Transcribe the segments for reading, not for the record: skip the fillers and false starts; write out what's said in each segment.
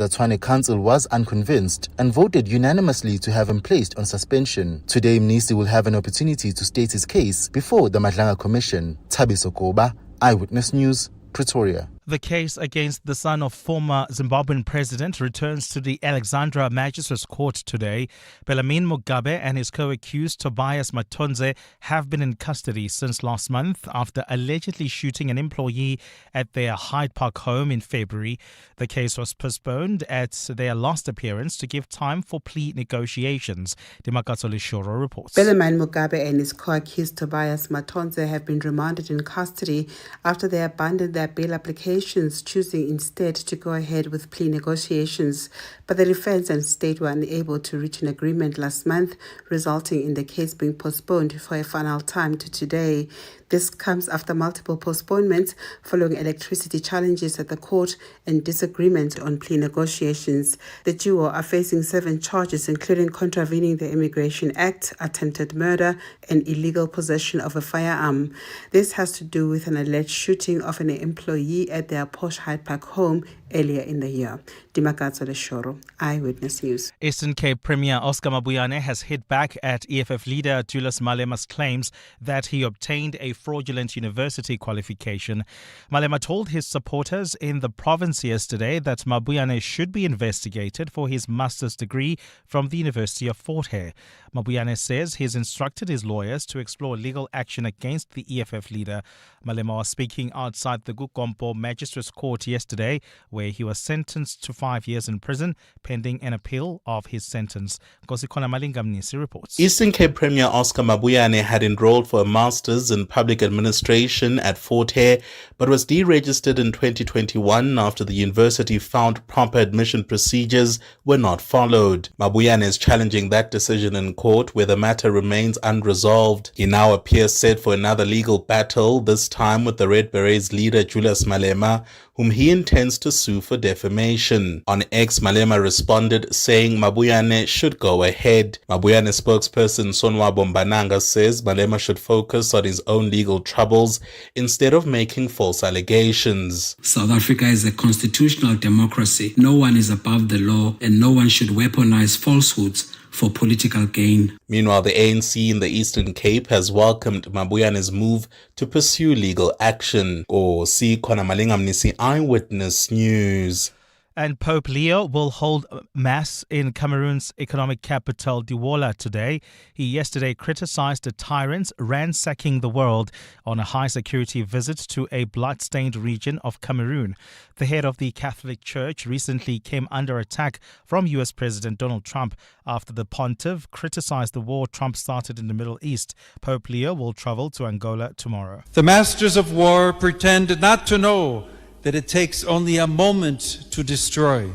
The Tshwane Council was unconvinced and voted unanimously to have him placed on suspension. Today, Mnisi will have an opportunity to state his case before the Madlanga Commission. Thabiso Koba, Eyewitness News, Pretoria. The case against the son of former Zimbabwean president returns to the Alexandra Magistrates Court today. Bellarmine Mugabe and his co-accused Tobias Matonze have been in custody since last month after allegedly shooting an employee at their Hyde Park home in February. The case was postponed at their last appearance to give time for plea negotiations. Dimakatso Lishoro reports. Bellarmine Mugabe and his co-accused Tobias Matonze have been remanded in custody after they abandoned their bail application, choosing instead to go ahead with plea negotiations. But the defense and state were unable to reach an agreement last month, resulting in the case being postponed for a final time to today. This comes after multiple postponements following electricity challenges at the court and disagreement on plea negotiations. The duo are facing 7 charges, including contravening the Immigration Act, attempted murder, and illegal possession of a firearm. This has to do with an alleged shooting of an employee at their posh Hyde Park home earlier in the year. Dimakatso Leshoro, Eyewitness News. Eastern Cape Premier Oscar Mabuyane has hit back at EFF leader Julius Malema's claims that he obtained a fraudulent university qualification. Malema told his supporters in the province yesterday that Mabuyane should be investigated for his master's degree from the University of Fort Hare. Mabuyane says he's instructed his lawyers to explore legal action against the EFF leader. Malema was speaking outside the Gukompo Magistrates Court yesterday, where he was sentenced to 5 years in prison pending an appeal of his sentence. Kosikona Malinga Mnisi reports. Eastern Cape Premier Oscar Mabuyane had enrolled for a master's in public administration at Fort Hare, but was deregistered in 2021 after the university found proper admission procedures were not followed. Mabuyane is challenging that decision in court, where the matter remains unresolved. He now appears set for another legal battle, this time with the Red Berets leader Julius Malema, whom he intends to sue for defamation. On X, Malema responded, saying Mabuyane should go ahead. Mabuyane spokesperson Sonwabo Mbananga says Malema should focus on his own legal troubles instead of making false allegations. South Africa is a constitutional democracy. No one is above the law, and no one should weaponize falsehoods for political gain. Meanwhile, the ANC in the Eastern Cape has welcomed Mabuyane's move to pursue legal action. See Kona Malinga Mnisi, Eyewitness News. And Pope Leo will hold Mass in Cameroon's economic capital, Douala, today. He yesterday criticized the tyrants ransacking the world on a high-security visit to a blood-stained region of Cameroon. The head of the Catholic Church recently came under attack from U.S. President Donald Trump after the pontiff criticized the war Trump started in the Middle East. Pope Leo will travel to Angola tomorrow. The masters of war pretend not to know that it takes only a moment to destroy.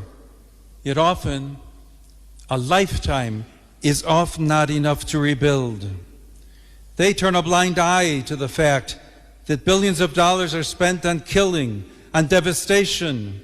Yet often, a lifetime is often not enough to rebuild. They turn a blind eye to the fact that billions of dollars are spent on killing, on devastation,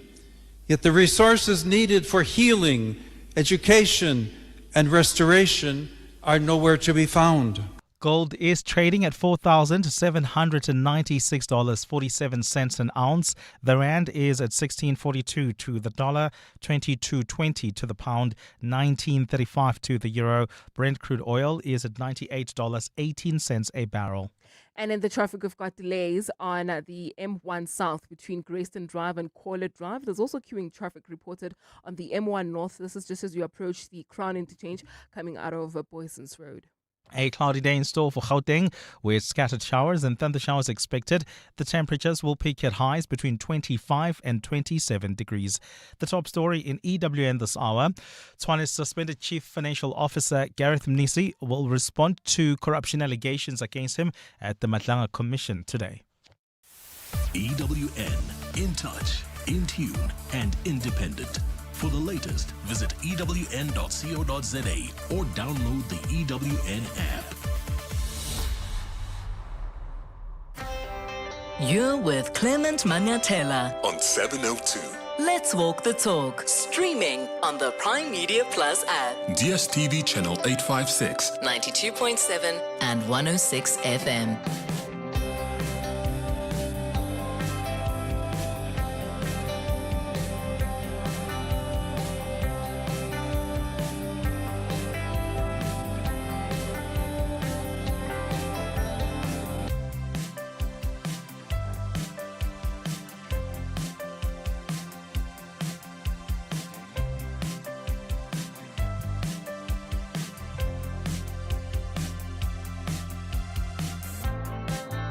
yet the resources needed for healing, education, and restoration are nowhere to be found. Gold is trading at $4,796.47 an ounce. The rand is at 16.42 to the dollar, 22.20 to the pound, 19.35 to the euro. Brent crude oil is at $98.18 a barrel. And in the traffic, we've got delays on the M1 South between Grayston Drive and Corlett Drive. There's also queuing traffic reported on the M1 North. This is just as you approach the Crown Interchange coming out of Boysons Road. A cloudy day in store for Gauteng, with scattered showers and thunder showers expected. The temperatures will peak at highs between 25 and 27 degrees. The top story in EWN this hour: Tshwane's suspended Chief Financial Officer Gareth Mnisi will respond to corruption allegations against him at the Madlanga Commission today. EWN, in touch, in tune, and independent. For the latest, visit ewn.co.za or download the EWN app. You're with Clement Manyathela On 702. Let's Walk the Talk, streaming on the Prime Media Plus app. DSTV channel 856. 92.7 and 106 FM.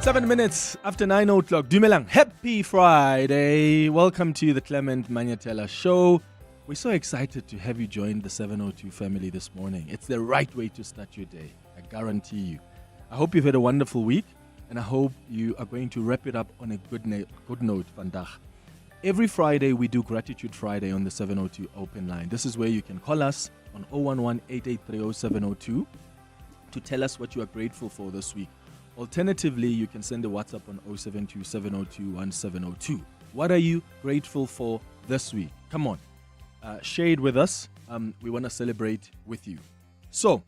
7 minutes after 9 o'clock. Dumelang. Happy Friday. Welcome to the Clement Manyathela Show. We're so excited to have you join the 702 family this morning. It's the right way to start your day. I guarantee you. I hope you've had a wonderful week, and I hope you are going to wrap it up on a good note, vandag. Every Friday, we do Gratitude Friday on the 702 open line. This is where you can call us on 011-883-0702 to tell us what you are grateful for this week. Alternatively, you can send a WhatsApp on 072-702-1702. What are you grateful for this week? Come on, share it with us. We want to celebrate with you. So,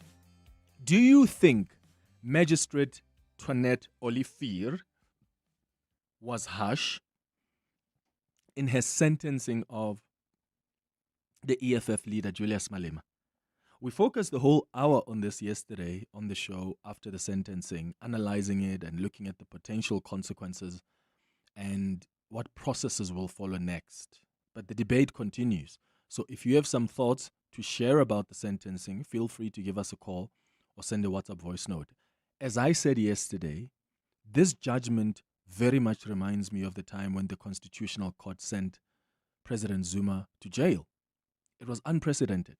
do you think Magistrate Toinette Olivier was harsh in her sentencing of the EFF leader, Julius Malema? We focused the whole hour on this yesterday on the show after the sentencing, analyzing it and looking at the potential consequences and what processes will follow next. But the debate continues. So if you have some thoughts to share about the sentencing, feel free to give us a call or send a WhatsApp voice note. As I said yesterday, this judgment very much reminds me of the time when the Constitutional Court sent President Zuma to jail. It was unprecedented.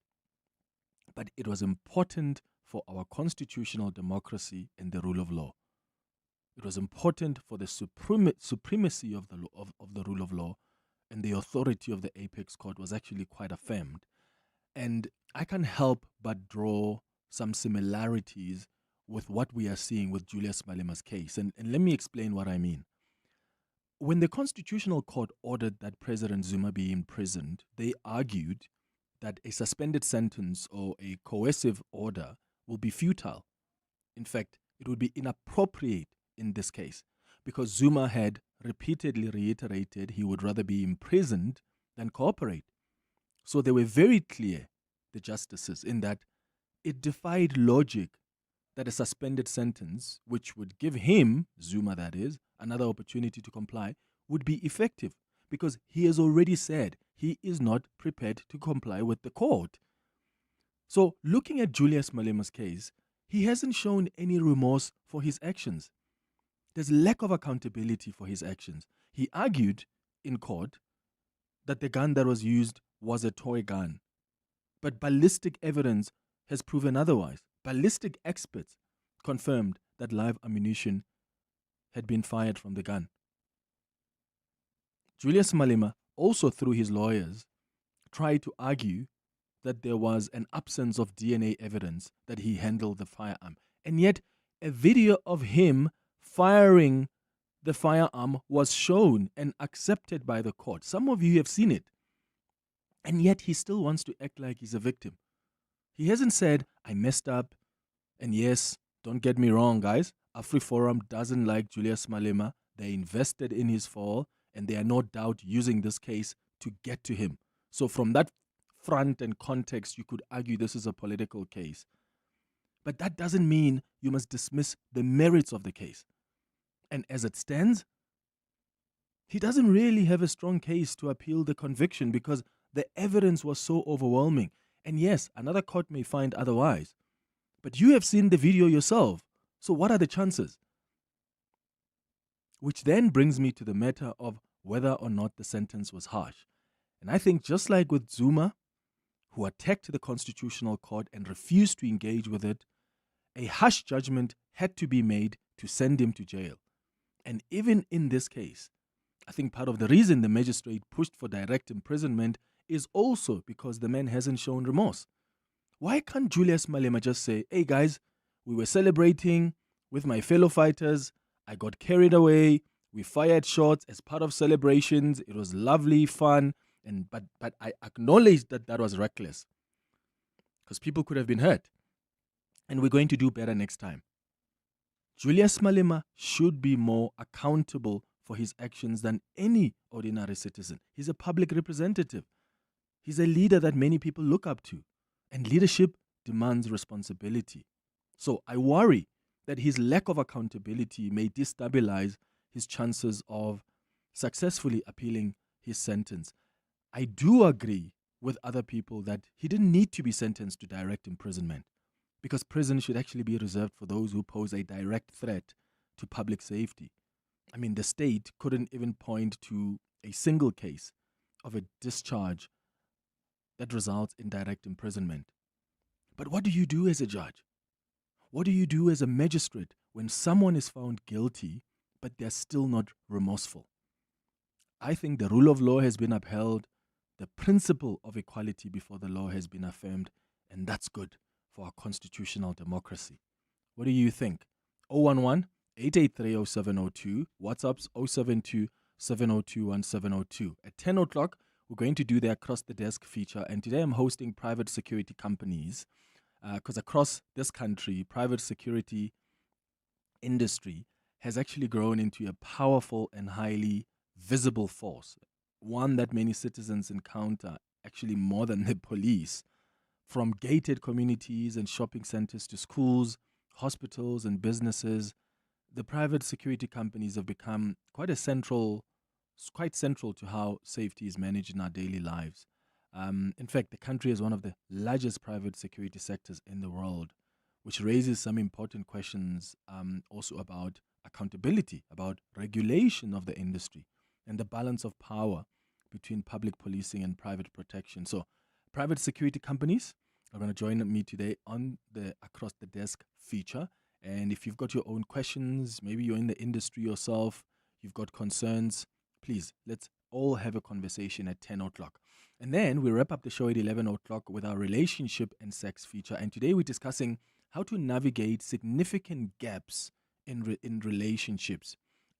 But it was important for our constitutional democracy and the rule of law. It was important for the supremacy of the rule of law, and the authority of the apex court was actually quite affirmed. And I can't help but draw some similarities with what we are seeing with Julius Malema's case. And let me explain what I mean. When the Constitutional Court ordered that President Zuma be imprisoned, they argued that a suspended sentence or a coercive order will be futile. In fact, it would be inappropriate in this case because Zuma had repeatedly reiterated he would rather be imprisoned than cooperate. So they were very clear, the justices, in that it defied logic that a suspended sentence, which would give him, Zuma that is, another opportunity to comply, would be effective because he has already said he is not prepared to comply with the court. So, looking at Julius Malema's case, he hasn't shown any remorse for his actions. There's lack of accountability for his actions. He argued in court that the gun that was used was a toy gun. But ballistic evidence has proven otherwise. Ballistic experts confirmed that live ammunition had been fired from the gun. Julius Malema, also through his lawyers, tried to argue that there was an absence of DNA evidence that he handled the firearm. And yet, a video of him firing the firearm was shown and accepted by the court. Some of you have seen it. And yet, he still wants to act like he's a victim. He hasn't said, I messed up. And yes, don't get me wrong, guys. AfriForum doesn't like Julius Malema. They invested in his fall, and they are no doubt using this case to get to him. So from that front and context, you could argue this is a political case. But that doesn't mean you must dismiss the merits of the case. And as it stands, he doesn't really have a strong case to appeal the conviction because the evidence was so overwhelming. And yes, another court may find otherwise. But you have seen the video yourself. So what are the chances? Which then brings me to the matter of whether or not the sentence was harsh. And I think just like with Zuma, who attacked the Constitutional Court and refused to engage with it, a harsh judgment had to be made to send him to jail. And even in this case, I think part of the reason the magistrate pushed for direct imprisonment is also because the man hasn't shown remorse. Why can't Julius Malema just say, hey guys, we were celebrating with my fellow fighters, I got carried away, we fired shots as part of celebrations, it was lovely, fun, but I acknowledge that that was reckless because people could have been hurt, and we're going to do better next time. Julius Malema should be more accountable for his actions than any ordinary citizen. He's a public representative. He's a leader that many people look up to, and leadership demands responsibility. So I worry that his lack of accountability may destabilize his chances of successfully appealing his sentence. I do agree with other people that he didn't need to be sentenced to direct imprisonment because prison should actually be reserved for those who pose a direct threat to public safety. I mean, the state couldn't even point to a single case of a discharge that results in direct imprisonment. But what do you do as a judge? What do you do as a magistrate when someone is found guilty, but they're still not remorseful? I think the rule of law has been upheld, the principle of equality before the law has been affirmed, and that's good for our constitutional democracy. What do you think? 011-883-0702, WhatsApp's 072-702-1702. At 10 o'clock, we're going to do the Across the Desk feature, and today I'm hosting private security companies, because across this country, private security industry has actually grown into a powerful and highly visible force, one that many citizens encounter actually more than the police. From gated communities and shopping centers to schools, hospitals and businesses, the private security companies have become quite central to how safety is managed in our daily lives. In fact, the country is one of the largest private security sectors in the world, which raises some important questions also about accountability, about regulation of the industry, and the balance of power between public policing and private protection. So, private security companies are going to join me today on the Across the Desk feature. And if you've got your own questions, maybe you're in the industry yourself, you've got concerns, please, let's all have a conversation at 10 o'clock. And then we wrap up the show at 11 o'clock with our relationship and sex feature. And today we're discussing how to navigate significant gaps in relationships.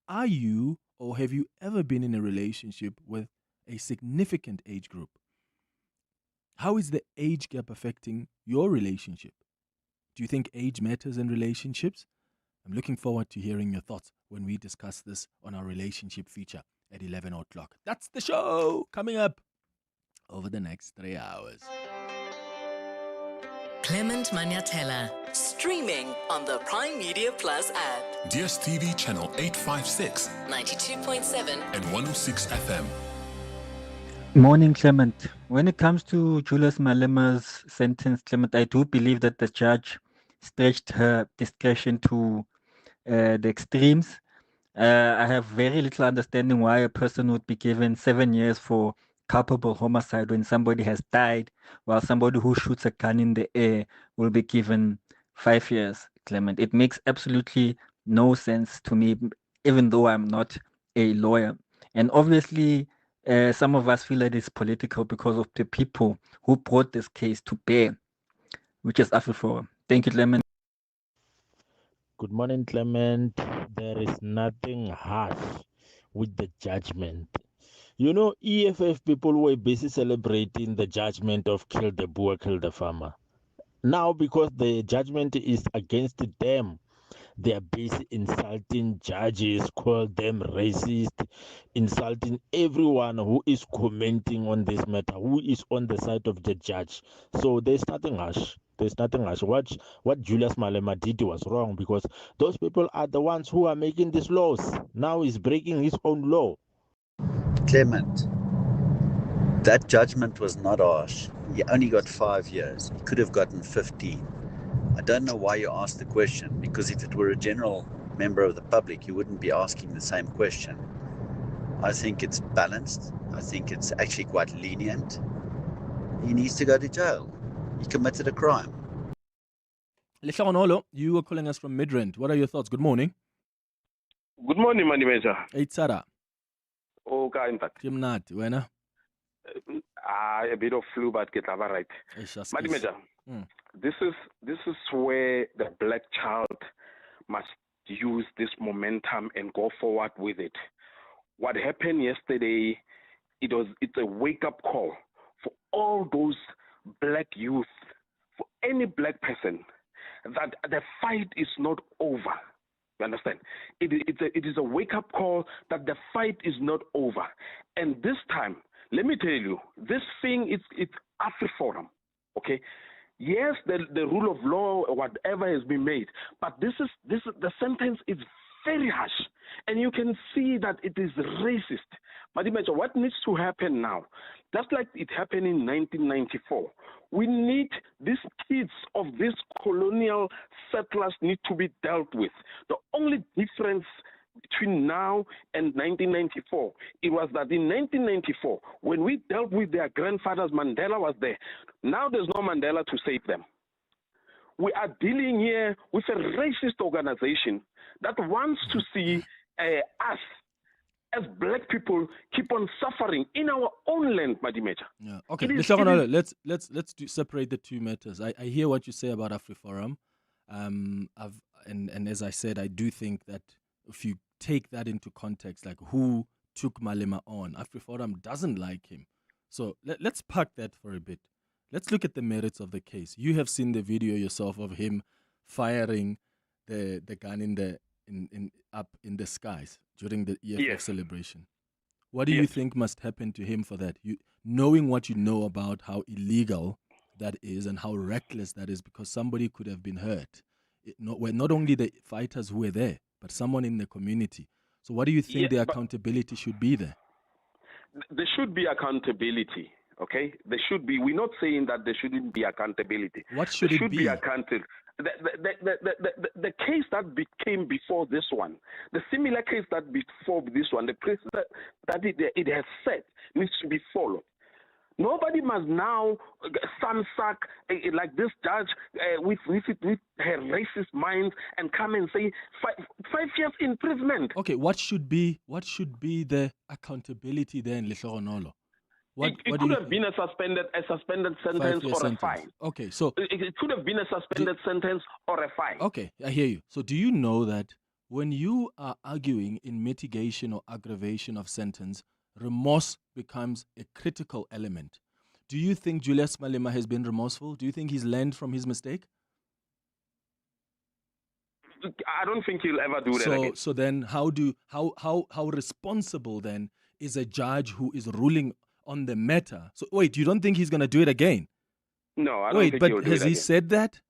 Are you or have you ever been in a relationship with a significant age group? How is the age gap affecting your relationship? Do you think age matters in relationships? I'm looking forward to hearing your thoughts when we discuss this on our relationship feature at 11 o'clock. That's the show coming up over the next 3 hours. Clement Manyathela, streaming on the Prime Media Plus app. DSTV channel 856, 92.7 and 106 FM. Morning, Clement. When it comes to Julius Malema's sentence, Clement, I do believe that the judge stretched her discretion to the extremes. I have very little understanding why a person would be given 7 years for culpable homicide when somebody has died, while somebody who shoots a gun in the air will be given 5 years, Clement. It makes absolutely no sense to me, even though I'm not a lawyer. And obviously, some of us feel that it's political because of the people who brought this case to bear, which is Afro. Thank you, Clement. Good morning, Clement. There is nothing harsh with the judgment. You know, EFF people were busy celebrating the judgment of kill the boer, kill the farmer. Now, because the judgment is against them, they are busy insulting judges, call them racist, insulting everyone who is commenting on this matter, who is on the side of the judge. So there's nothing harsh. There's nothing harsh. What Julius Malema did was wrong, because those people are the ones who are making these laws. Now he's breaking his own law. Clement, that judgment was not harsh. He only got 5 years. He could have gotten 15. I don't know why you asked the question, because if it were a general member of the public, you wouldn't be asking the same question. I think it's balanced. I think it's actually quite lenient. He needs to go to jail. He committed a crime. Lishonolo, you were calling us from Midrand. What are your thoughts? Good morning. Good morning, Mani Major. Hey, Tsara. Okay, in fact. Jimnat, wena? A bit of flu, but get over right. Mani Major, this is where the black child must use this momentum and go forward with it. What happened yesterday, it's a wake-up call for all those black youth, for any black person, that the fight is not over. You understand? It is a wake-up call that the fight is not over. And this time, let me tell you, this thing it's AfriForum, okay? Yes, the rule of law or whatever has been made, but this is the sentence is very harsh, and you can see that it is racist. But imagine what needs to happen now. Just like it happened in 1994, We need these kids of these colonial settlers need to be dealt with. The only difference between now and 1994, it was that in 1994, when we dealt with their grandfathers, Mandela was there. Now there's no Mandela to save them. We are dealing here with a racist organization that wants to see us as black people keep on suffering in our own land, Madimeja. Yeah. Okay, let's separate the two matters. I hear what you say about AfriForum, and as I said, I do think that if you take that into context, like who took Malema on, AfriForum doesn't like him. So let's park that for a bit. Let's look at the merits of the case. You have seen the video yourself of him firing the gun up in the skies during the EFF celebration. What do you think must happen to him for that? Knowing what you know about how illegal that is and how reckless that is, because somebody could have been hurt. Not only the fighters who were there, but someone in the community. So what do you think the accountability should be there? There should be accountability. Okay, there should be. We're not saying that there shouldn't be accountability. What should it be? Accountable. The case that came before this one, the similar case that before this one, the precedent that it has set needs to be followed. Nobody must now sunsack like this judge with her racist mind and come and say 5 years imprisonment. Okay, what should be the accountability then, Lehlogonolo? It could have been a suspended sentence or a fine. Okay, so it could have been a suspended sentence or a fine. Okay, I hear you. So do you know that when you are arguing in mitigation or aggravation of sentence, remorse becomes a critical element? Do you think Julius Malema has been remorseful? Do you think he's learned from his mistake? I don't think he'll ever do that again. So then how responsible then is a judge who is ruling on the matter? So wait, you don't think he's going to do it again? No, I don't think he'll do it again. Has he said that?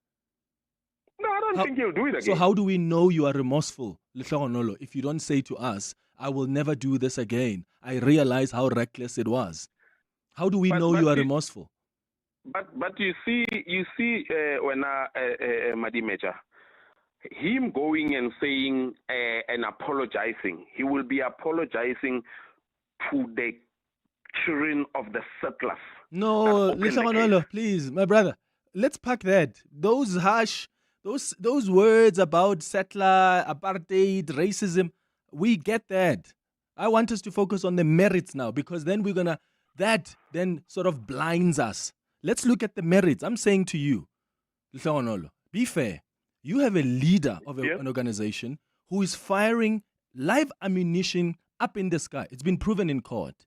No, I don't think he'll do it again. So how do we know you are remorseful, Lehlogonolo, if you don't say to us, I will never do this again? I realize how reckless it was. How do we know you are remorseful? But you see when Madimeja, him going and saying and apologizing, he will be apologizing to the children of the settlers. No, Lehlogonolo, please, my brother, let's pack that. Those harsh, those words about settler, apartheid, racism, we get that. I want us to focus on the merits now, because then that then sort of blinds us. Let's look at the merits. I'm saying to you, Lehlogonolo, be fair. You have a leader of an organization who is firing live ammunition up in the sky. It's been proven in court.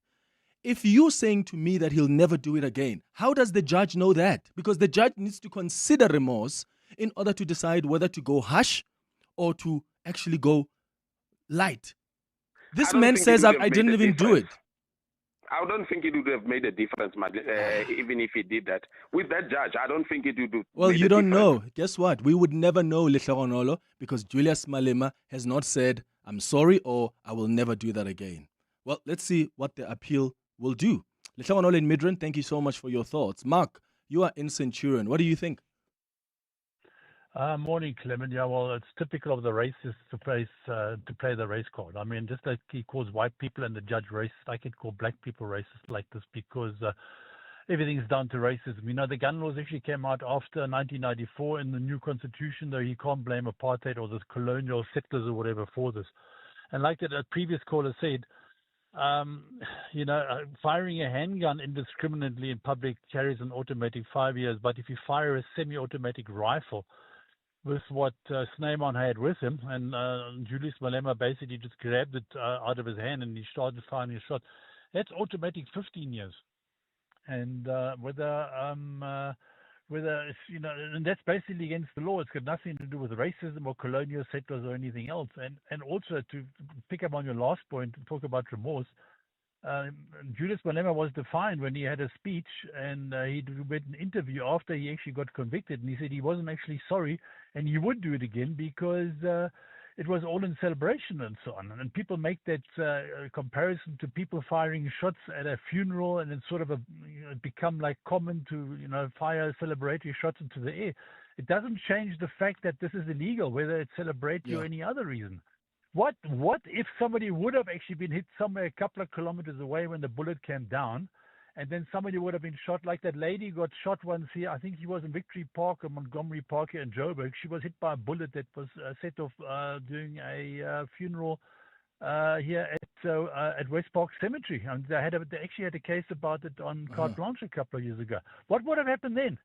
If you're saying to me that he'll never do it again, how does the judge know that? Because the judge needs to consider remorse in order to decide whether to go harsh or to actually go light. This man says, I didn't even do it. I don't think it would have made a difference, even if he did that. With that judge, I don't think it would have. Well, you don't know. Guess what? We would never know, Lehlogonolo, because Julius Malema has not said, I'm sorry, or I will never do that again. Well, let's see what the appeal will do. Lehlogonolo in Midrand, thank you so much for your thoughts. Mark, you are in Centurion. What do you think? Morning, Clement. Yeah, well, it's typical of the racists to play the race card. I mean, just like he calls white people and the judge racist, I could call black people racist like this, because everything's down to racism. You know, the gun laws actually came out after 1994 in the new constitution, though you can't blame apartheid or the colonial settlers or whatever for this. And like that previous caller said, firing a handgun indiscriminately in public carries an automatic 5 years. But if you fire a semi-automatic rifle with what Snyman had with him, and Julius Malema basically just grabbed it out of his hand and he started firing a shot, that's automatic 15 years. And whether it's, and that's basically against the law. It's got nothing to do with racism or colonial settlers or anything else. And also, to pick up on your last point, to talk about remorse, Julius Malema was defined when he had a speech, and he did an interview after he actually got convicted, and he said he wasn't actually sorry and he would do it again because it was all in celebration and so on. And people make that comparison to people firing shots at a funeral, and it's sort of become like common to fire celebratory shots into the air. It doesn't change the fact that this is illegal, whether it's celebratory or any other reason. What if somebody would have actually been hit somewhere a couple of kilometers away when the bullet came down, and then somebody would have been shot, like that lady got shot once here. I think she was in Victory Park or Montgomery Park here in Joburg. She was hit by a bullet that was set off during a funeral here at West Park Cemetery. And they actually had a case about it on Carte Blanche a couple of years ago. What would have happened then?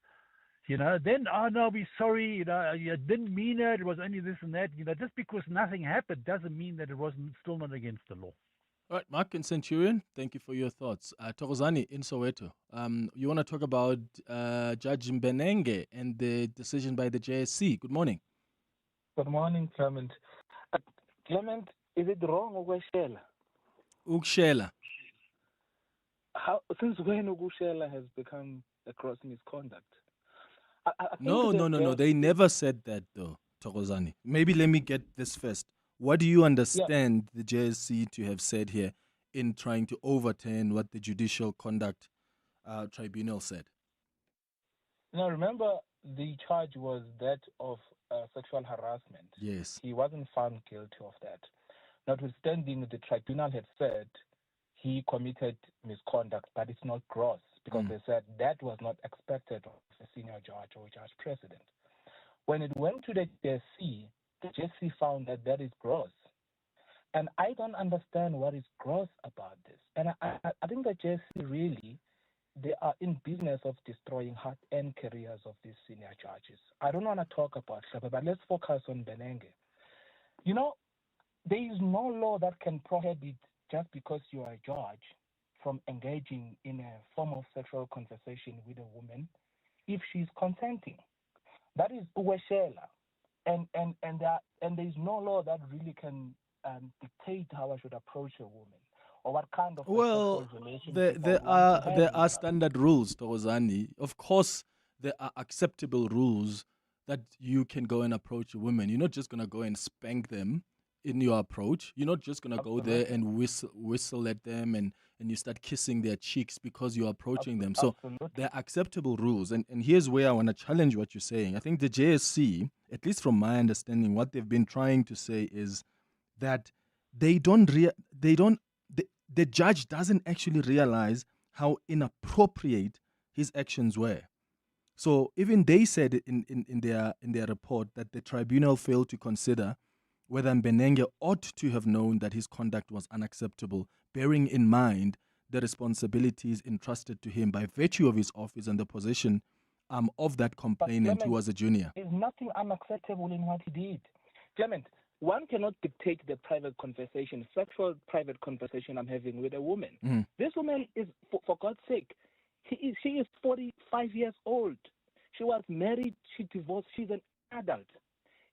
Then, oh no, we're sorry, you didn't mean it was only this and that. Just because nothing happened doesn't mean that it wasn't still not against the law. All right, Mark and Centurion, thank you for your thoughts. Thokozani in Soweto, you want to talk about Judge Mbenenge and the decision by the JSC. Good morning. Good morning, Clement. Clement, is it wrong, Ugushela? Ugushela. Since when Ugushela has become a gross misconduct? No. They never said that, though, Thokozani. Maybe let me get this first. What do you understand the JSC to have said here in trying to overturn what the Judicial Conduct Tribunal said? Now, remember, the charge was that of sexual harassment. Yes. He wasn't found guilty of that. Notwithstanding, the tribunal had said he committed misconduct, but it's not gross, because they said that was not expected of a senior judge or judge president. When it went to the JSC found that is gross. And I don't understand what is gross about this. And I think the JSC really, they are in business of destroying hard-earned careers of these senior judges. I don't want to talk about Shaba, but let's focus on Benenge. There is no law that can prohibit, just because you are a judge, from engaging in a form of sexual conversation with a woman if she's consenting. That is Uweshela. And there is no law that really can dictate how I should approach a woman or what kind of there are standard rules, Thokozani. Of course, there are acceptable rules that you can go and approach a woman. You're not just going to go and spank them in your approach. You're not just going to go there and whistle at them and you start kissing their cheeks because you're approaching them. So there are acceptable rules. And here's where I want to challenge what you're saying. I think the JSC, at least from my understanding, what they've been trying to say is that the judge doesn't actually realize how inappropriate his actions were. So even they said in their report that the tribunal failed to consider whether Mbenenge ought to have known that his conduct was unacceptable, bearing in mind the responsibilities entrusted to him by virtue of his office and the position of that complainant who was a junior. There's nothing unacceptable in what he did. Clement, one cannot dictate the private conversation, sexual private conversation I'm having with a woman. This woman is, for God's sake, she is 45 years old. She was married, she divorced, she's an adult.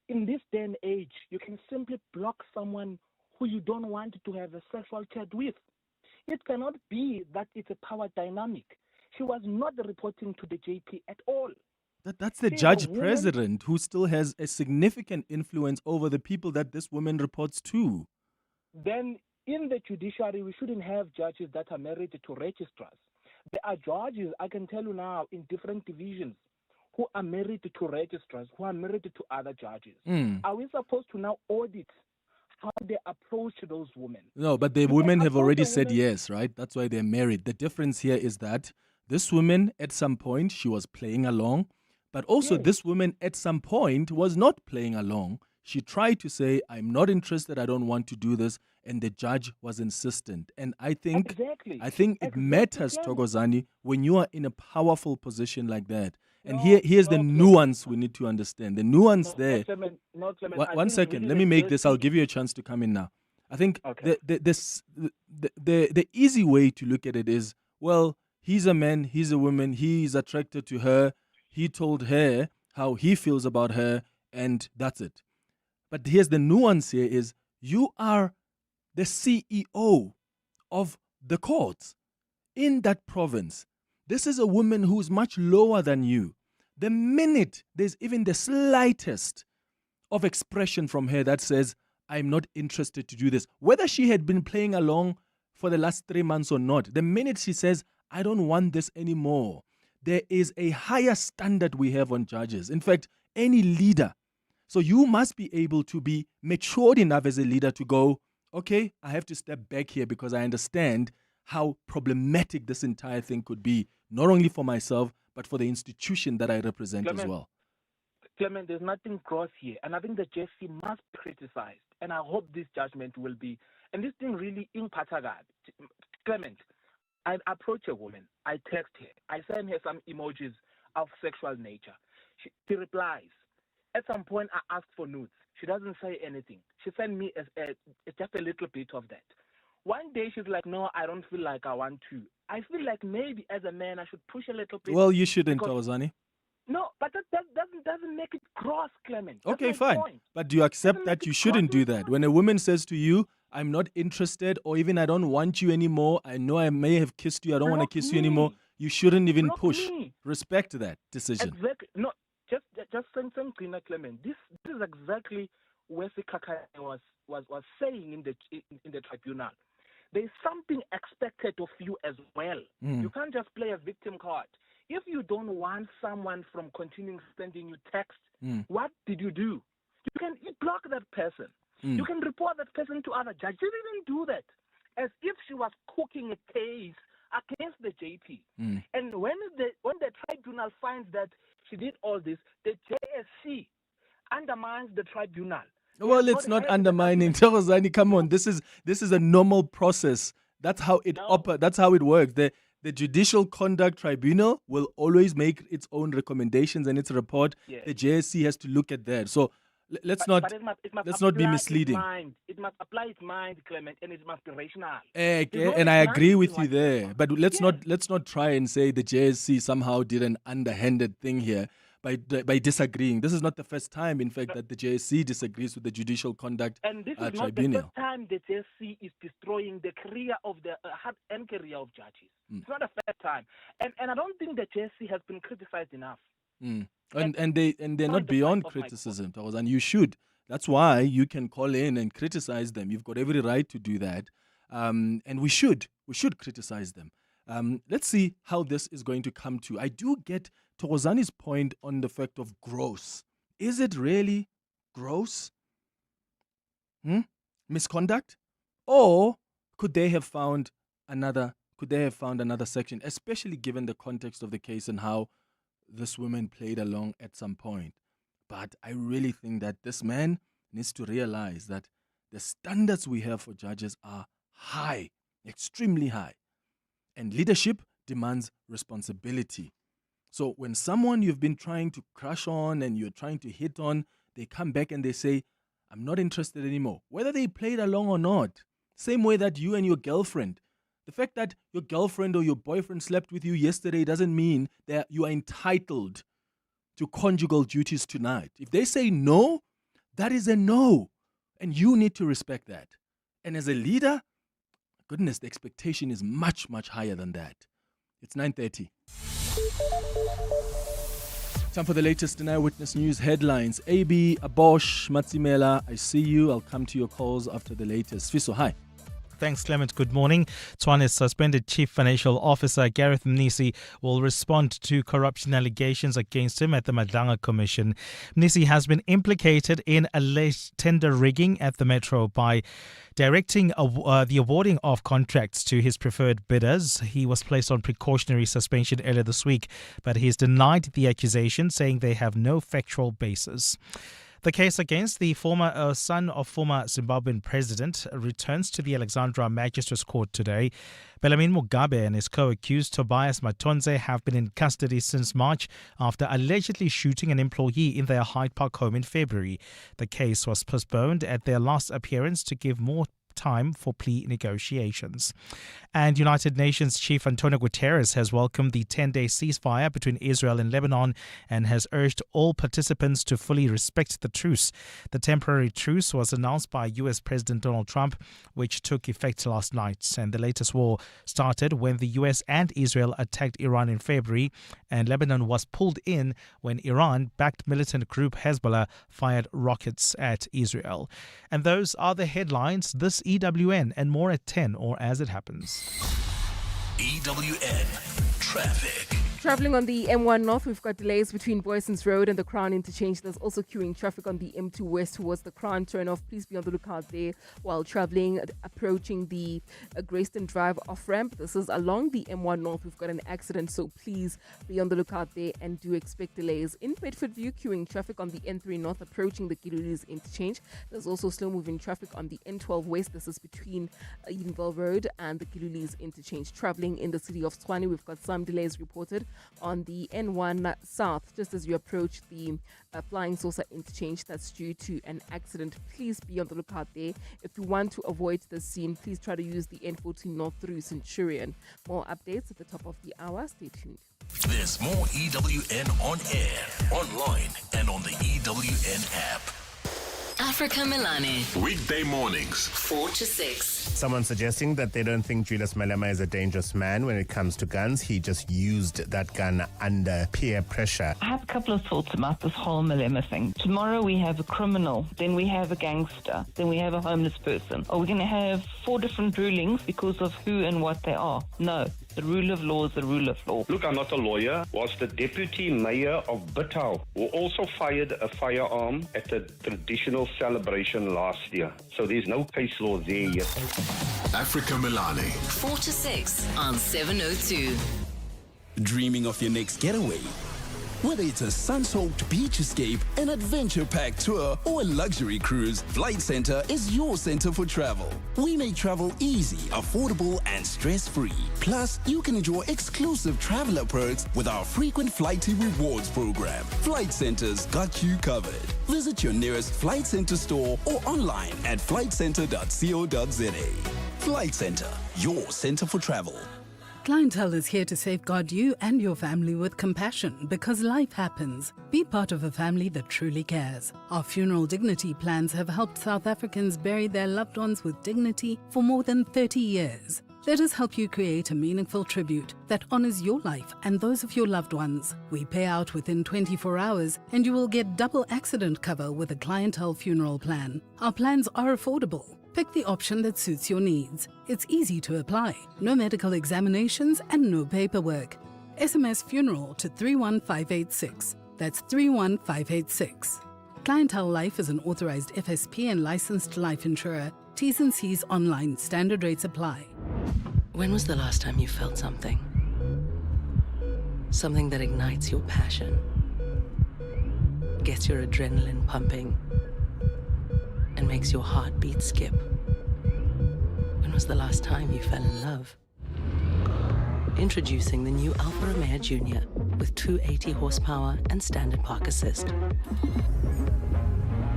In this day and age, you can simply block someone who you don't want to have a sexual chat with. It cannot be that it's a power dynamic. She was not reporting to the JP at all. That's the judge president who still has a significant influence over the people that this woman reports to. Then in the judiciary, we shouldn't have judges that are married to registrars. There are judges, I can tell you now, in different divisions who are married to registrars, who are married to other judges. Are we supposed to now audit how they approach those women? No, but the women have already said yes, right? That's why they're married. The difference here is that this woman, at some point, she was playing along, but also this woman, at some point, was not playing along. She tried to say, I'm not interested, I don't want to do this, and the judge was insistent. And I think it matters, Thokozani, when you are in a powerful position like that. And here's the nuance we need to understand. The nuance there. Clement, one second, let me make this. I'll give you a chance to come in now. I think the easy way to look at it is, well, he's a man, he's a woman, he's attracted to her, he told her how he feels about her, and that's it. But here's the nuance here is, you are the CEO of the courts in that province. This is a woman who's much lower than you. The minute there's even the slightest of expression from her that says, I'm not interested to do this. Whether she had been playing along for the last 3 months or not, the minute she says, I don't want this anymore, there is a higher standard we have on judges. In fact, any leader. So you must be able to be matured enough as a leader to go, okay, I have to step back here because I understand how problematic this entire thing could be, not only for myself, but for the institution that I represent as well. Clement, there's nothing gross here. And I think the JSC must be criticized. And I hope this judgment will be. And this thing really impacts God. Clement, I approach a woman. I text her. I send her some emojis of sexual nature. She replies. At some point, I asked for nudes. She doesn't say anything. She sent me just a little bit of that. One day, she's like, no, I don't feel like I want to. I feel like maybe as a man, I should push a little bit. Well, you shouldn't, Tawazani. No, but that doesn't make it gross, Clement. Okay, fine. Point. But do you accept that you shouldn't do that? When a woman says to you, I'm not interested, or even I don't want you anymore, I know I may have kissed you, I don't want to kiss you anymore, you shouldn't even push. Respect that decision. Exactly. No, just saying Clement. This is exactly where Sikaka was saying in the tribunal. There's something expected of you as well. You can't just play a victim card. If you don't want someone from continuing sending you text, what did you do? You block that person. You can report that person to other judges. You didn't do that. As if she was cooking a case against the JP. And when the tribunal finds that she did all this, the JSC undermines the tribunal. Well, it's not undermining. Tawazani, come on. This is a normal process. That's how it That's how it works. The Judicial Conduct Tribunal will always make its own recommendations and its report. Yes. The JSC has to look at that. So let's not be misleading. It must apply its mind, Clement, and it must be rational. And I agree with you there. But let's not try and say the JSC somehow did an underhanded thing here by disagreeing. This is not the first time, in fact, that the JSC disagrees with the Judicial Conduct Tribunal. And this is not the first time the JSC is destroying the career of the hard-earned career of judges. It's not the first time. And I don't think the JSC has been criticized enough. And they're not beyond criticism, and you should. That's why you can call in and criticize them. You've got every right to do that. And we should criticize them. Let's see how this is going to come to. I do get Tawazani's point on the fact of gross. Is it really gross? Misconduct? Or could they have found another section, especially given the context of the case and how this woman played along at some point? But I really think that this man needs to realize that the standards we have for judges are high, extremely high. And leadership demands responsibility. So when someone you've been trying to crush on and you're trying to hit on, they come back and they say, I'm not interested anymore. Whether they played along or not. Same way that you and your girlfriend. The fact that your girlfriend or your boyfriend slept with you yesterday doesn't mean that you are entitled to conjugal duties tonight. If they say no, that is a no. And you need to respect that. And as a leader, goodness, the expectation is much, much higher than that. It's 9:30. Time for the latest in Eyewitness News headlines. AB, Abosh, Matsimela, I see you. I'll come to your calls after the latest. Fiso, hi. Thanks, Clement. Good morning. Tswane's suspended Chief Financial Officer Gareth Mnisi will respond to corruption allegations against him at the Madlanga Commission. Mnisi has been implicated in alleged tender rigging at the Metro by directing the awarding of contracts to his preferred bidders. He was placed on precautionary suspension earlier this week, but he's denied the accusation, saying they have no factual basis. The case against the former son of former Zimbabwean president returns to the Alexandra Magistrates Court today. Belen Mugabe and his co-accused Tobias Matonze have been in custody since March after allegedly shooting an employee in their Hyde Park home in February. The case was postponed at their last appearance to give more time for plea negotiations. And United Nations Chief Antonio Guterres has welcomed the 10-day ceasefire between Israel and Lebanon and has urged all participants to fully respect the truce. The temporary truce was announced by U.S. President Donald Trump, which took effect last night. And the latest war started when the U.S. and Israel attacked Iran in February, and Lebanon was pulled in when Iran-backed militant group Hezbollah fired rockets at Israel. And those are the headlines. This EWN and more at 10 or as it happens. EWN Traffic. Traveling on the M1 North, we've got delays between Boyson's Road and the Crown Interchange. There's also queuing traffic on the M2 West towards the Crown turnoff. Please be on the lookout there while traveling, approaching the Grayston Drive off-ramp. This is along the M1 North. We've got an accident, so please be on the lookout there and do expect delays. In Bedford View, queuing traffic on the N3 North, approaching the Gilulis Interchange. There's also slow-moving traffic on the N12 West. This is between Edenville Road and the Gilulis Interchange. Traveling in the city of Tshwane, we've got some delays reported on the N1 South, just as you approach the Flying Saucer Interchange. That's due to an accident. Please be on the lookout there. If you want to avoid the scene, please try to use the N14 North through Centurion. More updates at the top of the hour. Stay tuned. There's more EWN on air, online, and on the EWN app. Africa Milani. Weekday mornings, 4 to 6. Someone suggesting that they don't think Julius Malema is a dangerous man when it comes to guns. He just used that gun under peer pressure. I have a couple of thoughts about this whole Malema thing. Tomorrow we have a criminal, then we have a gangster, then we have a homeless person. Are we going to have 4 different rulings because of who and what they are? No. The rule of law is the rule of law. Look, I'm not a lawyer. Was the deputy mayor of Bithau, who also fired a firearm at a traditional celebration last year. So there's no case law there yet. Africa Milani. 4 to 6 on 702. Dreaming of your next getaway? Whether it's a sun-soaked beach escape, an adventure-packed tour, or a luxury cruise, Flight Centre is your center for travel. We make travel easy, affordable, and stress-free. Plus, you can enjoy exclusive traveler perks with our frequent flighty rewards program. Flight Centre's got you covered. Visit your nearest Flight Centre store or online at flightcentre.co.za. Flight Centre, your center for travel. Clientele is here to safeguard you and your family with compassion because life happens. Be part of a family that truly cares. Our funeral dignity plans have helped South Africans bury their loved ones with dignity for more than 30 years. Let us help you create a meaningful tribute that honors your life and those of your loved ones. We pay out within 24 hours and you will get double accident cover with a clientele funeral plan. Our plans are affordable. Pick the option that suits your needs. It's easy to apply. No medical examinations and no paperwork. SMS funeral to 31586. That's 31586. Clientele Life is an authorized FSP and licensed life insurer. T's and C's online. Standard rates apply. When was the last time you felt something? Something that ignites your passion, gets your adrenaline pumping, and makes your heartbeat skip? When was the last time you fell in love? Introducing the new Alfa Romeo Junior with 280 horsepower and standard park assist.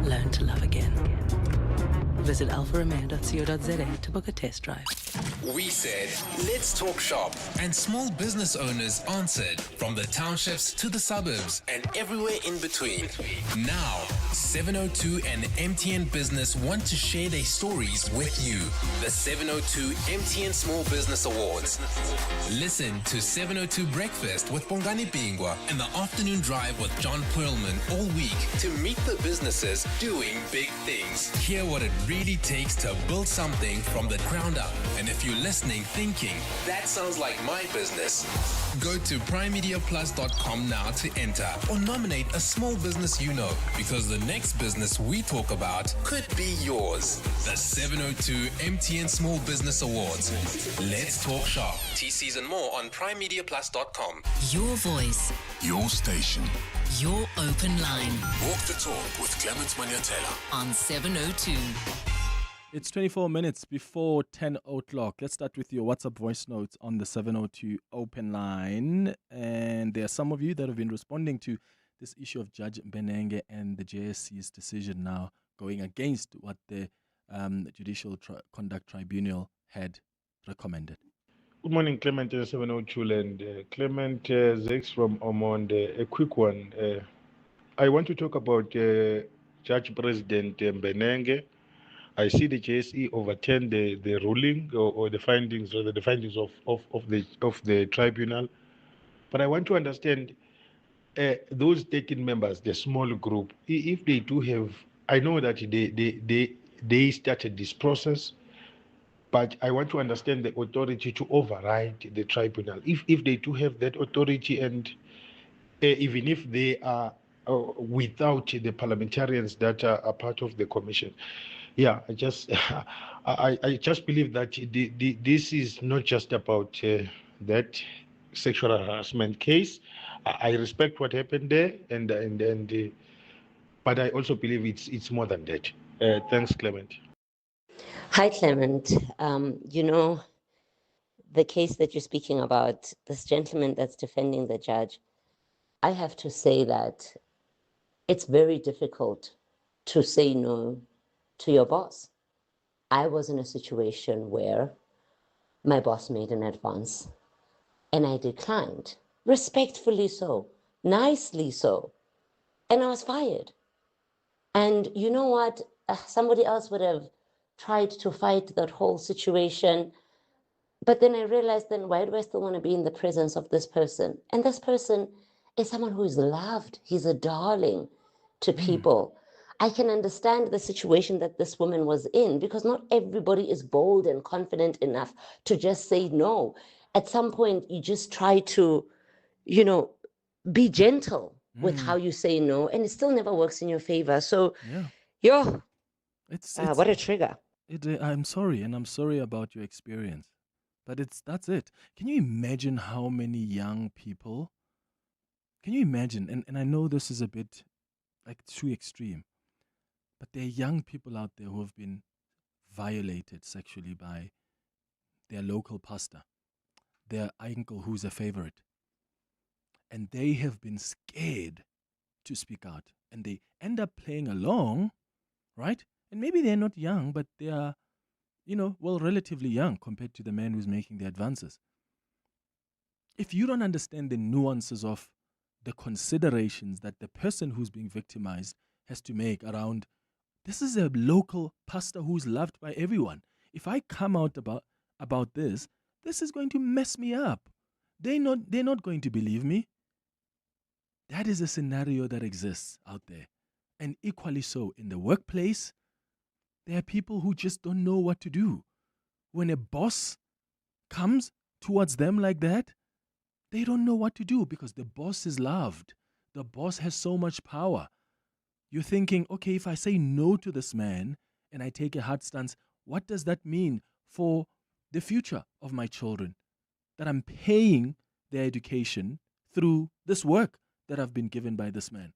Learn to love again. Visit alfaromeo.co.za to book a test drive. We said, let's talk shop. And small business owners answered, from the townships to the suburbs and everywhere in between. Now, 702 and MTN Business want to share their stories with you. The 702 MTN Small Business Awards. Listen to 702 Breakfast with Bongani Bingwa and the Afternoon Drive with John Perlman all week to meet the businesses doing big things. Hear what it really takes to build something from the ground up. And if you're listening thinking, that sounds like my business, go to primemediaplus.com now to enter or nominate a small business you know, because the next business we talk about could be yours. The 702 MTN Small Business Awards. Let's talk shop. TCs and more on primemediaplus.com. Your voice. Your station. Your open line. Walk the talk with Clement Manyathela on 702. It's 24 minutes before 10 o'clock. Let's start with your WhatsApp voice notes on the 702 open line. And there are some of you that have been responding to this issue of Judge Benen and the JSC's decision now going against what the Judicial Conduct Tribunal had recommended. Good morning, Clement 702 and Clement Zix from Omonde. A quick one. I want to talk about Judge President Benen. I see the JSE overturned the ruling or the findings, or the findings of the tribunal. But I want to understand those 13 members, the small group, if they do have, I know that they started this process, but I want to understand the authority to override the tribunal. If they do have that authority, and even if they are without the parliamentarians that are part of the commission. Yeah, I just I just believe that this is not just about that sexual harassment case. I respect what happened there, and but I also believe it's more than that. Thanks, Clement. Hi, Clement. You know, the case that you're speaking about, this gentleman that's defending the judge, I have to say that it's very difficult to say no to your boss. I was in a situation where my boss made an advance and I declined, respectfully so, nicely so, and I was fired. And you know what? Somebody else would have tried to fight that whole situation. But then I realized, then why do I still want to be in the presence of this person? And this person is someone who is loved. He's a darling to people. I can understand the situation that this woman was in, because not everybody is bold and confident enough to just say no. At some point, you just try to, you know, be gentle with how you say no, and it still never works in your favor. So, It's what a trigger. I'm sorry, and I'm sorry about your experience, but that's it. Can you imagine how many young people? Can you imagine? And I know this is a bit like too extreme, but there are young people out there who have been violated sexually by their local pastor, their uncle who's a favorite, and they have been scared to speak out, and they end up playing along, right? And maybe they're not young, but they are, well, relatively young compared to the man who's making the advances. If you don't understand the nuances of the considerations that the person who's being victimized has to make around, this is a local pastor who's loved by everyone. If I come out about this is going to mess me up. They're not going to believe me. That is a scenario that exists out there. And equally so in the workplace, there are people who just don't know what to do. When a boss comes towards them like that, they don't know what to do because the boss is loved. The boss has so much power. You're thinking, okay, if I say no to this man and I take a hard stance, what does that mean for the future of my children? That I'm paying their education through this work that I've been given by this man.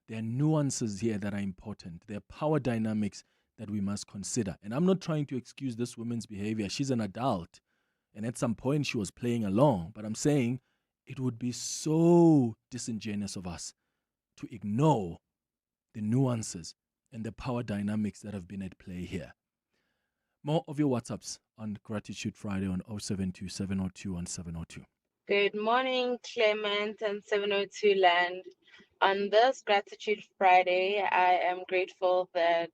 There are nuances here that are important. There are power dynamics that we must consider. And I'm not trying to excuse this woman's behavior. She's an adult. And at some point she was playing along. But I'm saying it would be so disingenuous of us to ignore the nuances and the power dynamics that have been at play here. More of your WhatsApps on Gratitude Friday on 072 702 1702. Good morning, Clement and 702 Land. On this Gratitude Friday, I am grateful that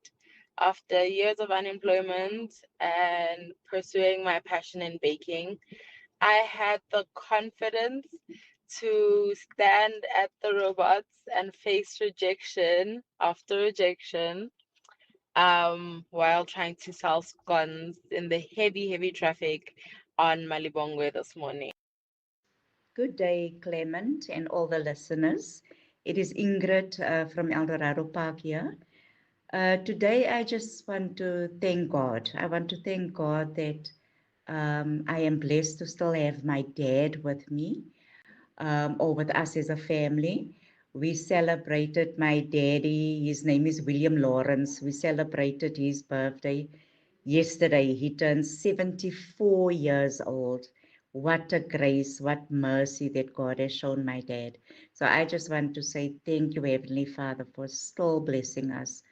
after years of unemployment and pursuing my passion in baking, I had the confidence to stand at the robots and face rejection after rejection while trying to sell scones in the heavy traffic on Malibongwe this morning. Good day, Clement and all the listeners. It is Ingrid from El Dorado Park here. Today, I just want to thank God. I want to thank God that I am blessed to still have my dad with me or with us as a family. We celebrated my daddy. His name is William Lawrence. We celebrated his birthday yesterday. He turned 74 years old. What a grace, what mercy that God has shown my dad. So I just want to say thank you, Heavenly Father, for still blessing us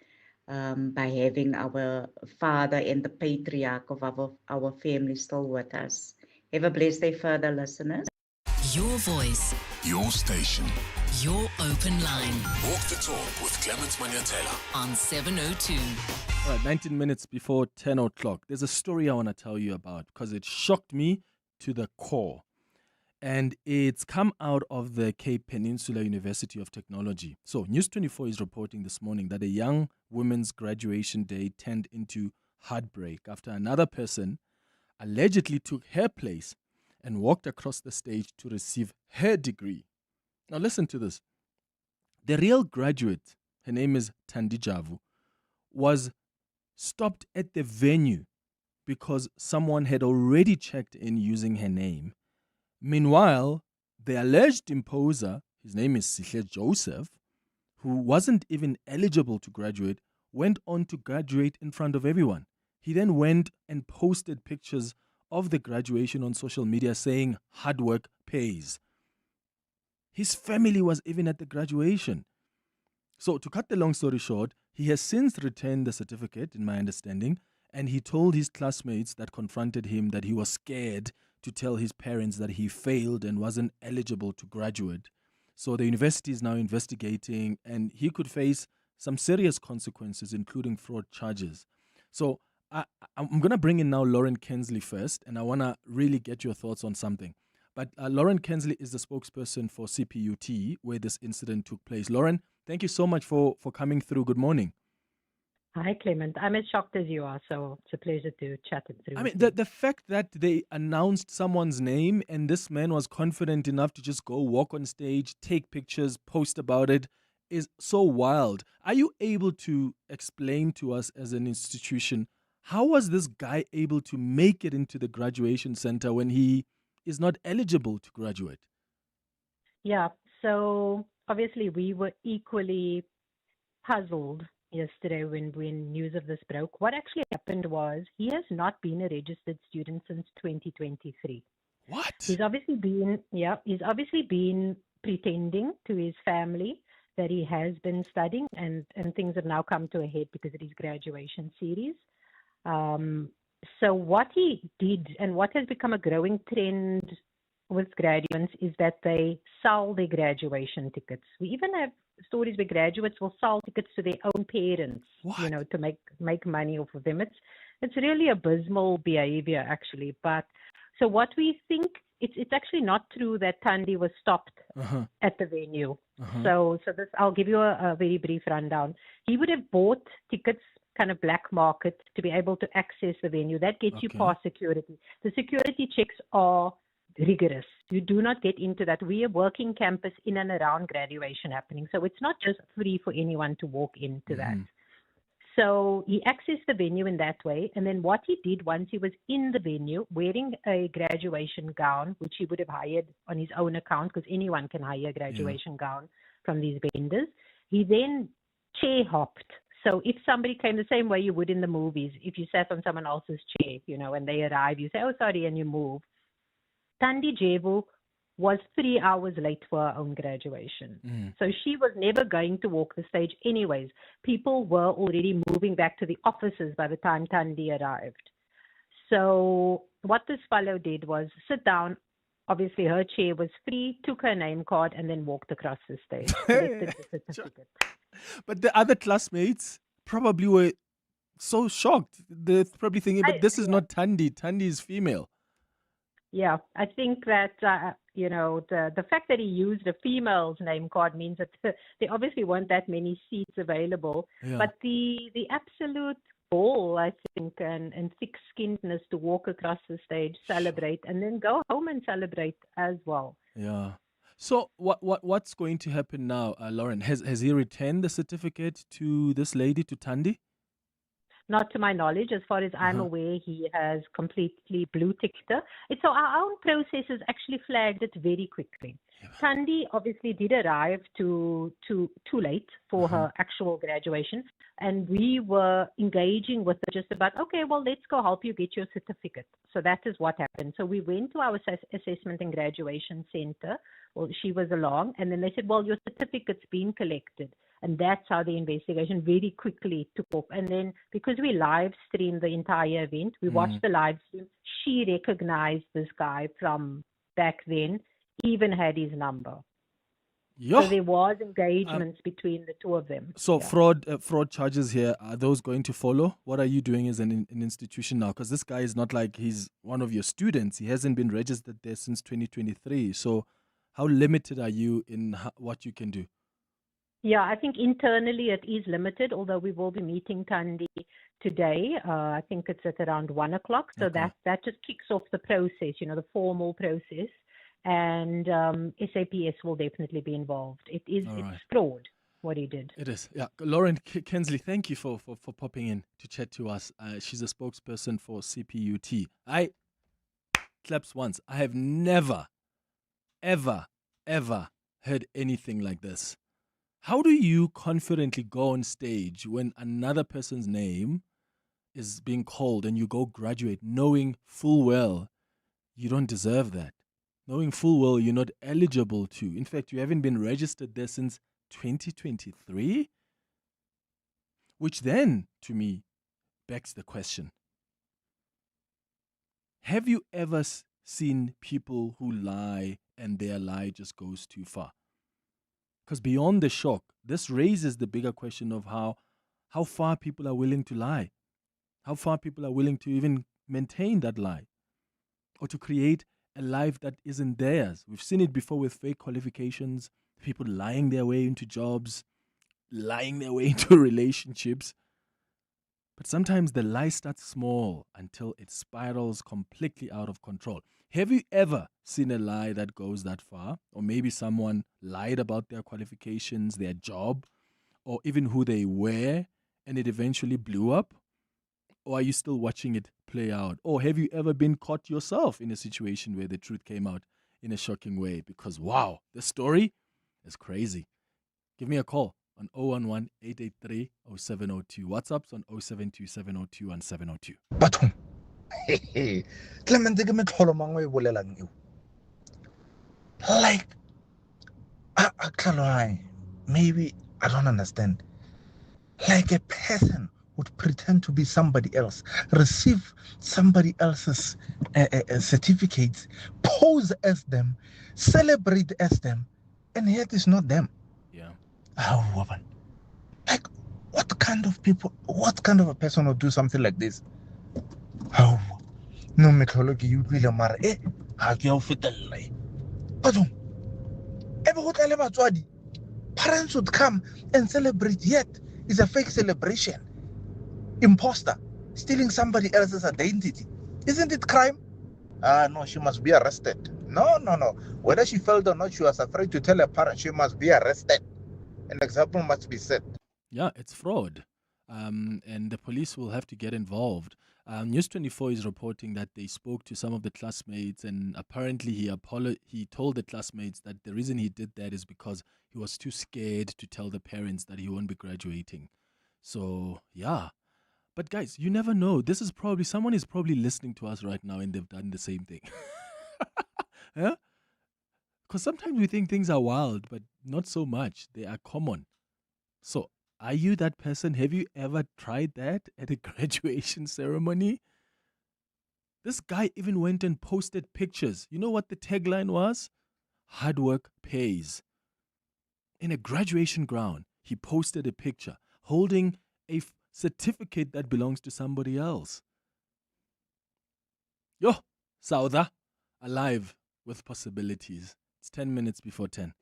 by having our father and the patriarch of our family still with us. Have a blessed day further, listeners. Your voice, Your station. your open line Walk the talk with Clement Manyathela. on 702. All right, 19 minutes before 10 o'clock. There's a story I want to tell you about because it shocked me to the core. And it's come out of the Cape Peninsula University of Technology. So News 24 is reporting this morning that a young woman's graduation day turned into heartbreak after another person allegedly took her place and walked across the stage to receive her degree. Now listen to this. The real graduate, her name is Thandi Javu, was stopped at the venue because someone had already checked in using her name. Meanwhile, the alleged imposer, his name is Sihle Joseph, who wasn't even eligible to graduate, went on to graduate in front of everyone. He then went and posted pictures of the graduation on social media saying hard work pays. His family was even at the graduation. So to cut the long story short, he has since returned the certificate, in my understanding, and he told his classmates that confronted him that he was scared to tell his parents that he failed and wasn't eligible to graduate. So the university is now investigating and he could face some serious consequences, including fraud charges. So I'm going to bring in now Lauren Kensley first, and I want to really get your thoughts on something. But Lauren Kensley is the spokesperson for CPUT, where this incident took place. Lauren, thank you so much for coming through. Good morning. Hi, Clement. I'm as shocked as you are, so it's a pleasure to chat it through. I mean, the fact that they announced someone's name and this man was confident enough to just go walk on stage, take pictures, post about it is so wild. Are you able to explain to us as an institution, how was this guy able to make it into the graduation center when he is not eligible to graduate? Yeah, so obviously we were equally puzzled yesterday when news of this broke. What actually happened was he has not been a registered student since 2023. What? He's obviously been pretending to his family that he has been studying, and things have now come to a head because of his graduation series. So what he did, and what has become a growing trend with graduates, is that they sell their graduation tickets. We even have stories where graduates will sell tickets to their own parents, to make money off of them. It's really abysmal behavior, actually. But so what we think, it's actually not true that Thandi was stopped at the venue. So this, I'll give you a very brief rundown. He would have bought tickets, kind of black market, to be able to access the venue. That gets you past security. The security checks are rigorous. You do not get into that. We are working campus in and around graduation happening. So it's not just free for anyone to walk into that. So he accessed the venue in that way. And then what he did once he was in the venue, wearing a graduation gown, which he would have hired on his own account, because anyone can hire a graduation gown from these vendors, he then chair hopped. So if somebody came the same way you would in the movies, if you sat on someone else's chair, when they arrive, you say, oh, sorry, and you move. Thandi Javu was 3 hours late for her own graduation. So she was never going to walk the stage anyways. People were already moving back to the offices by the time Thandi arrived. So what this fellow did was sit down. Obviously, her chair was free, took her name card, and then walked across the stage. Collected the certificate. But the other classmates probably were so shocked. They're probably thinking, but this is not Thandi. Thandi is female. Yeah, I think that, the fact that he used a female's name card means that there obviously weren't that many seats available. Yeah. But the absolute ball, I think, and thick-skinnedness to walk across the stage, celebrate, and then go home and celebrate as well. Yeah. So what's going to happen now, Lauren? Has he returned the certificate to this lady, to Thandi? Not to my knowledge. As far as I'm aware, he has completely blue-ticked her. So our own processes actually flagged it very quickly. Thandi obviously did arrive too late for her actual graduation, and we were engaging with her just about, okay, well, let's go help you get your certificate. So that is what happened. So we went to our assessment and graduation center. Well, she was along, and then they said, well, your certificate's been collected. And that's how the investigation very quickly took off. And then because we live streamed the entire event, we watched the live stream. She recognized this guy from back then, even had his number. Yeah. So there was engagements between the two of them. So fraud charges here, are those going to follow? What are you doing as an institution now? Because this guy is not like he's one of your students. He hasn't been registered there since 2023. So how limited are you in what you can do? Yeah, I think internally it is limited, although we will be meeting Thandi today. I think it's at around 1 o'clock. So that just kicks off the process, the formal process. And SAPS will definitely be involved. It's fraud, what he did. It is. Yeah. Lauren Kensley, thank you for popping in to chat to us. She's a spokesperson for CPUT. I claps once. I have never, ever heard anything like this. How do you confidently go on stage when another person's name is being called and you go graduate knowing full well you don't deserve that? Knowing full well you're not eligible to. In fact, you haven't been registered there since 2023? Which then, to me, begs the question. Have you ever seen people who lie and their lie just goes too far? Because beyond the shock, this raises the bigger question of how far people are willing to lie. How far people are willing to even maintain that lie. Or to create a life that isn't theirs. We've seen it before with fake qualifications, people lying their way into jobs, lying their way into relationships. But sometimes the lie starts small until it spirals completely out of control. Have you ever seen a lie that goes that far? Or maybe someone lied about their qualifications, their job, or even who they were, and it eventually blew up? Or are you still watching it play out? Or have you ever been caught yourself in a situation where the truth came out in a shocking way? Because, wow, the story is crazy. Give me a call on 011-883-0702. WhatsApp's on 072-702-1702. Bathong. Clement ke me tlholo mangwe bolelang eo. Like, maybe I don't understand. Like a person would pretend to be somebody else, receive somebody else's certificates, pose as them, celebrate as them, and yet it's not them. Yeah. Oh, woman. Like, what kind of a person would do something like this? Oh, no methodology you will mara ha ke o fetella. But parents would come and celebrate, yet it's a fake celebration. Imposter, stealing somebody else's identity. Isn't it crime? No, she must be arrested. No. Whether she felt or not, she was afraid to tell her parents she must be arrested. An example must be set. Yeah, it's fraud. And the police will have to get involved. News 24 is reporting that they spoke to some of the classmates, and apparently he told the classmates that the reason he did that is because he was too scared to tell the parents that he won't be graduating. So, yeah. But guys, you never know. Someone is probably listening to us right now and they've done the same thing. Yeah? Because sometimes we think things are wild, but not so much. They are common. So, are you that person? Have you ever tried that at a graduation ceremony? This guy even went and posted pictures. You know what the tagline was? Hard work pays. In a graduation ground, he posted a picture holding a certificate that belongs to somebody else. Yo, Saudha, alive with possibilities. It's 10 minutes before 10.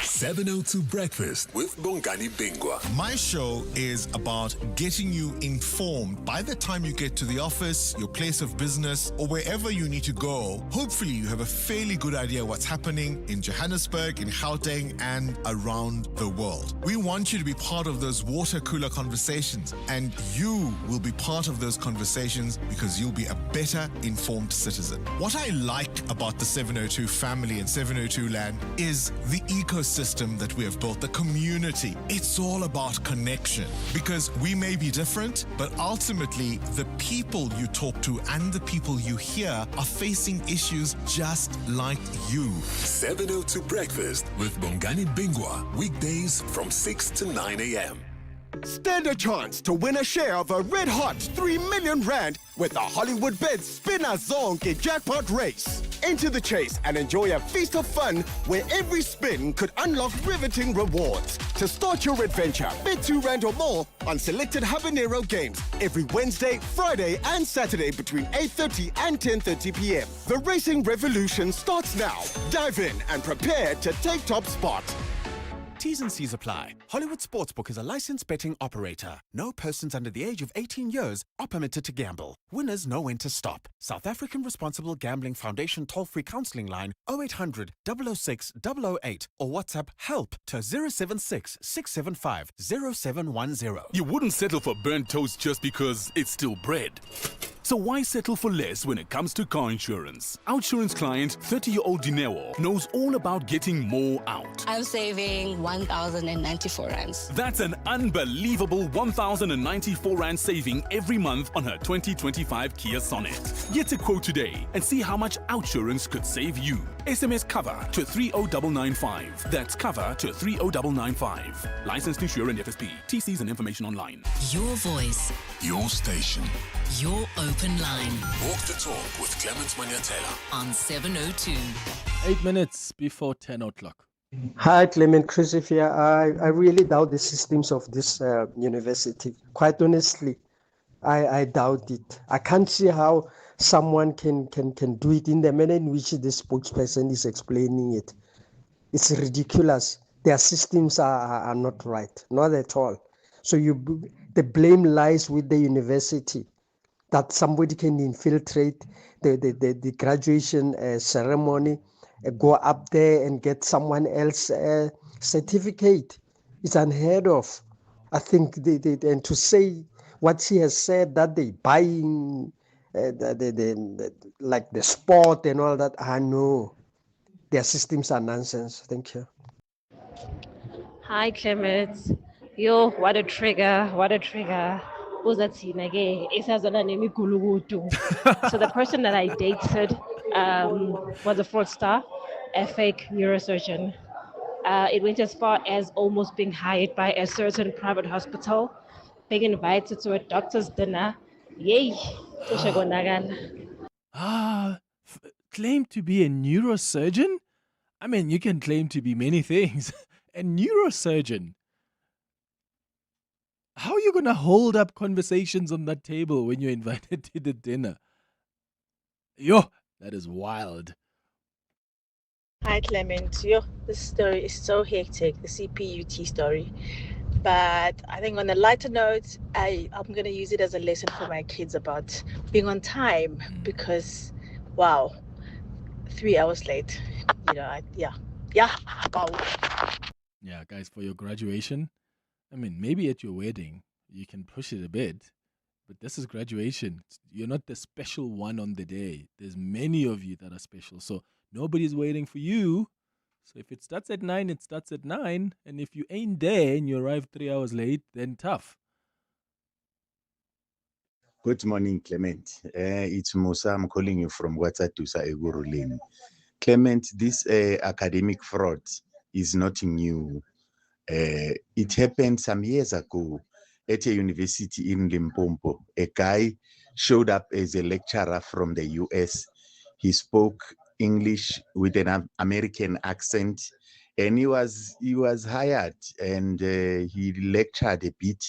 702 Breakfast with Bongani Bingwa. My show is about getting you informed by the time you get to the office, your place of business, or wherever you need to go. Hopefully, you have a fairly good idea what's happening in Johannesburg, in Gauteng, and around the world. We want you to be part of those water cooler conversations, and you will be part of those conversations because you'll be a better informed citizen. What I like about the 702 family and 702 land is the ecosystem system that we have built, the community. It's all about connection because we may be different, but ultimately the people you talk to and the people you hear are facing issues just like you. 702 Breakfast with Bongani Bingwa, weekdays from 6 to 9 a.m. Stand a chance to win a share of a red-hot 3 million rand with the Hollywood Bet Spinner Zonke jackpot race. Enter the chase and enjoy a feast of fun where every spin could unlock riveting rewards. To start your adventure, bet 2 rand or more on selected Habanero games every Wednesday, Friday and Saturday between 8:30 and 10:30 p.m. The racing revolution starts now. Dive in and prepare to take top spot. T's and C's apply. Hollywood Sportsbook is a licensed betting operator. No persons under the age of 18 years are permitted to gamble. Winners know when to stop. South African Responsible Gambling Foundation toll-free counseling line 0800 006 008 or WhatsApp help to 076 675 0710. You wouldn't settle for burnt toast just because it's still bread. So why settle for less when it comes to car insurance? Outsurance client 30-year-old Dineo knows all about getting more out. I'm saving 1,094 rands. That's an unbelievable 1,094 rand saving every month on her 2025 Kia Sonet. Get a quote today and see how much Outsurance could save you. SMS cover to 30995. That's cover to 30995. Licensed insurer and FSP. TCs and information online. Your voice. Your station. Your open line. Walk the talk with Clement Manyathela on 702. 8 minutes before 10 o'clock. Hi, Clement, Chris here. I really doubt the systems of this university. Quite honestly, I doubt it. I can't see how someone can do it in the manner in which the spokesperson is explaining it. It's ridiculous. Their systems are not right, not at all. So the blame lies with the university, that somebody can infiltrate the graduation ceremony, go up there and get someone else certificate. It's unheard of. I think and to say what she has said, that they buying like the sport and all that, I know their systems are nonsense. Thank you. Hi, Clement. Yo, what a trigger, what a trigger. So the person that I dated was a fraudster, a fake neurosurgeon. It went as far as almost being hired by a certain private hospital, being invited to a doctor's dinner. Yay! Claim to be a neurosurgeon? I mean, you can claim to be many things. A neurosurgeon. How are you going to hold up conversations on that table when you're invited to the dinner? Yo, that is wild. Hi, Clement. Yo, this story is so hectic, the CPUT story. But I think on a lighter note, I'm going to use it as a lesson for my kids about being on time because, wow, 3 hours late. You know, wow. Yeah, guys, for your graduation, I mean, maybe at your wedding, you can push it a bit, but this is graduation. You're not the special one on the day. There's many of you that are special, so nobody's waiting for you. So if it starts at 9, it starts at 9, and if you ain't there and you arrive 3 hours late, then tough. Good morning, Clement. It's Musa. I'm calling you from Watsatusa Eguruleni. Clement, this academic fraud is not new. It happened some years ago at a university in Limpopo. A guy showed up as a lecturer from the U.S. He spoke English with an American accent, and he was hired, and he lectured a bit,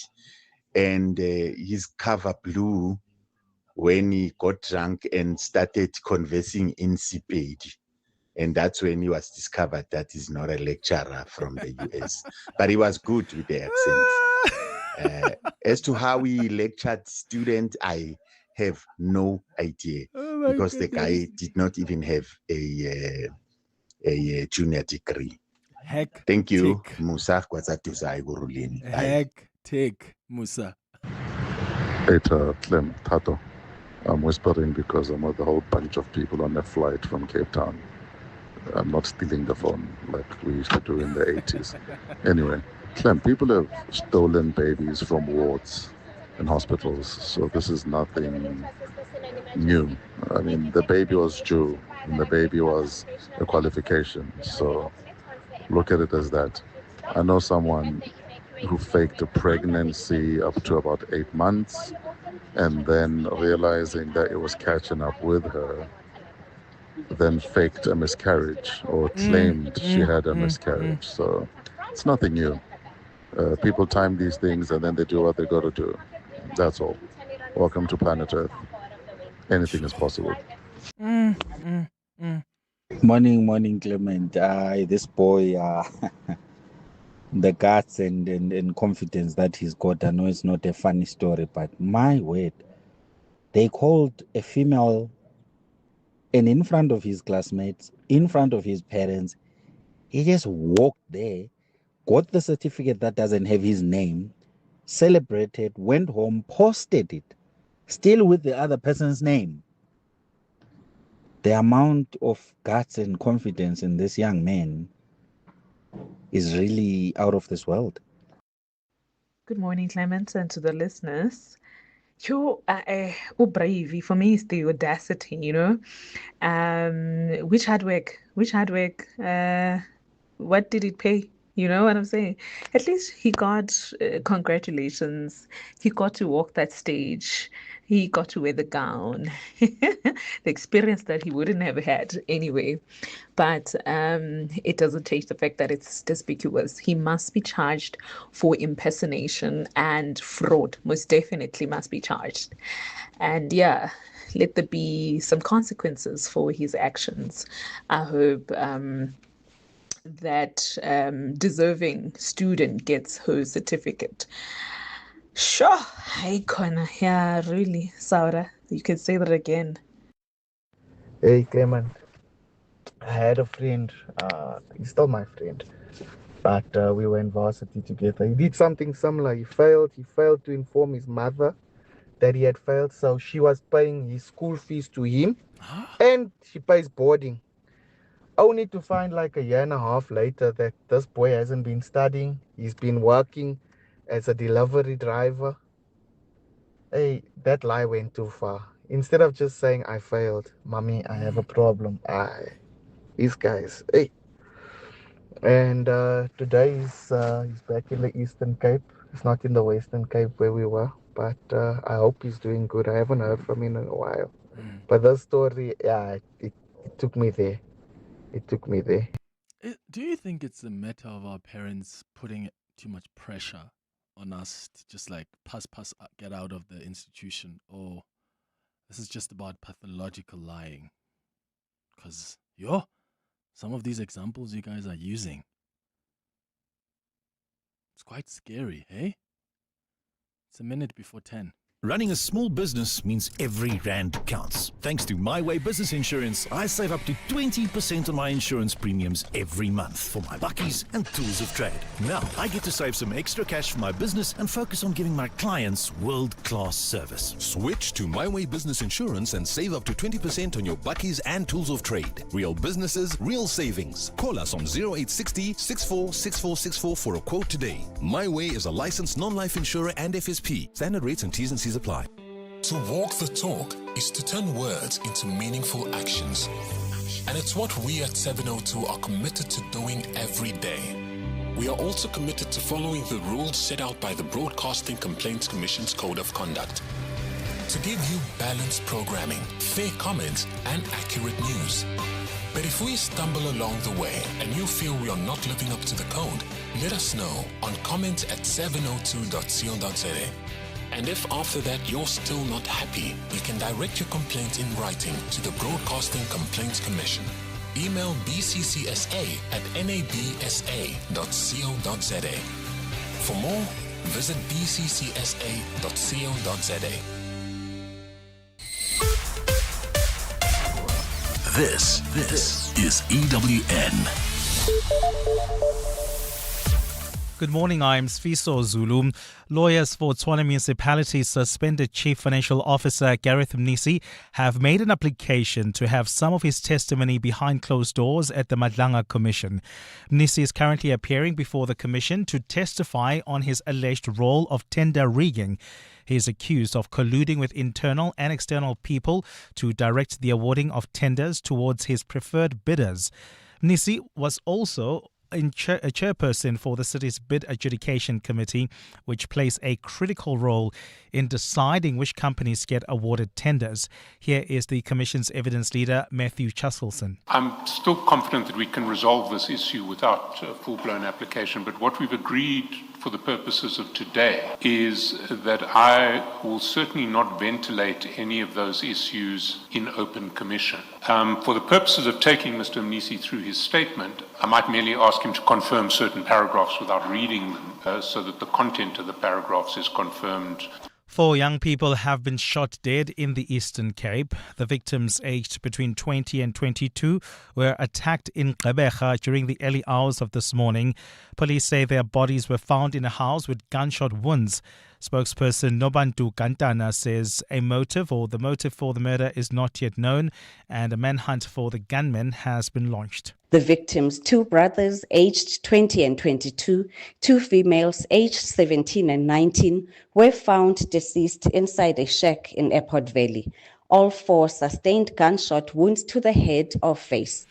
and his cover blew when he got drunk and started conversing in CPUT. And that's when he was discovered that he's not a lecturer from the US. But he was good with the accent. As to how he lectured students, I have no idea. Because the guy did not even have a junior degree. Thank you, Musa Kwazatusa Iguruleni. Hectic, Musa. It's Clem Tato. I'm whispering because I'm with a whole bunch of people on a flight from Cape Town. I'm not stealing the phone like we used to do in the 80s. Anyway, Clem, people have stolen babies from wards and hospitals, so this is nothing new. I mean, the baby was due, and the baby was a qualification, so look at it as that. I know someone who faked a pregnancy up to about 8 months, and then realizing that it was catching up with her, then faked a miscarriage or claimed she had a miscarriage. So it's nothing new. People time these things and then they do what they got to do. That's all. Welcome to planet Earth. Anything is possible. Morning, Clement. This boy, the guts and confidence that he's got. I know it's not a funny story, but my word, they called a female, and in front of his classmates, in front of his parents, he just walked there, got the certificate that doesn't have his name, celebrated, went home, posted it, still with the other person's name. The amount of guts and confidence in this young man is really out of this world. Good morning, Clement, and to the listeners. Bravery for me is the audacity, you know. Which hard work? What did it pay? You know what I'm saying? At least he got congratulations. He got to walk that stage. He got to wear the gown. The experience that he wouldn't have had anyway. But it doesn't change the fact that it's conspicuous. He must be charged for impersonation and fraud. Most definitely must be charged. And yeah, let there be some consequences for his actions. I hope that deserving student gets her certificate. Sure, yeah, really, Saura, you can say that again. Hey, Clement, I had a friend, he's still my friend, but we were in varsity together. He did something similar. He failed to inform his mother that he had failed, so she was paying his school fees to him, and she pays boarding. Only to find like a year and a half later that this boy hasn't been studying. He's been working as a delivery driver. Hey, that lie went too far. Instead of just saying, I failed, mommy, I have a problem. These guys, hey. And today he's back in the Eastern Cape. He's not in the Western Cape where we were. But I hope he's doing good. I haven't heard from him in a while. But this story, yeah, it took me there. It took me there. Do you think it's a matter of our parents putting too much pressure on us to just like pass, get out of the institution? Or this is just about pathological lying? Because, some of these examples you guys are using, it's quite scary, hey? It's a minute before 10. Running a small business means every rand counts. Thanks to My Way Business Insurance, I save up to 20% on my insurance premiums every month for my buckies and tools of trade. Now, I get to save some extra cash for my business and focus on giving my clients world-class service. Switch to My Way Business Insurance and save up to 20% on your buckies and tools of trade. Real businesses, real savings. Call us on 0860 646464 for a quote today. My Way is a licensed non-life insurer and FSP. Standard rates and T's and C's apply. To walk the talk is to turn words into meaningful actions. And it's what we at 702 are committed to doing every day. We are also committed to following the rules set out by the Broadcasting Complaints Commission's Code of Conduct. To give you balanced programming, fair comments, and accurate news. But if we stumble along the way and you feel we are not living up to the code, let us know on comment@702.co.za. And if after that you're still not happy, you can direct your complaint in writing to the Broadcasting Complaints Commission. Email bccsa@nabsa.co.za. For more, visit bccsa.co.za. This is EWN. Good morning, I'm Sfiso Zulu. Lawyers for Tshwane Municipality's suspended Chief Financial Officer Gareth Mnisi have made an application to have some of his testimony behind closed doors at the Madlanga Commission. Mnisi is currently appearing before the Commission to testify on his alleged role of tender rigging. He is accused of colluding with internal and external people to direct the awarding of tenders towards his preferred bidders. Mnisi was also a chairperson for the city's bid adjudication committee, which plays a critical role in deciding which companies get awarded tenders. Here is the Commission's evidence leader, Matthew Chasselson. I'm still confident that we can resolve this issue without a full-blown application, but what we've agreed for the purposes of today is that I will certainly not ventilate any of those issues in open commission. For the purposes of taking Mr. Mnisi through his statement, I might merely ask him to confirm certain paragraphs without reading them, so that the content of the paragraphs is confirmed. 4 young people have been shot dead in the Eastern Cape. The victims, aged between 20 and 22, were attacked in Gqeberha during the early hours of this morning. Police say their bodies were found in a house with gunshot wounds. Spokesperson Nobantu Kantana says the motive for the murder is not yet known, and a manhunt for the gunmen has been launched. The victims, 2 brothers aged 20 and 22, 2 females aged 17 and 19, were found deceased inside a shack in Airport Valley. All 4 sustained gunshot wounds to the head or face.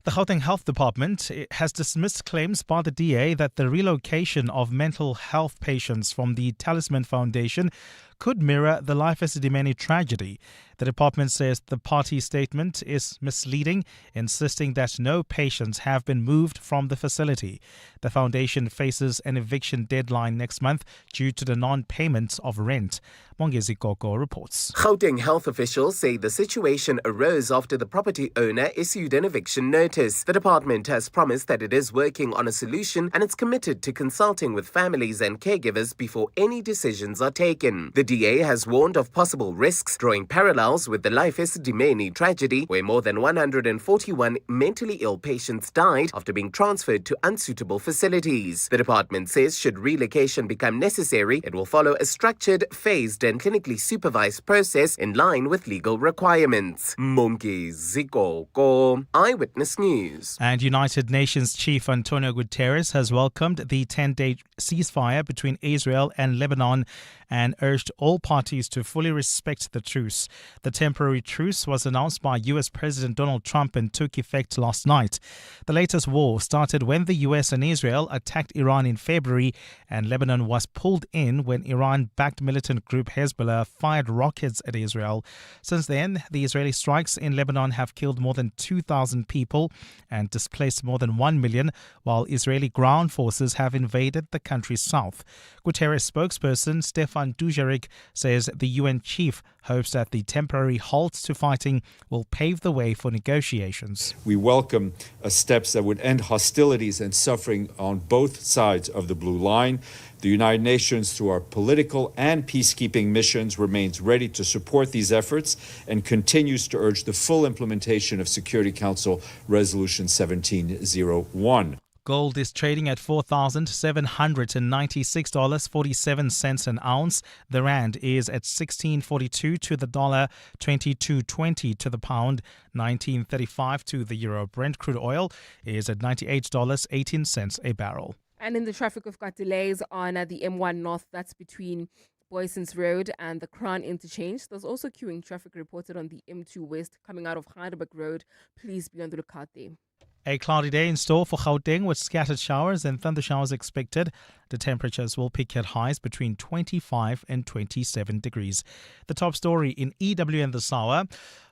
The Gauteng Health Department has dismissed claims by the DA that the relocation of mental health patients from the Talisman Foundation could mirror the Life Esidimeni tragedy. The department says the party statement is misleading, insisting that no patients have been moved from the facility. The foundation faces an eviction deadline next month due to the non-payment of rent. Mongezi Koko reports. Gauteng health officials say the situation arose after the property owner issued an eviction notice. The department has promised that it is working on a solution and it's committed to consulting with families and caregivers before any decisions are taken. The DA has warned of possible risks, drawing parallels with the Life Esidimeni tragedy, where more than 141 mentally ill patients died after being transferred to unsuitable facilities. The department says should relocation become necessary, it will follow a structured, phased and clinically supervised process in line with legal requirements. Mongezi Koko, Eyewitness News. And United Nations Chief Antonio Guterres has welcomed the 10-day ceasefire between Israel and Lebanon and urged all parties to fully respect the truce. The temporary truce was announced by U.S. President Donald Trump and took effect last night. The latest war started when the U.S. and Israel attacked Iran in February, and Lebanon was pulled in when Iran-backed militant group Hezbollah fired rockets at Israel. Since then, the Israeli strikes in Lebanon have killed more than 2,000 people and displaced more than 1 million, while Israeli ground forces have invaded the country's south. Guterres spokesperson Stefan Dujarric says the UN chief hopes that the temporary halt to fighting will pave the way for negotiations. We welcome steps that would end hostilities and suffering on both sides of the blue line. The United Nations, through our political and peacekeeping missions, remains ready to support these efforts and continues to urge the full implementation of Security Council Resolution 1701. Gold is trading at $4,796.47 an ounce. The rand is at 16.42 to the dollar, 22.20 to the pound, 19.35 to the euro. Brent crude oil is at $98.18 a barrel. And in the traffic, we've got delays on the M1 North. That's between Boysons Road and the Crown Interchange. There's also queuing traffic reported on the M2 West coming out of Heidelberg Road. Please be on the lookout there. A cloudy day in store for Gauteng with scattered showers and thunder showers expected. The temperatures will peak at highs between 25 and 27 degrees. The top story in EWN this hour.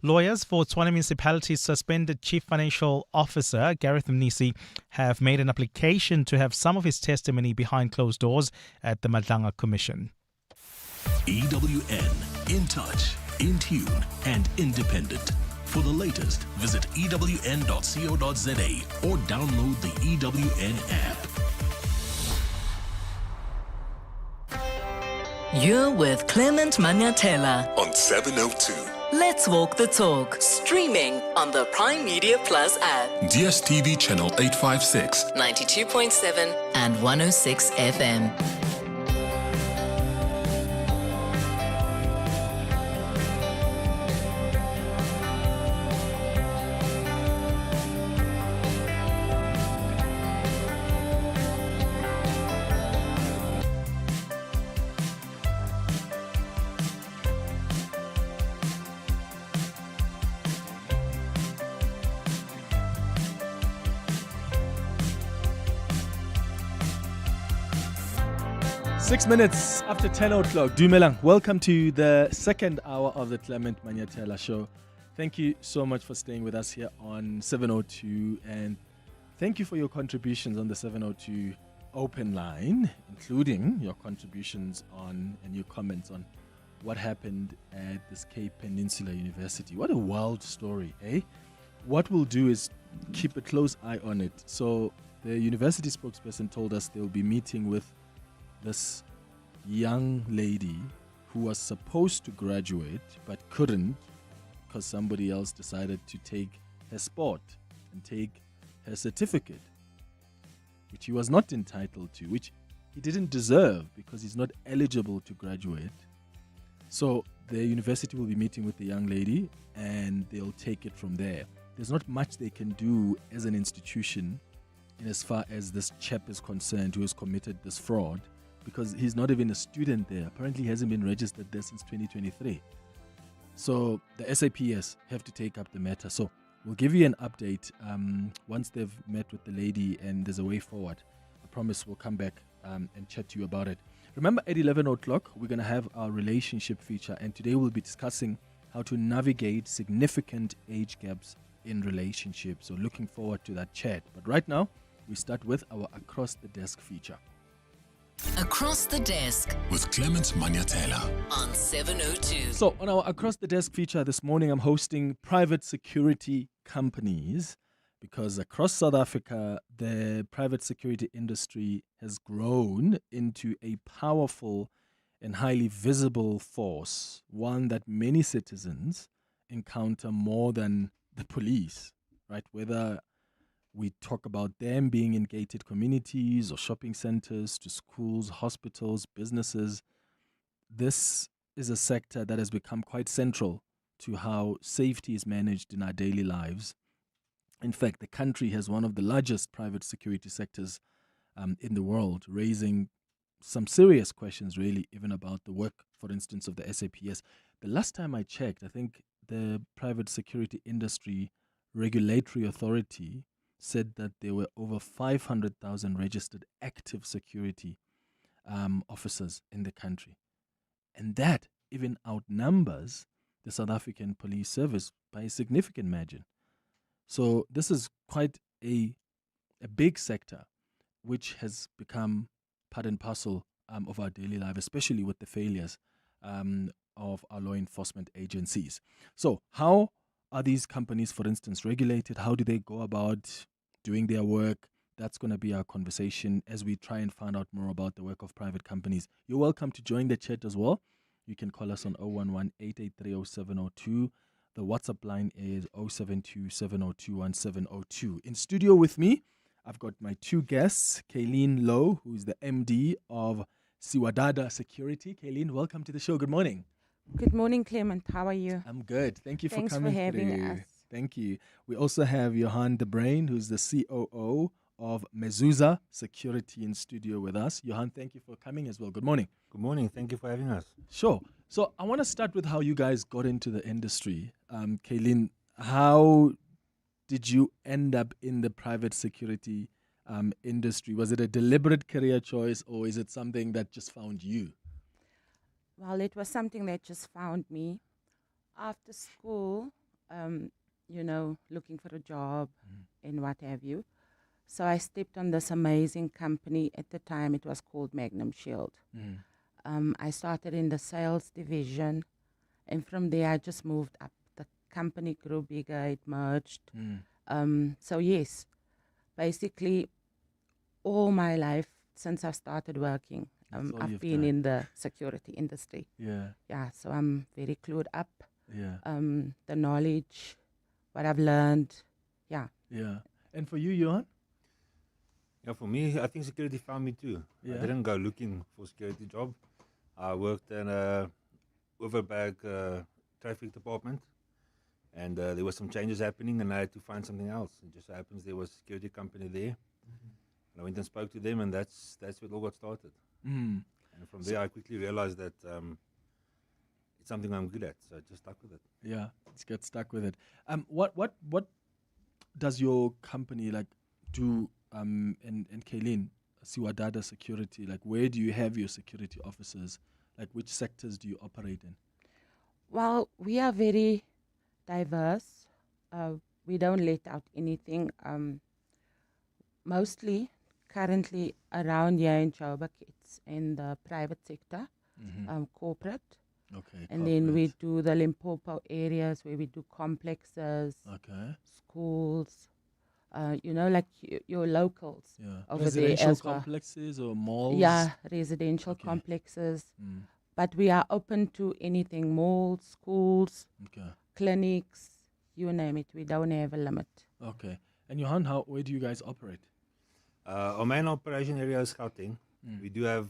Lawyers for Tshwane Municipality's suspended Chief Financial Officer, Gareth Mnisi, have made an application to have some of his testimony behind closed doors at the Madlanga Commission. EWN, in touch, in tune and independent. For the latest, visit ewn.co.za or download the EWN app. You're with Clement Manyathela on 702. Let's walk the talk. Streaming on the Prime Media Plus app. DSTV channel 856. 92.7 and 106 FM. 6 minutes after 10 o'clock. Dumelang, welcome to the second hour of the Clement Manyathela Show. Thank you so much for staying with us here on 702, and thank you for your contributions on the 702 open line, including your contributions on and your comments on what happened at this Cape Peninsula University. What a wild story, eh? What we'll do is keep a close eye on it. So the university spokesperson told us they'll be meeting with this young lady who was supposed to graduate but couldn't because somebody else decided to take her spot and take her certificate, which he was not entitled to, which he didn't deserve because he's not eligible to graduate. So the university will be meeting with the young lady and they'll take it from there. There's not much they can do as an institution in as far as this chap is concerned who has committed this fraud, because he's not even a student there. Apparently he hasn't been registered there since 2023. So the SAPS have to take up the matter. So we'll give you an update once they've met with the lady and there's a way forward. I promise we'll come back and chat to you about it. Remember, at 11 o'clock, we're going to have our relationship feature, and today we'll be discussing how to navigate significant age gaps in relationships. So looking forward to that chat. But right now, we start with our Across the Desk feature. Across the Desk with Clement Manyathela on 702. So on our Across the Desk feature this morning, I'm hosting private security companies, because across South Africa, the private security industry has grown into a powerful and highly visible force, one that many citizens encounter more than the police, right? Whether we talk about them being in gated communities or shopping centers, to schools, hospitals, businesses. This is a sector that has become quite central to how safety is managed in our daily lives. In fact, the country has one of the largest private security sectors in the world, raising some serious questions, really, even about the work, for instance, of the SAPS. The last time I checked, I think the private security industry regulatory authority said that there were over 500,000 registered active security officers in the country. And that even outnumbers the South African police service by a significant margin. So this is quite a big sector which has become part and parcel of our daily life, especially with the failures of our law enforcement agencies. So how are these companies, for instance, regulated? How do they go about doing their work? That's going to be our conversation as we try and find out more about the work of private companies. You're welcome to join the chat as well. You can call us on 011-883-0702. The WhatsApp line is 072-702-1702. In studio with me, I've got my two guests, Kayleen Lowe, who is the MD of Siwadada Security. Kayleen, welcome to the show. Good morning. Good morning, Clement. How are you? I'm good. Thank you for Thanks coming for having through. us. Thank you. We also have Johan De Bruin, who's the COO of Mezuzah Security, in studio with us. Johan, thank you for coming as well. Good morning. Good morning. Thank you for having us. Sure. So I want to start with how you guys got into the industry. Kayleen, how did you end up in the private security industry? Was it a deliberate career choice, or is it something that just found you? Well, it was something that just found me. After school, looking for a job and what have you. So I stepped on this amazing company. At the time, it was called Magnum Shield. I started in the sales division, and from there, I just moved up. The company grew bigger, it merged. So yes, basically, all my life since I've started working. That's all I've you've been done. in the security industry. Yeah. Yeah, so I'm very clued up. Yeah. The knowledge, what I've learned. Yeah. Yeah. And for you, Johan? Yeah, for me, I think security found me too. I Yeah. didn't go looking for a security job. I worked in a overbag traffic department, and there were some changes happening, and I had to find something else. It just so happens there was a security company there. And I went and spoke to them, and that's where it all got started. Mm. And from there, I quickly realized that it's something I'm good at, so I just stuck with it. Yeah, let's get stuck with it. What does your company like do in Kaylin, Siwadada Security? Like, where do you have your security officers? Like, which sectors do you operate in? Well, we are very diverse. We don't let out anything. Mostly, currently around here in Joburg, it's in the private sector, corporate. Okay. And then we do the Limpopo areas where we do complexes, schools, like your locals over residential there as well. complexes or malls? Yeah, residential complexes. But we are open to anything, malls, schools, clinics, you name it. We don't have a limit. Okay. And Johan, where do you guys operate? Our main operation area is Gauteng. We do have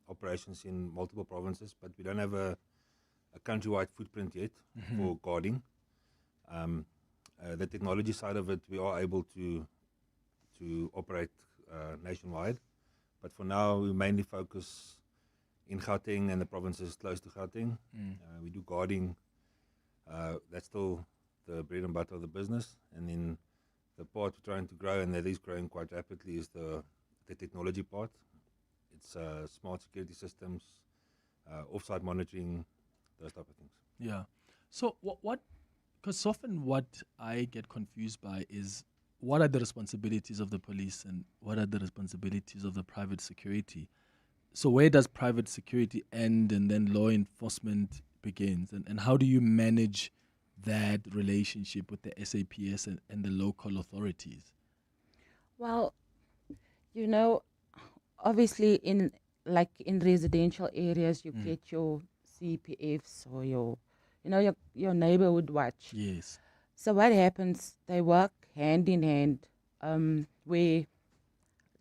operations in multiple provinces, but we don't have a countrywide footprint yet for guarding. The technology side of it, we are able to operate nationwide. But for now, we mainly focus in Gauteng and the provinces close to Gauteng. We do guarding. That's still the bread and butter of the business. And then the part we're trying to grow, and that is growing quite rapidly, is the technology part. It's smart security systems, offsite monitoring, those type of things. Yeah. So what? Because often what I get confused by is what are the responsibilities of the police and what are the responsibilities of the private security? So where does private security end and then law enforcement begins? And how do you manage that relationship with the SAPS and the local authorities? Well, obviously in residential areas, you get your CPFs or your neighborhood watch. Yes. So what happens, they work hand in hand, where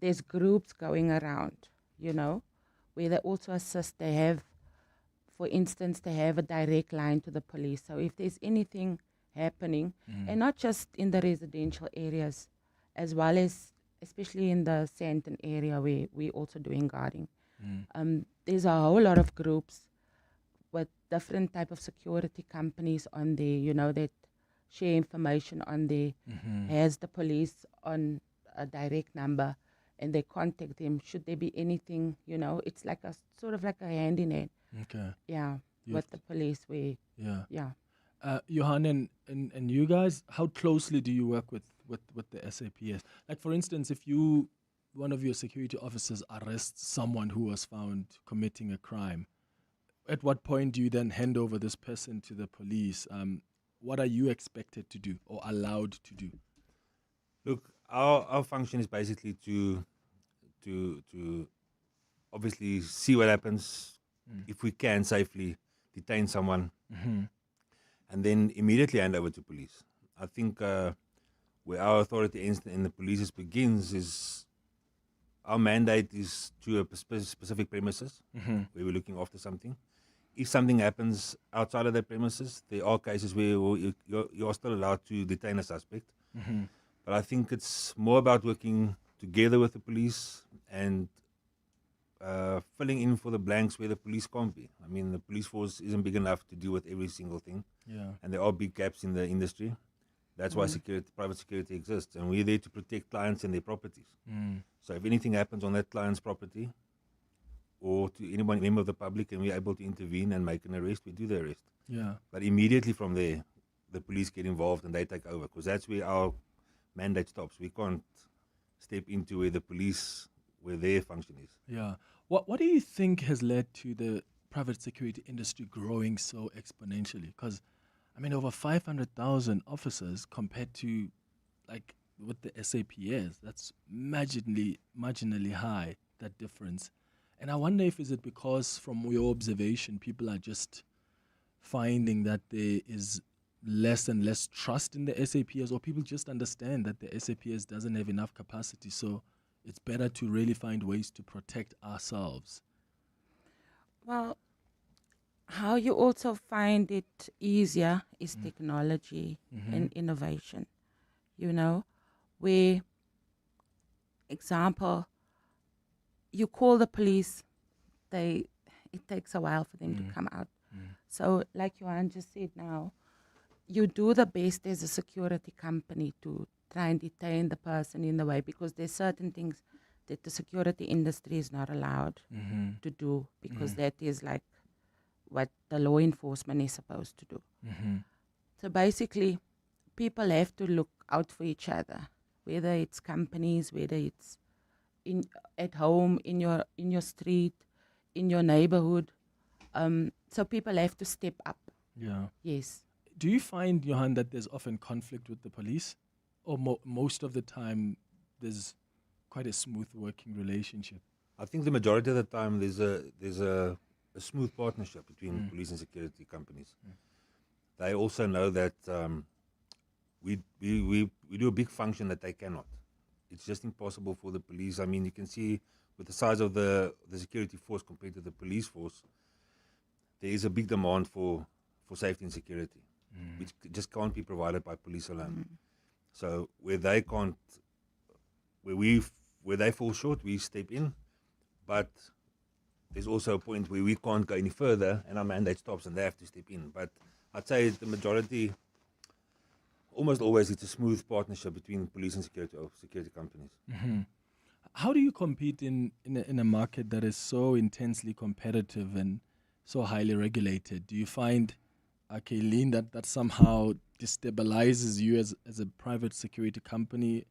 there's groups going around, where they also assist. They have, for instance, they have a direct line to the police. So if there's anything happening, and not just in the residential areas, as well as especially in the Sandton area where we're also doing guarding, there's a whole lot of groups with different type of security companies on there, that share information on there, has the police on a direct number, and they contact them should there be anything, it's like a sort of like a hand in hand. Okay. Yeah, with the police where. Yeah. Yeah. Johan, and you guys, how closely do you work with the SAPS? Like, for instance, if one of your security officers arrests someone who was found committing a crime, at what point do you then hand over this person to the police? What are you expected to do or allowed to do? Look, our function is basically to obviously see what happens, if we can safely detain someone, and then immediately hand over to police. I think where our authority ends and the police's begins is our mandate is to a specific premises where we're looking after something. If something happens outside of that premises, there are cases where you're still allowed to detain a suspect. But I think it's more about working together with the police and filling in for the blanks where the police can't be. I mean, the police force isn't big enough to deal with every single thing. Yeah. And there are big gaps in the industry. That's why private security exists. And we're there to protect clients and their properties. So if anything happens on that client's property or to anyone, member of the public, and we're able to intervene and make an arrest, we do the arrest. Yeah. But immediately from there, the police get involved and they take over, because that's where our mandate stops. We can't step into where their function is. Yeah. What do you think has led to the private security industry growing so exponentially? Because, I mean, over 500,000 officers compared to, like, with the SAPS, that's marginally high. that difference. And I wonder if is it because from your observation, people are just finding that there is less and less trust in the SAPS, or people just understand that the SAPS doesn't have enough capacity, so it's better to really find ways to protect ourselves. Well, how you also find it easier is technology and innovation. You know, where, example, you call the police, it takes a while for them to come out. So, like Johan just said now, you do the best as a security company to try and detain the person in the way, because there's certain things that the security industry is not allowed to do, because that is like what the law enforcement is supposed to do. So basically, people have to look out for each other, whether it's companies, whether it's at home, in your street, in your neighborhood. So people have to step up. Yeah. Yes. Do you find, Johan, that there's often conflict with the police? Or most of the time, there's quite a smooth working relationship? I think the majority of the time there's a smooth partnership between police and security companies. They also know that we do a big function that they cannot. It's just impossible for the police. I mean, you can see with the size of the security force compared to the police force, there is a big demand for safety and security, which just can't be provided by police alone. So where they can't, where they fall short, we step in, but there's also a point where we can't go any further and our mandate stops and they have to step in. But I'd say the majority, almost always, it's a smooth partnership between police and security companies. How do you compete in a market that is so intensely competitive and so highly regulated? Do you find, Kayleen, that somehow destabilizes you as a private security company?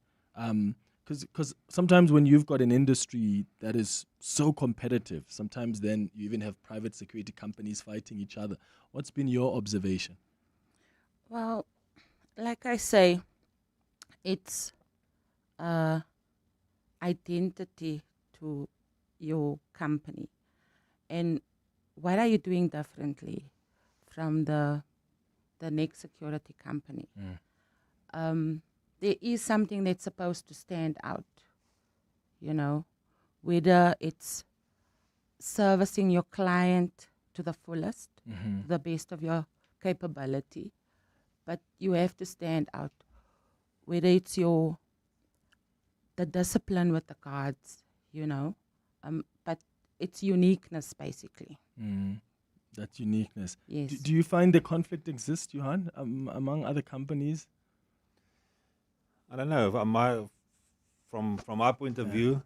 Because sometimes when you've got an industry that is so competitive, sometimes then you even have private security companies fighting each other. What's been your observation? Well, like I say, it's identity to your company. And what are you doing differently from the next security company? There is something that's supposed to stand out, you know, whether it's servicing your client to the fullest, to the best of your capability, but you have to stand out, whether it's the discipline with the cards, you know, but it's uniqueness, basically. That uniqueness. Yes. Do you find the conflict exists, Johan, among other companies? I don't know. From my point of view,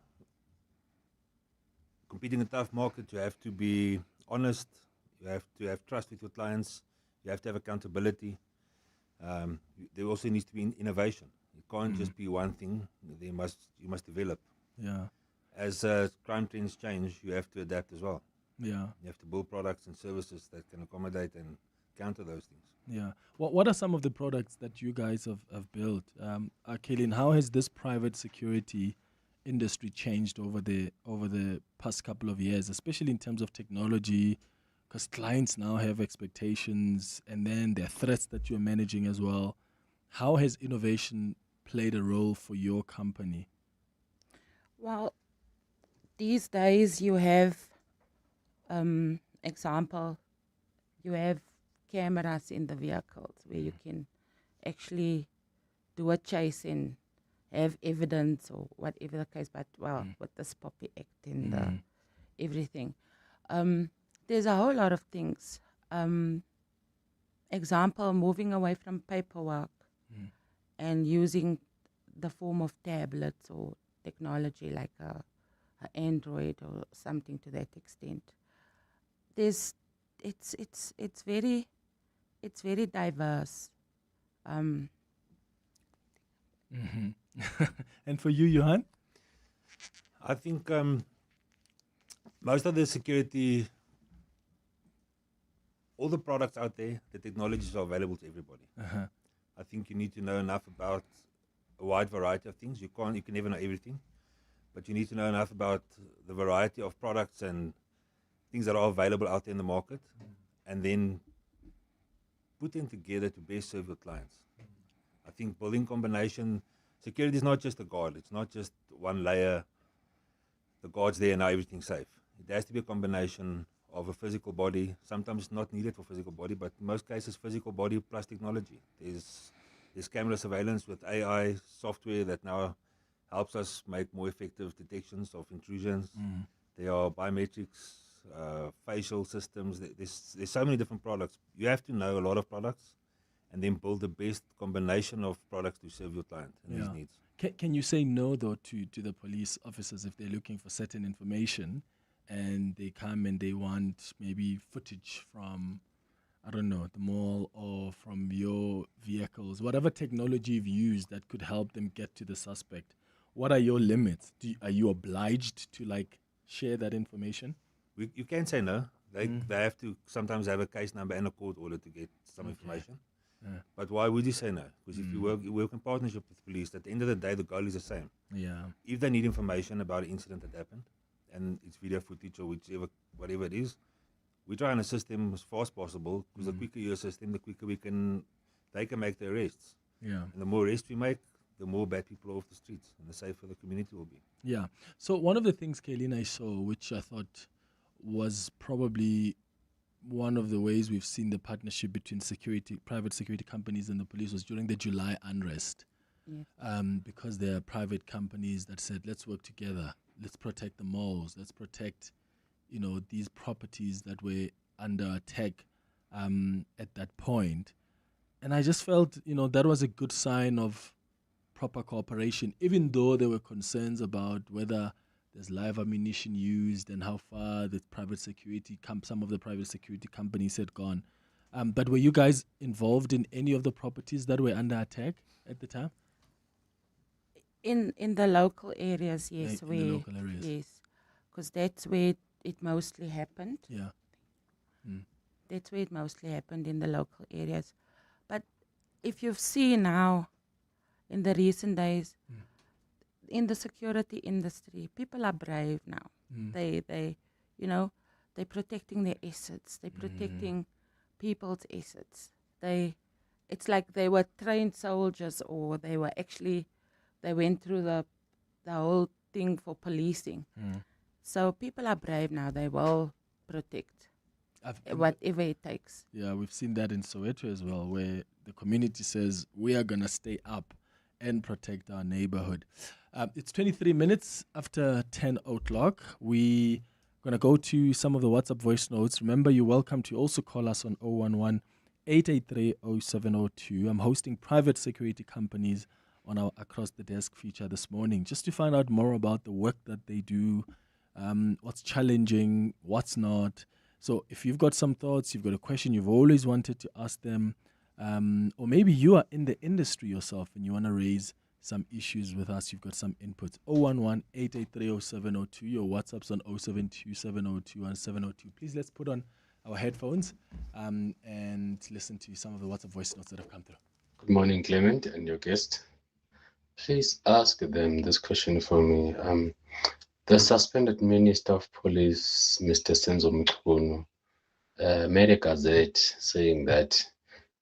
competing in a tough market, you have to be honest. You have to have trust with your clients. You have to have accountability. There also needs to be innovation. It can't just be one thing. You must develop. Yeah. As crime trends change, you have to adapt as well. Yeah. You have to build products and services that can accommodate and counter those things. Yeah. What are some of the products that you guys have built? Kayleen, how has this private security industry changed over the past couple of years, especially in terms of technology? Because clients now have expectations, and then there are threats that you're managing as well. How has innovation played a role for your company? Well, these days you have, example, you have cameras in the vehicles where you can actually do a chase and have evidence or whatever the case, but with this Poppy Act and everything. There's a whole lot of things. Example, moving away from paperwork and using the form of tablets or technology like a Android or something to that extent. It's very diverse. And for you, Johan? I think most of the security, all the products out there, the technologies are available to everybody. I think you need to know enough about a wide variety of things. You can never know everything, but you need to know enough about the variety of products and things that are available out there in the market, and then put them together to best serve your clients. I think building combination, security is not just a guard. It's not just one layer. The guard's there and now everything's safe. It has to be a combination of a physical body. Sometimes it's not needed for physical body, but in most cases, physical body plus technology. There's camera surveillance with AI software that now helps us make more effective detections of intrusions. There are biometrics, facial systems. There's so many different products. You have to know a lot of products and then build the best combination of products to serve your client and his needs. Can you say no, though, to the police officers if they're looking for certain information and they come and they want maybe footage from, I don't know, the mall or from your vehicles, whatever technology you've used that could help them get to the suspect? What are your limits? Are you obliged to share that information? You can say no. They have to sometimes have a case number and a court order to get some information. Yeah. But why would you say no? Because if you work in partnership with police, at the end of the day, the goal is the same. Yeah. If they need information about an incident that happened, and it's video footage or whatever it is, we try and assist them as fast as possible, because the quicker you assist them, the quicker they can make the arrests. Yeah. And the more arrests we make, the more bad people are off the streets, and the safer the community will be. Yeah. So one of the things, Kaylin, I saw, which I thought was probably one of the ways we've seen the partnership between private security companies and the police was during the July unrest. Yeah. Because there are private companies that said, let's work together, let's protect the malls, let's protect, these properties that were under attack at that point. And I just felt, that was a good sign of proper cooperation, even though there were concerns about whether there's live ammunition used and how far the some of the private security companies had gone. But were you guys involved in any of the properties that were under attack at the time? In the local areas, yes. In the local areas. Yes, because that's where it mostly happened. Yeah. That's where it mostly happened, in the local areas. But if you've seen now, in the recent days, in the security industry, people are brave now. They're protecting their assets. They're protecting people's assets. It's like they were trained soldiers, or they went through the whole thing for policing. So people are brave now. They will protect whatever it takes. Yeah, we've seen that in Soweto as well, where the community says, we are going to stay up and protect our neighborhood. It's 23 minutes after 10 o'clock. We're going to go to some of the WhatsApp voice notes. Remember, you're welcome to also call us on 011-883-0702. I'm hosting private security companies on our Across the Desk feature this morning, just to find out more about the work that they do, what's challenging, what's not. So if you've got some thoughts, you've got a question you've always wanted to ask them, or maybe you are in the industry yourself and you want to raise some issues with us, you've got some inputs. 011-883-0702. Your WhatsApp's on 072-702-1702. Please, let's put on our headphones and listen to some of the WhatsApp voice notes that have come through. Good morning, Clement and your guest. Please ask them this question for me. The suspended Minister of Police, Mr. Senzo Mchunu, made a gazette saying that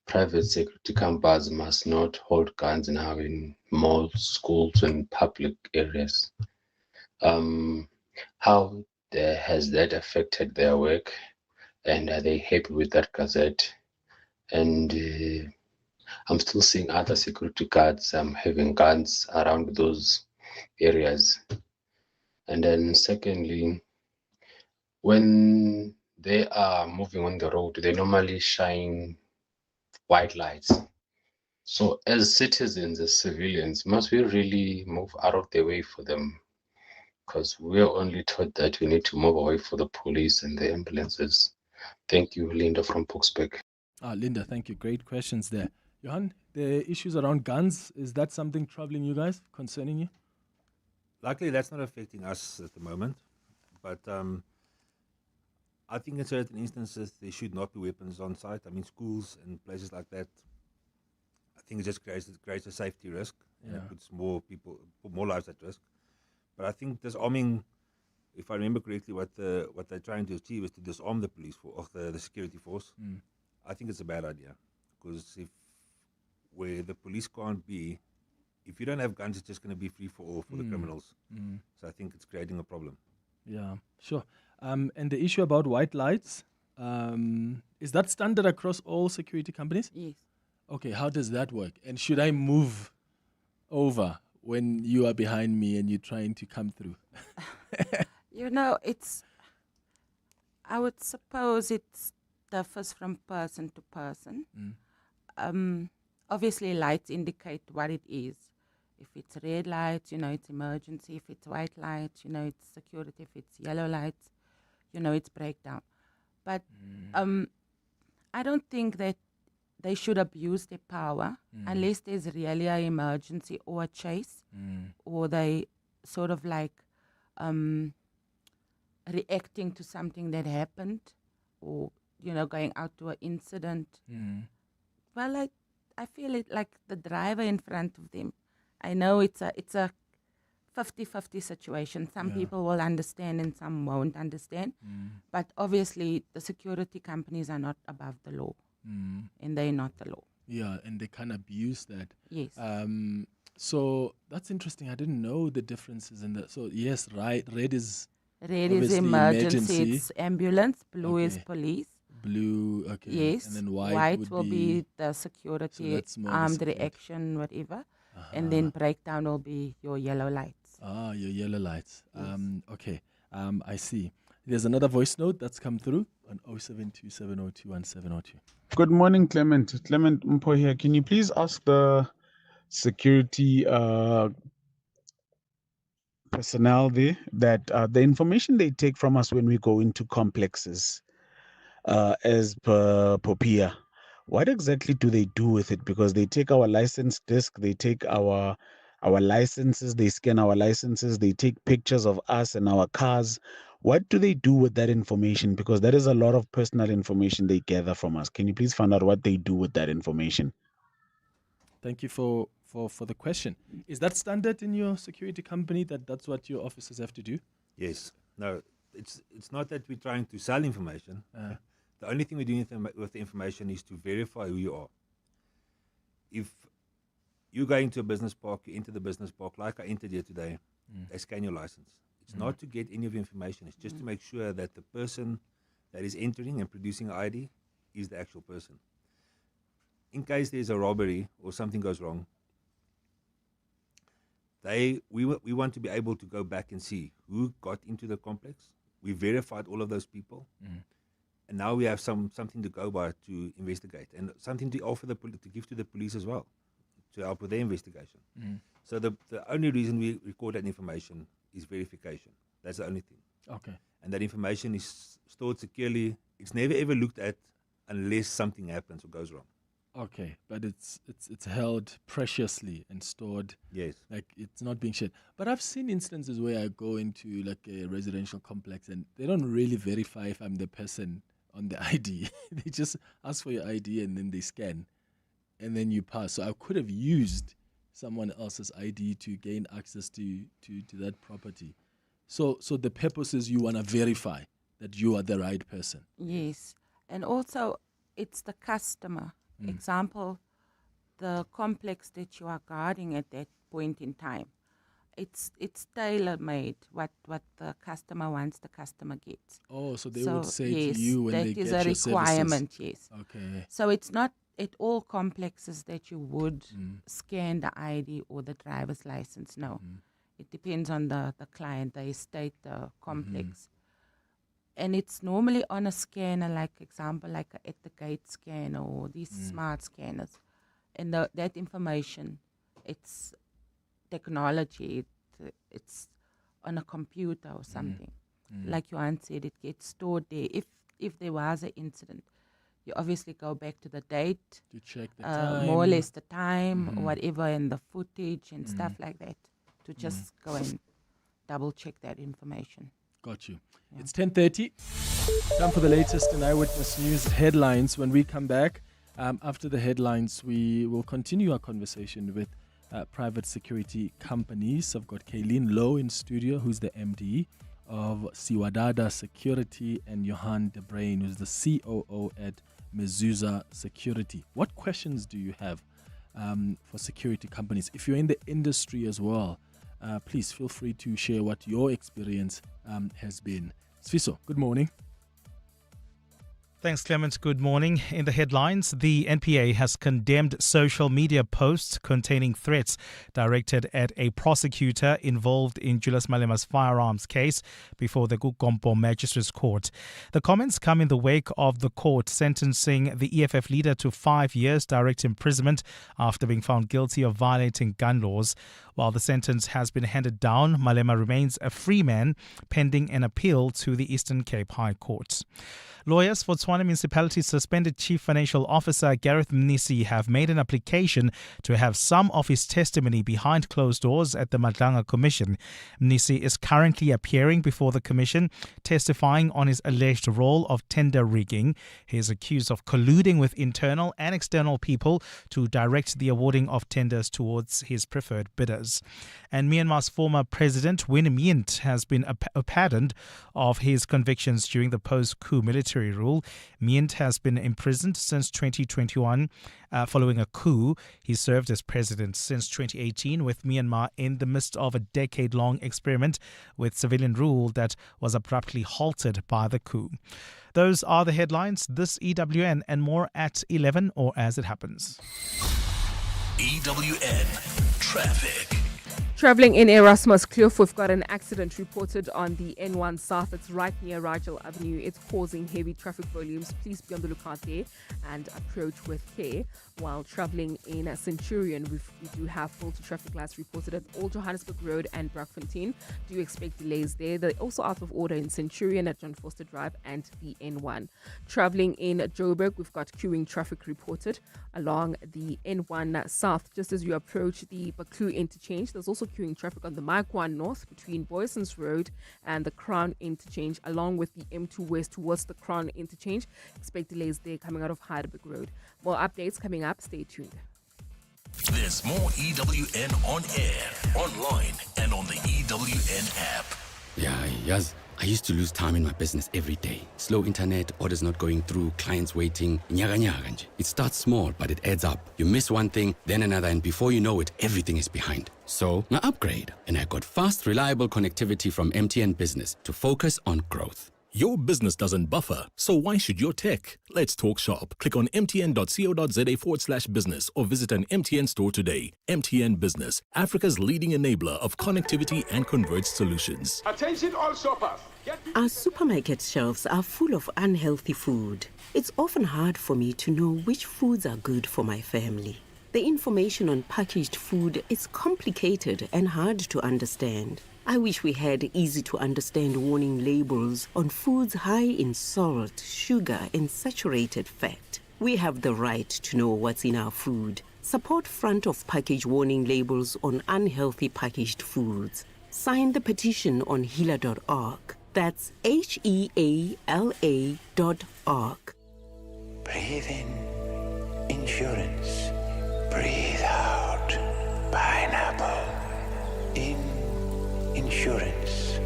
private security companies must not hold guns now in malls, schools, and public areas. How has that affected their work, and are they happy with that gazette? And I'm still seeing other security guards having guns around those areas. And then secondly, when they are moving on the road, they normally shine white lights. So as citizens, as civilians, must we really move out of the way for them? Because we're only taught that we need to move away for the police and the ambulances. Thank you, Linda from Boksburg. Linda, thank you. Great questions there. Johan, the issues around guns, is that something troubling you guys, concerning you? Luckily, that's not affecting us at the moment. But I think in certain instances, there should not be weapons on site. I mean, schools and places like that, I think it just creates a safety risk. And it puts more lives at risk. But I think disarming, if I remember correctly, what they're trying to achieve is to disarm the police the security force. I think it's a bad idea, because where the police can't be, if you don't have guns, it's just going to be free for all for the criminals. So I think it's creating a problem. Yeah, sure. And the issue about white lights, is that standard across all security companies? Yes. Okay, how does that work? And should I move over when you are behind me and you're trying to come through? I would suppose it differs from person to person. Obviously, lights indicate what it is. If it's red lights, it's emergency. If it's white lights, it's security. If it's yellow lights, it's breakdown. But I don't think that they should abuse their power unless there's really an emergency or a chase, or they sort of like reacting to something that happened, or going out to an incident. Well, I feel it like the driver in front of them. I know it's a 50-50 situation. Some people will understand and some won't understand. But obviously, the security companies are not above the law, and they're not the law. Yeah, and they can abuse that. Yes. So that's interesting. I didn't know the differences in that. So yes, right. Red is emergency. It's ambulance. Blue is police. Blue, okay. Yes. And then white will be the security, armed reaction, whatever. And then breakdown will be your yellow lights. Ah, your yellow lights. Yes. Okay. I see. There's another voice note that's come through on 0727021702. Good morning, Clement. Clement Mpo here. Can you please ask the security personnel there that the information they take from us when we go into complexes, as per POPIA, what exactly do they do with it? Because they take our license disc, they take our licenses, they scan our licenses, they take pictures of us and our cars. What do they do with that information? Because that is a lot of personal information they gather from us. Can you please find out what they do with that information? Thank you for the question. Is that standard in your security company, that's what your officers have to do? Yes. No, it's not that we're trying to sell information. The only thing we're doing with the information is to verify who you are. If you go into a business park, you enter the business park, like I entered here today, they scan your license. It's not to get any of the information. It's just to make sure that the person that is entering and producing an ID is the actual person. In case there's a robbery or something goes wrong, we want to be able to go back and see who got into the complex. We verified all of those people. And now we have something to go by to investigate, and something to offer to give to the police as well, to help with their investigation. So the only reason we record that information is verification. That's the only thing. Okay. And that information is stored securely. It's never ever looked at unless something happens or goes wrong. Okay, but it's held preciously and stored. Yes. Like it's not being shared. But I've seen instances where I go into like a residential complex and they don't really verify if I'm the person on the ID. They just ask for your ID and then they scan and then you pass. So I could have used someone else's ID to gain access to that property. So the purpose is you want to verify that you are the right person. Yes. And also it's the customer. Example, the complex that you are guarding at that point in time. It's tailor-made. What the customer wants, the customer gets. Oh, so they would say to you when they get your services. That is a requirement, yes. Okay. So it's not at all complexes that you would scan the ID or the driver's license. No. It depends on the client, the estate, the complex. And it's normally on a scanner, like example, like at the gate scanner or these smart scanners. And that information, it's technology, it's on a computer or something. Like Johan said, it gets stored there. If there was an incident, you obviously go back to the date, to check the time, more or less the time, or whatever, and the footage and stuff like that, to just go and double check that information. Got you. Yeah. It's 10:30. Time for the latest in Eyewitness News headlines. When we come back, after the headlines, we will continue our conversation with private security companies. I've got Kayleen Lowe in studio, who's the MD of Siwadada Security, and Johan De Bruin, who's the COO at Mezuzah Security. What questions do you have for security companies? If you're in the industry as well, please feel free to share what your experience has been. Sfiso, good morning. Thanks, Clement. Good morning. In the headlines, the NPA has condemned social media posts containing threats directed at a prosecutor involved in Julius Malema's firearms case before the Gukompo Magistrates Court. The comments come in the wake of the court sentencing the EFF leader to 5 years direct imprisonment after being found guilty of violating gun laws. While the sentence has been handed down, Malema remains a free man pending an appeal to the Eastern Cape High Court. Lawyers for Tshwane Municipality's suspended Chief Financial Officer Gareth Mnisi have made an application to have some of his testimony behind closed doors at the Madlanga Commission. Mnisi is currently appearing before the Commission, testifying on his alleged role of tender rigging. He is accused of colluding with internal and external people to direct the awarding of tenders towards his preferred bidders. And Myanmar's former president, Win Myint, has been pardoned of his convictions during the post-coup military rule. Myint has been imprisoned since 2021 following a coup. He served as president since 2018, with Myanmar in the midst of a decade-long experiment with civilian rule that was abruptly halted by the coup. Those are the headlines. This EWN and more at 11 or as it happens. EWN Traffic. Travelling in Erasmus Kloof, we've got an accident reported on the N1 South. It's right near Rigel Avenue. It's causing heavy traffic volumes. Please be on the lookout there and approach with care. While travelling in Centurion, we do have faulty traffic lights reported at Old Johannesburg Road and Brackfontein. Do expect delays there. They're also out of order in Centurion at John Foster Drive and the N1. Travelling in Joburg, we've got queuing traffic reported along the N1 South. Just as you approach the Baklu interchange, there's also queuing traffic on the Mike1 North between Boyson's Road and the Crown interchange, along with the M2 West towards the Crown interchange. Expect delays there coming out of Heidelberg Road. More updates coming up. Stay tuned. There's more EWN on air, online, and on the EWN app. Yeah, yes. I used to lose time in my business every day. Slow internet, orders not going through, clients waiting. It starts small, but it adds up. You miss one thing, then another, and before you know it, everything is behind. So, now upgrade. And I got fast, reliable connectivity from MTN Business to focus on growth. Your business doesn't buffer, so why should your tech? Let's talk shop. Click on mtn.co.za/business or visit an MTN store today. MTN Business, Africa's leading enabler of connectivity and converged solutions. Attention all shoppers. Our supermarket shelves are full of unhealthy food. It's often hard for me to know which foods are good for my family. The information on packaged food is complicated and hard to understand. I wish we had easy-to-understand warning labels on foods high in salt, sugar, and saturated fat. We have the right to know what's in our food. Support front-of-package warning labels on unhealthy packaged foods. Sign the petition on heala.org. That's HEALA.org. Breathe in, insurance. Breathe out, pineapple. In, insurance.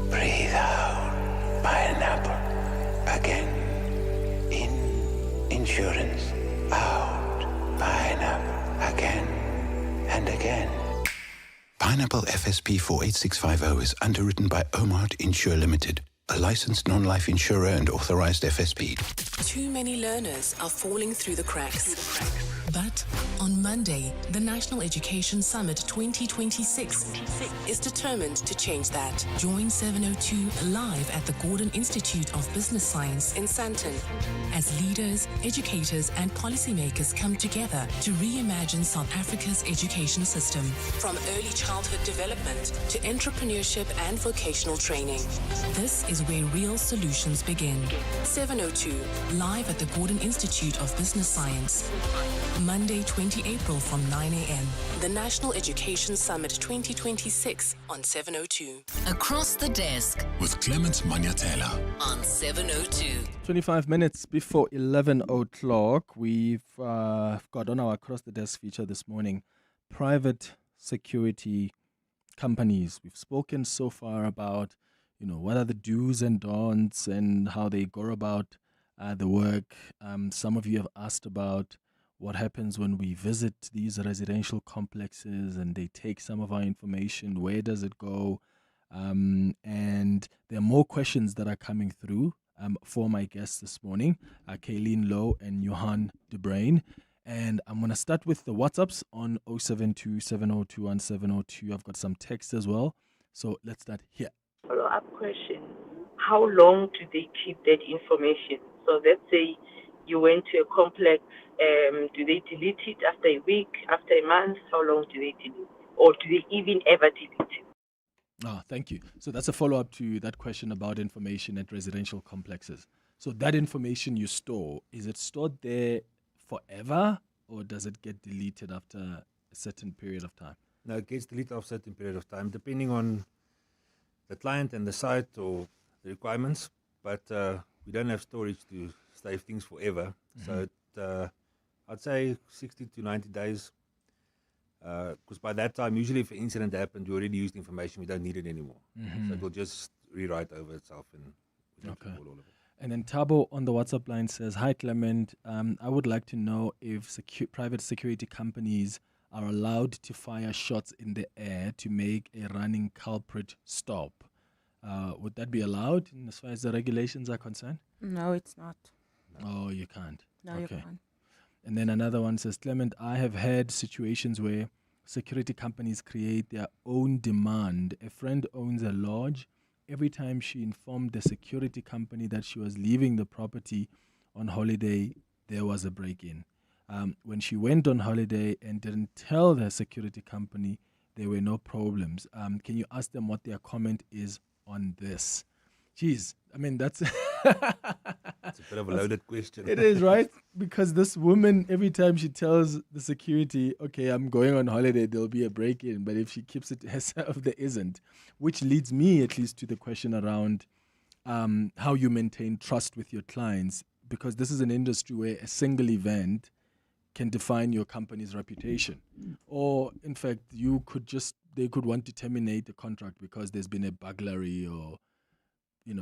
Breathe out, pineapple. Again. In, insurance. Out, pineapple. Again and again. Pineapple FSP 48650 is underwritten by Omart Insure Limited, a licensed non-life insurer and authorized FSP. Too many learners are falling through the cracks. But on Monday, the National Education Summit 2026 is determined to change that. Join 702 live at the Gordon Institute of Business Science in Sandton as leaders, educators, and policymakers come together to reimagine South Africa's education system, from early childhood development to entrepreneurship and vocational training. This is where real solutions begin. 702 live at the Gordon Institute of Business Science. Monday, 20 April from 9 a.m. The National Education Summit 2026 on 702. Across the Desk with Clement Manyathela on 702. 25 minutes before 11 o'clock, we've got on our Across the Desk feature this morning private security companies. We've spoken so far about, what are the do's and don'ts and how they go about the work. Some of you have asked about what happens when we visit these residential complexes and they take some of our information. Where does it go? And there are more questions that are coming through for my guests this morning, Kayleen Lowe and Johan De Bruin. And I'm going to start with the WhatsApps on 072-702-1702. I've got some text as well. So let's start here. Follow-up question. How long do they keep that information? So let's say you went to a complex, do they delete it after a week, after a month? How long do they delete? Or do they even ever delete it? Thank you. So that's a follow-up to that question about information at residential complexes. So that information you store, is it stored there forever, or does it get deleted after a certain period of time? No, it gets deleted after a certain period of time, depending on the client and the site or the requirements. But we don't have storage to save things forever. So I'd say 60 to 90 days. Because by that time, usually if an incident happened, we already used information, we don't need it anymore. So it will just rewrite over itself and we don't recall all of it. And then Tabo on the WhatsApp line says, "Hi Clement, I would like to know if private security companies are allowed to fire shots in the air to make a running culprit stop. Would that be allowed as far as the regulations are concerned?" No, it's not. Oh, you can't. No, you can't. And then another one says, "Clement, I have had situations where security companies create their own demand. A friend owns a lodge. Every time she informed the security company that she was leaving the property on holiday, there was a break-in. When she went on holiday and didn't tell the security company, there were no problems. Can you ask them what their comment is on this?" Jeez, I mean, that's... It's a bit of a loaded question. It is, right? Because this woman, every time she tells the security, okay, I'm going on holiday, there'll be a break-in. But if she keeps it to herself, there isn't. Which leads me, at least, to the question around how you maintain trust with your clients. Because this is an industry where a single event can define your company's reputation. Or, in fact, they could want to terminate the contract because there's been a burglary or,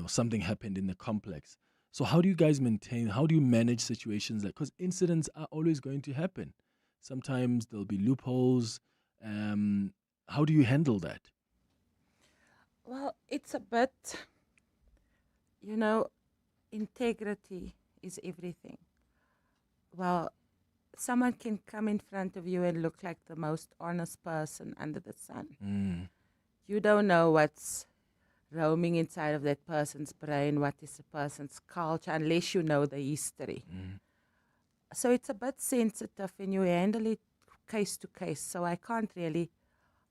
something happened in the complex. So how do you guys how do you manage situations because incidents are always going to happen. Sometimes there'll be loopholes. How do you handle that? Well, it's a bit, integrity is everything. Well, someone can come in front of you and look like the most honest person under the sun. You don't know what's roaming inside of that person's brain, what is the person's culture, unless you know the history. So it's a bit sensitive and you handle it case to case. So I can't really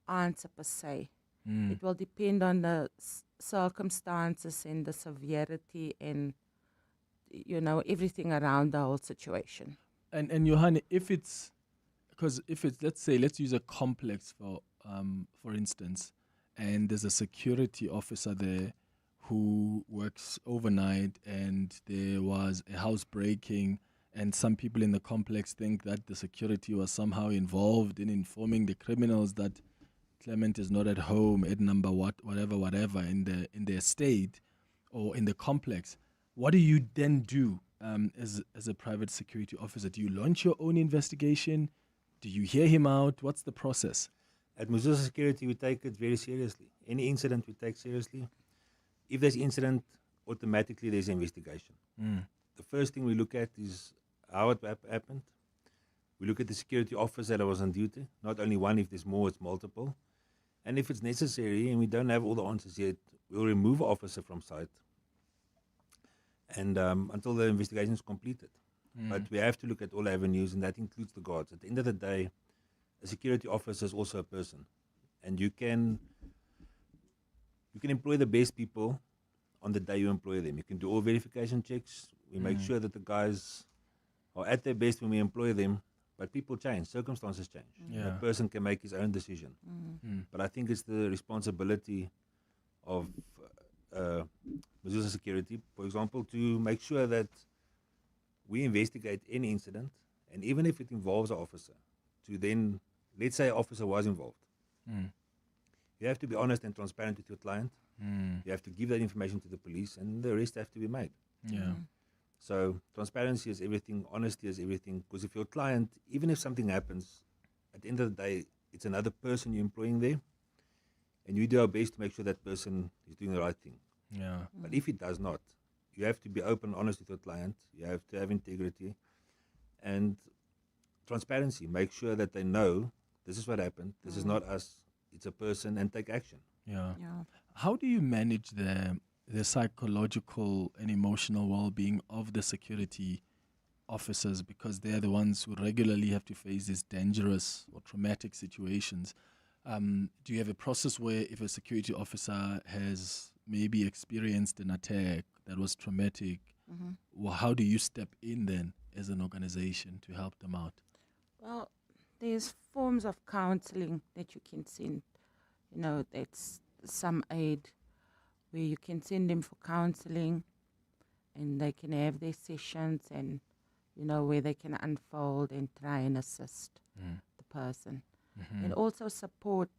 answer per se. It will depend on the circumstances and the severity and, everything around the whole situation. And Johanne, let's use a complex for instance, and there's a security officer there who works overnight and there was a house breaking and some people in the complex think that the security was somehow involved in informing the criminals that Clement is not at home at number whatever in the estate or in the complex. What do you then do as a private security officer? Do you launch your own investigation? Do you hear him out? What's the process? At Muzusa Security, we take it very seriously. Any incident we take seriously. If there's incident, automatically there's investigation. The first thing we look at is how it happened. We look at the security officer that was on duty. Not only one, if there's more, it's multiple. And if it's necessary and we don't have all the answers yet, we'll remove an officer from site and until the investigation is completed. But we have to look at all avenues, and that includes the guards. At the end of the day, a security officer is also a person, and you can employ the best people on the day you employ them. You can do all verification checks. We make sure that the guys are at their best when we employ them, but people change, circumstances change. A person can make his own decision. But I think it's the responsibility of Muzusa Security, for example, to make sure that we investigate any incident, and even if it involves an officer, to then let's say an officer was involved. Mm. You have to be honest and transparent with your client. Mm. You have to give that information to the police, and the rest have to be made. Yeah. So transparency is everything, honesty is everything, because if your client, even if something happens, at the end of the day, it's another person you're employing there, and you do our best to make sure that person is doing the right thing. Yeah. But if it does not, you have to be open, honest with your client. You have to have integrity and transparency. Make sure that they know this is what happened. This is not us. It's a person, and take action. Yeah. How do you manage the psychological and emotional well-being of the security officers, because they're the ones who regularly have to face these dangerous or traumatic situations? Do you have a process where if a security officer has maybe experienced an attack that was traumatic, well, how do you step in then as an organization to help them out? Well, there's forms of counseling that you can send. You know, that's some aid where you can send them for counseling, and they can have their sessions, and you know, where they can unfold and try and assist the person. And also support,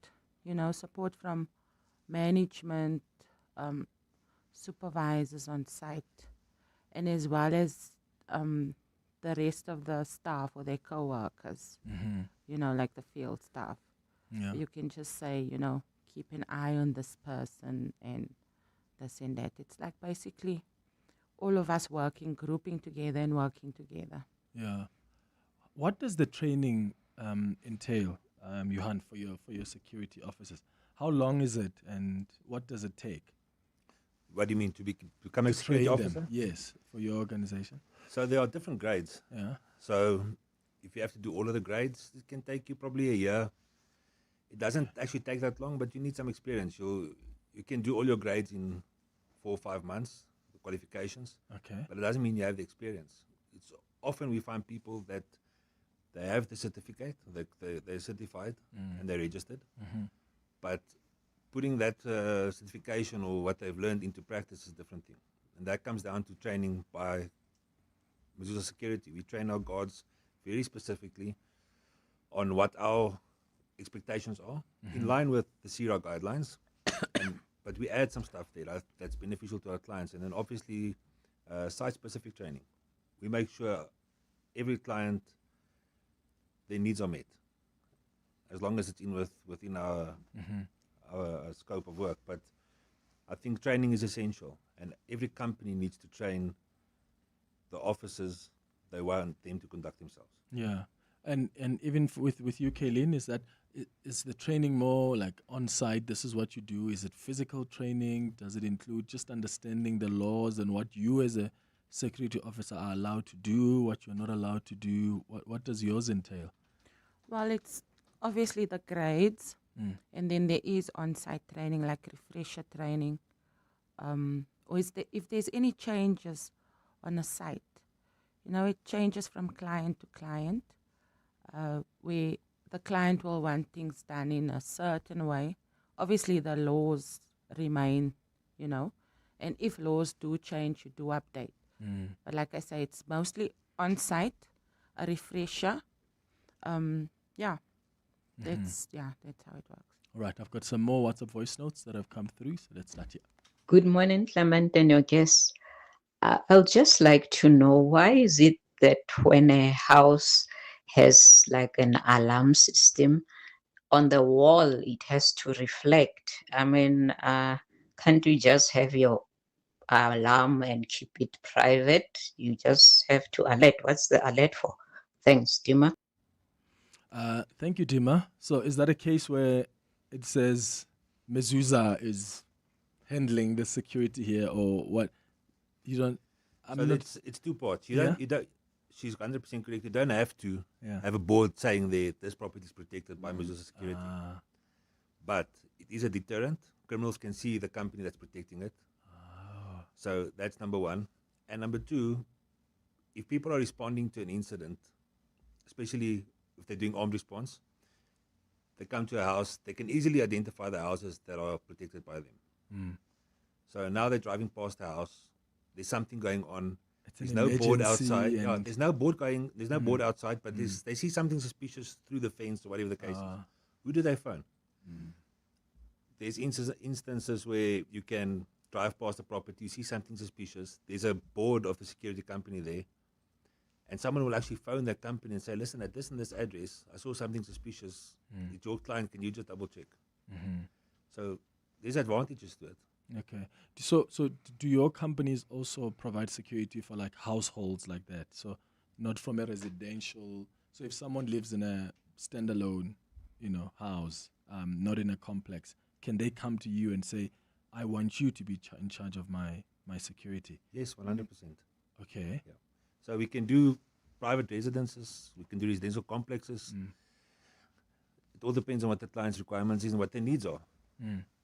you know, support from management, supervisors on site, and as well as the rest of the staff or their co-workers, you know, like the field staff. Yeah. You can just say, you know, keep an eye on this person and this and that. It's like basically all of us grouping together and working together. Yeah. What does the training entail, Johan, for your security officers? How long is it, and what does it take? What do you mean, to become a security train officer? them, yes, for your organization. So there are different grades. Yeah. So if you have to do all of the grades, it can take you probably a year. It doesn't actually take that long, but you need some experience. You can do all your grades in 4 or 5 months, the qualifications. Okay. But it doesn't mean you have the experience. It's often we find people that they have the certificate, they're certified and they're registered. But putting that certification or what they've learned into practice is a different thing. And that comes down to training by Mzuza Security. We train our guards very specifically on what our expectations are, in line with the CIRA guidelines. But we add some stuff there that's beneficial to our clients. And then obviously site-specific training. We make sure every client, their needs are met, as long as it's within our scope of work. But I think training is essential, and every company needs to train the officers they want them to conduct themselves. Yeah, and even with you, Kaylin, is the training more like on site? This is what you do. Is it physical training? Does it include just understanding the laws and what you as a security officer are allowed to do, what you're not allowed to do? What does yours entail? Well, it's obviously the grades, and then there is on-site training, like refresher training. Or if there's any changes on a site, you know, it changes from client to client, where the client will want things done in a certain way. Obviously, the laws remain, you know, and if laws do change, you do update. But like I say, it's mostly on-site, a refresher. That's how it works. All right, I've got some more WhatsApp voice notes that have come through, so let's start here. Good morning, Clement and your guests. I'll just like to know, why is it that when a house has like an alarm system on the wall, it has to reflect? I mean, can't you just have your alarm and keep it private? You just have to alert. What's the alert for? Thanks, Dima. Thank you, Dima. So is that a case where it says Mzuza is handling the security here, or what? You don't. It's two parts. You don't. She's 100% correct. You don't have to have a board saying that this property is protected by Mzuza Security. But it is a deterrent. Criminals can see the company that's protecting it. So that's number one. And number two, if people are responding to an incident, especially if they're doing armed response, they come to a house, they can easily identify the houses that are protected by them. So now they're driving past the house, there's something going on, There's no board emergency outside. and- There's no board going. There's no board outside, but they see something suspicious through the fence or whatever the case is. Who do they phone? There's instances where you can drive past the property, you see something suspicious. There's a board of the security company there, and someone will actually phone that company and say, "Listen, at this and this address, I saw something suspicious. It's your client. Can you just double check?" So there's advantages to it. Okay. So do your companies also provide security for like households like that? So not from a residential. So if someone lives in a standalone, house, not in a complex, can they come to you and say, "I want you to be in charge of my security"? Yes, 100%. Okay. Yeah. So we can do private residences. We can do residential complexes. It all depends on what the client's requirements is and what their needs are.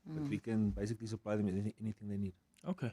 But we can basically supply them with anything they need. Okay.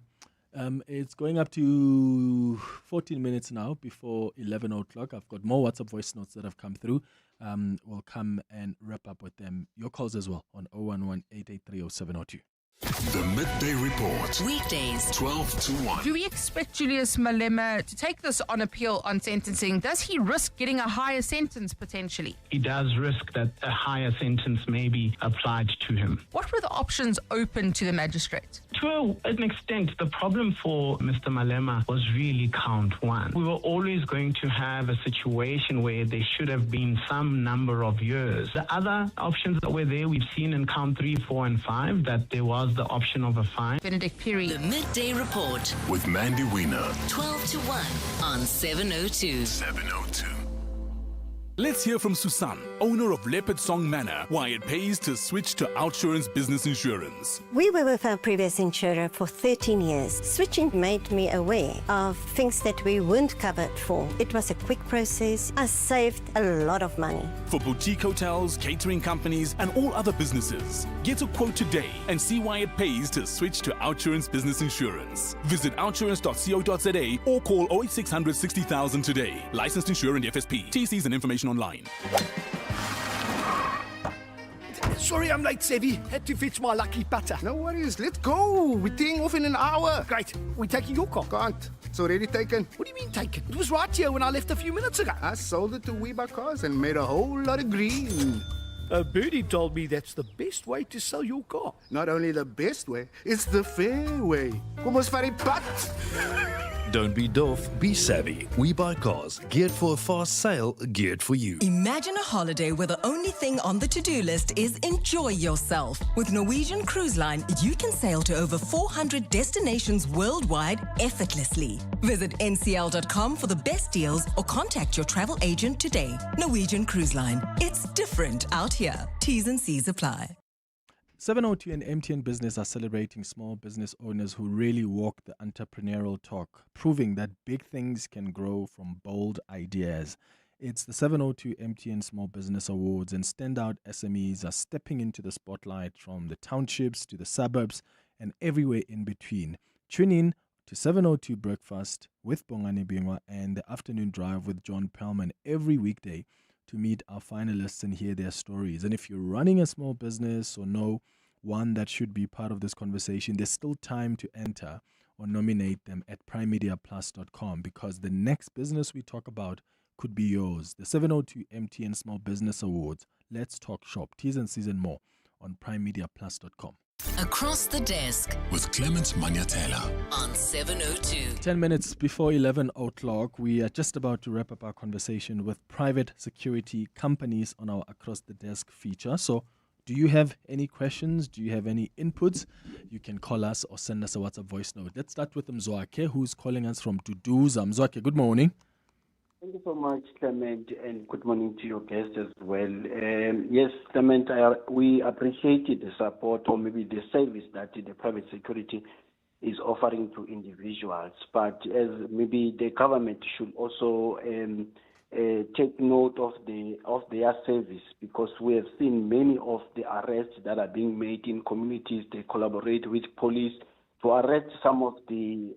It's going up to 14 minutes now before 11 o'clock. I've got more WhatsApp voice notes that have come through. We'll come and wrap up with them. Your calls as well on 011-883-0702. The Midday Report. Weekdays, 12 to 1. Do we expect Julius Malema to take this on appeal on sentencing? Does he risk getting a higher sentence potentially? He does risk that a higher sentence may be applied to him. What were the options open to the magistrate? To an extent, the problem for Mr. Malema was really count one. We were always going to have a situation where there should have been some number of years. The other options that were there, we've seen in count 3, 4, and 5 that there was the option of a fine. Benedict Perry. The Midday Report. With Mandy Wiener. 12 to 1 on 702. 702. Let's hear from Susan, owner of Leopard Song Manor, why it pays to switch to Outsurance Business Insurance. We were with our previous insurer for 13 years. Switching made me aware of things that we weren't covered for. It was a quick process. I saved a lot of money. For boutique hotels, catering companies, and all other businesses, get a quote today and see why it pays to switch to Outsurance Business Insurance. Visit outsurance.co.za or call 08600 60,000 today. Licensed insurer and FSP. TCs and information online. Sorry I'm late, Sevi. Had to fetch my lucky putter. No worries, let's go. We're teeing off in an hour. Great. We're taking your car. Can't. It's already taken. What do you mean taken? It was right here when I left a few minutes ago. I sold it to Weber Cars and made a whole lot of green. Birdie told me that's the best way to sell your car. Not only the best way, it's the fair way. Kom ons vat die pad. Don't be doof, be savvy. We buy cars geared for a fast sale, geared for you. Imagine a holiday where the only thing on the to-do list is enjoy yourself. With Norwegian Cruise Line, you can sail to over 400 destinations worldwide effortlessly. Visit ncl.com for the best deals or contact your travel agent today. Norwegian Cruise Line. It's different out here. T's and C's apply. 702 and MTN Business are celebrating small business owners who really walk the entrepreneurial talk, proving that big things can grow from bold ideas. It's the 702 MTN Small Business Awards, and standout SMEs are stepping into the spotlight from the townships to the suburbs and everywhere in between. Tune in to 702 Breakfast with Bongani Bingwa and the Afternoon Drive with John Perlman every weekday to meet our finalists and hear their stories. And if you're running a small business or know one that should be part of this conversation, there's still time to enter or nominate them at primemediaplus.com, because the next business we talk about could be yours. The 702 MTN Small Business Awards. Let's talk shop. T's and C's and more on primemediaplus.com. Across the Desk with Clement Manyathela on 702. 10 minutes before 11 o'clock, we are just about to wrap up our conversation with private security companies on our Across the Desk feature. So do you have any questions? Do you have any inputs? You can call us or send us a WhatsApp voice note. Let's start with Mzwake, who's calling us from Duduza. Mzwake, good morning. Thank you so much, Clement, and good morning to your guests as well. Yes, Clement, we appreciate the support or maybe the service that the private security is offering to individuals, but as maybe the government should also take note of their service, because we have seen many of the arrests that are being made in communities. They collaborate with police to arrest some of the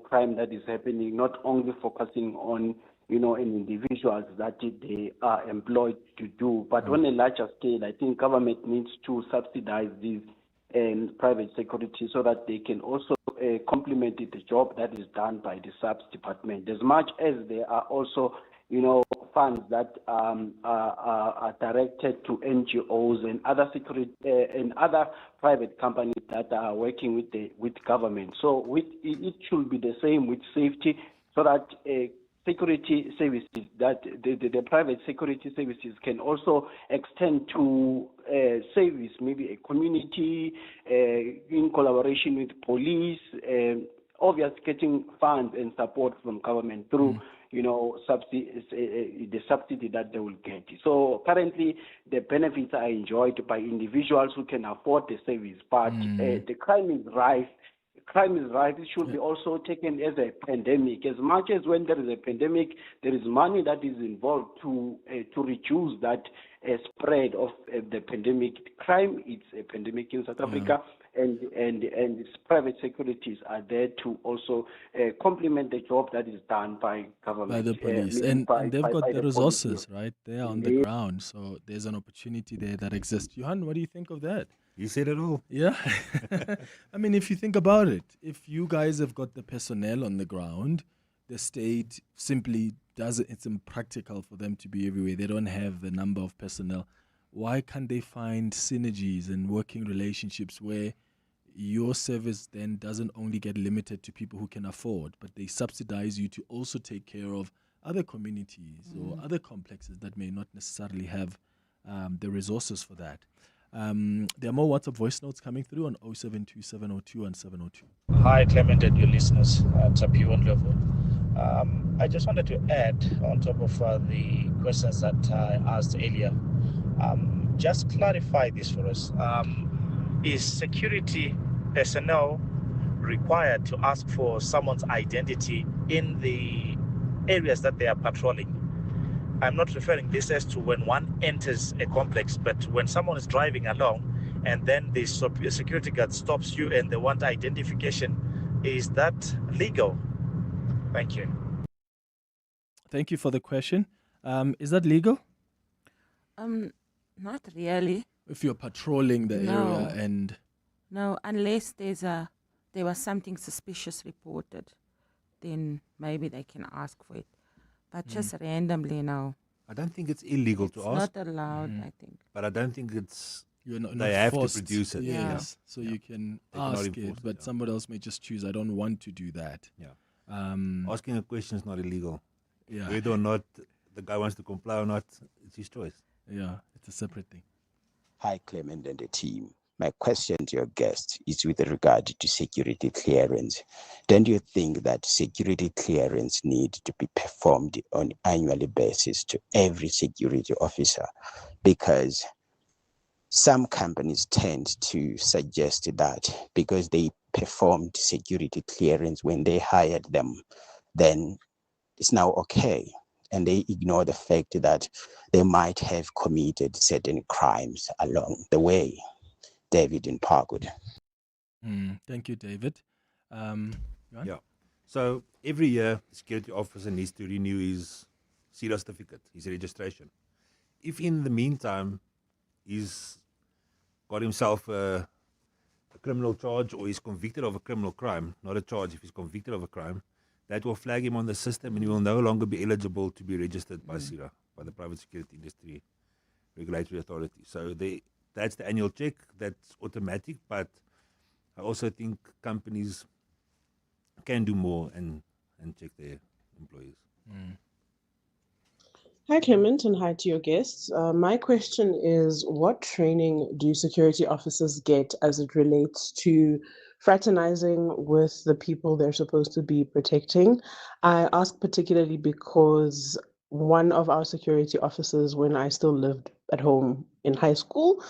crime that is happening, not only focusing on individuals that they are employed to do, but on a larger scale. I think government needs to subsidize these private security so that they can also complement the job that is done by the SAPS department, as much as there are also, funds that are directed to NGOs and other and other private companies that are working with government. So it should be the same with safety, so that security services, that the private security services can also extend to service, maybe a community in collaboration with police, obviously getting funds and support from government through the subsidy that they will get. So currently the benefits are enjoyed by individuals who can afford the service, but the crime is rife. It should be also taken as a pandemic. As much as when there is a pandemic, there is money that is involved to reduce that spread of the pandemic. Crime is a pandemic in South Africa, and its private securities are there to also complement the job that is done by government, by the police, and they've got the resources, right? They are on the ground, so there's an opportunity there that exists. Johan, what do you think of that? You said it all. Yeah. I mean, if you think about it, if you guys have got the personnel on the ground, the state simply doesn't, it's impractical for them to be everywhere. They don't have the number of personnel. Why can't they find synergies and working relationships where your service then doesn't only get limited to people who can afford, but they subsidize you to also take care of other communities or other complexes that may not necessarily have the resources for that? There are more WhatsApp voice notes coming through on 072702 and 702. Hi, Clement and your listeners. It's a P1 level. I just wanted to add on top of the questions that I asked earlier. Just clarify this for us. Is security personnel required to ask for someone's identity in the areas that they are patrolling? I'm not referring this as to when one enters a complex, but when someone is driving along and then the security guard stops you and they want identification, is that legal? Thank you. Thank you for the question. Is that legal? Not really. If you're patrolling the area and... No, unless there was something suspicious reported, then maybe they can ask for it. But just randomly, no. I don't think it's illegal to ask. It's not allowed, I think. But I don't think it's... You're not they have forced to produce it. Yes, so you can ask it, but somebody else may just choose, I don't want to do that. Yeah. Asking a question is not illegal. Yeah. Whether or not the guy wants to comply or not, it's his choice. Yeah, it's a separate thing. Hi, Clement and the team. My question to your guest is with regard to security clearance. Don't you think that security clearance needs to be performed on an annual basis to every security officer? Because some companies tend to suggest that because they performed security clearance when they hired them, then it's now okay. And they ignore the fact that they might have committed certain crimes along the way. David in Parkwood. Thank you, David. Yeah. So every year, the security officer needs to renew his serial certificate, his registration. If in the meantime he's got himself a criminal charge or he's convicted of a criminal crime, not a charge, if he's convicted of a crime, that will flag him on the system and he will no longer be eligible to be registered by CIRA, by the Private Security Industry Regulatory Authority. So that's the annual check. That's automatic, but I also think companies can do more and check their employees. Hi, Clement, and hi to your guests. My question is, what training do security officers get as it relates to fraternizing with the people they're supposed to be protecting? I ask particularly because one of our security officers, when I still lived at home in high school,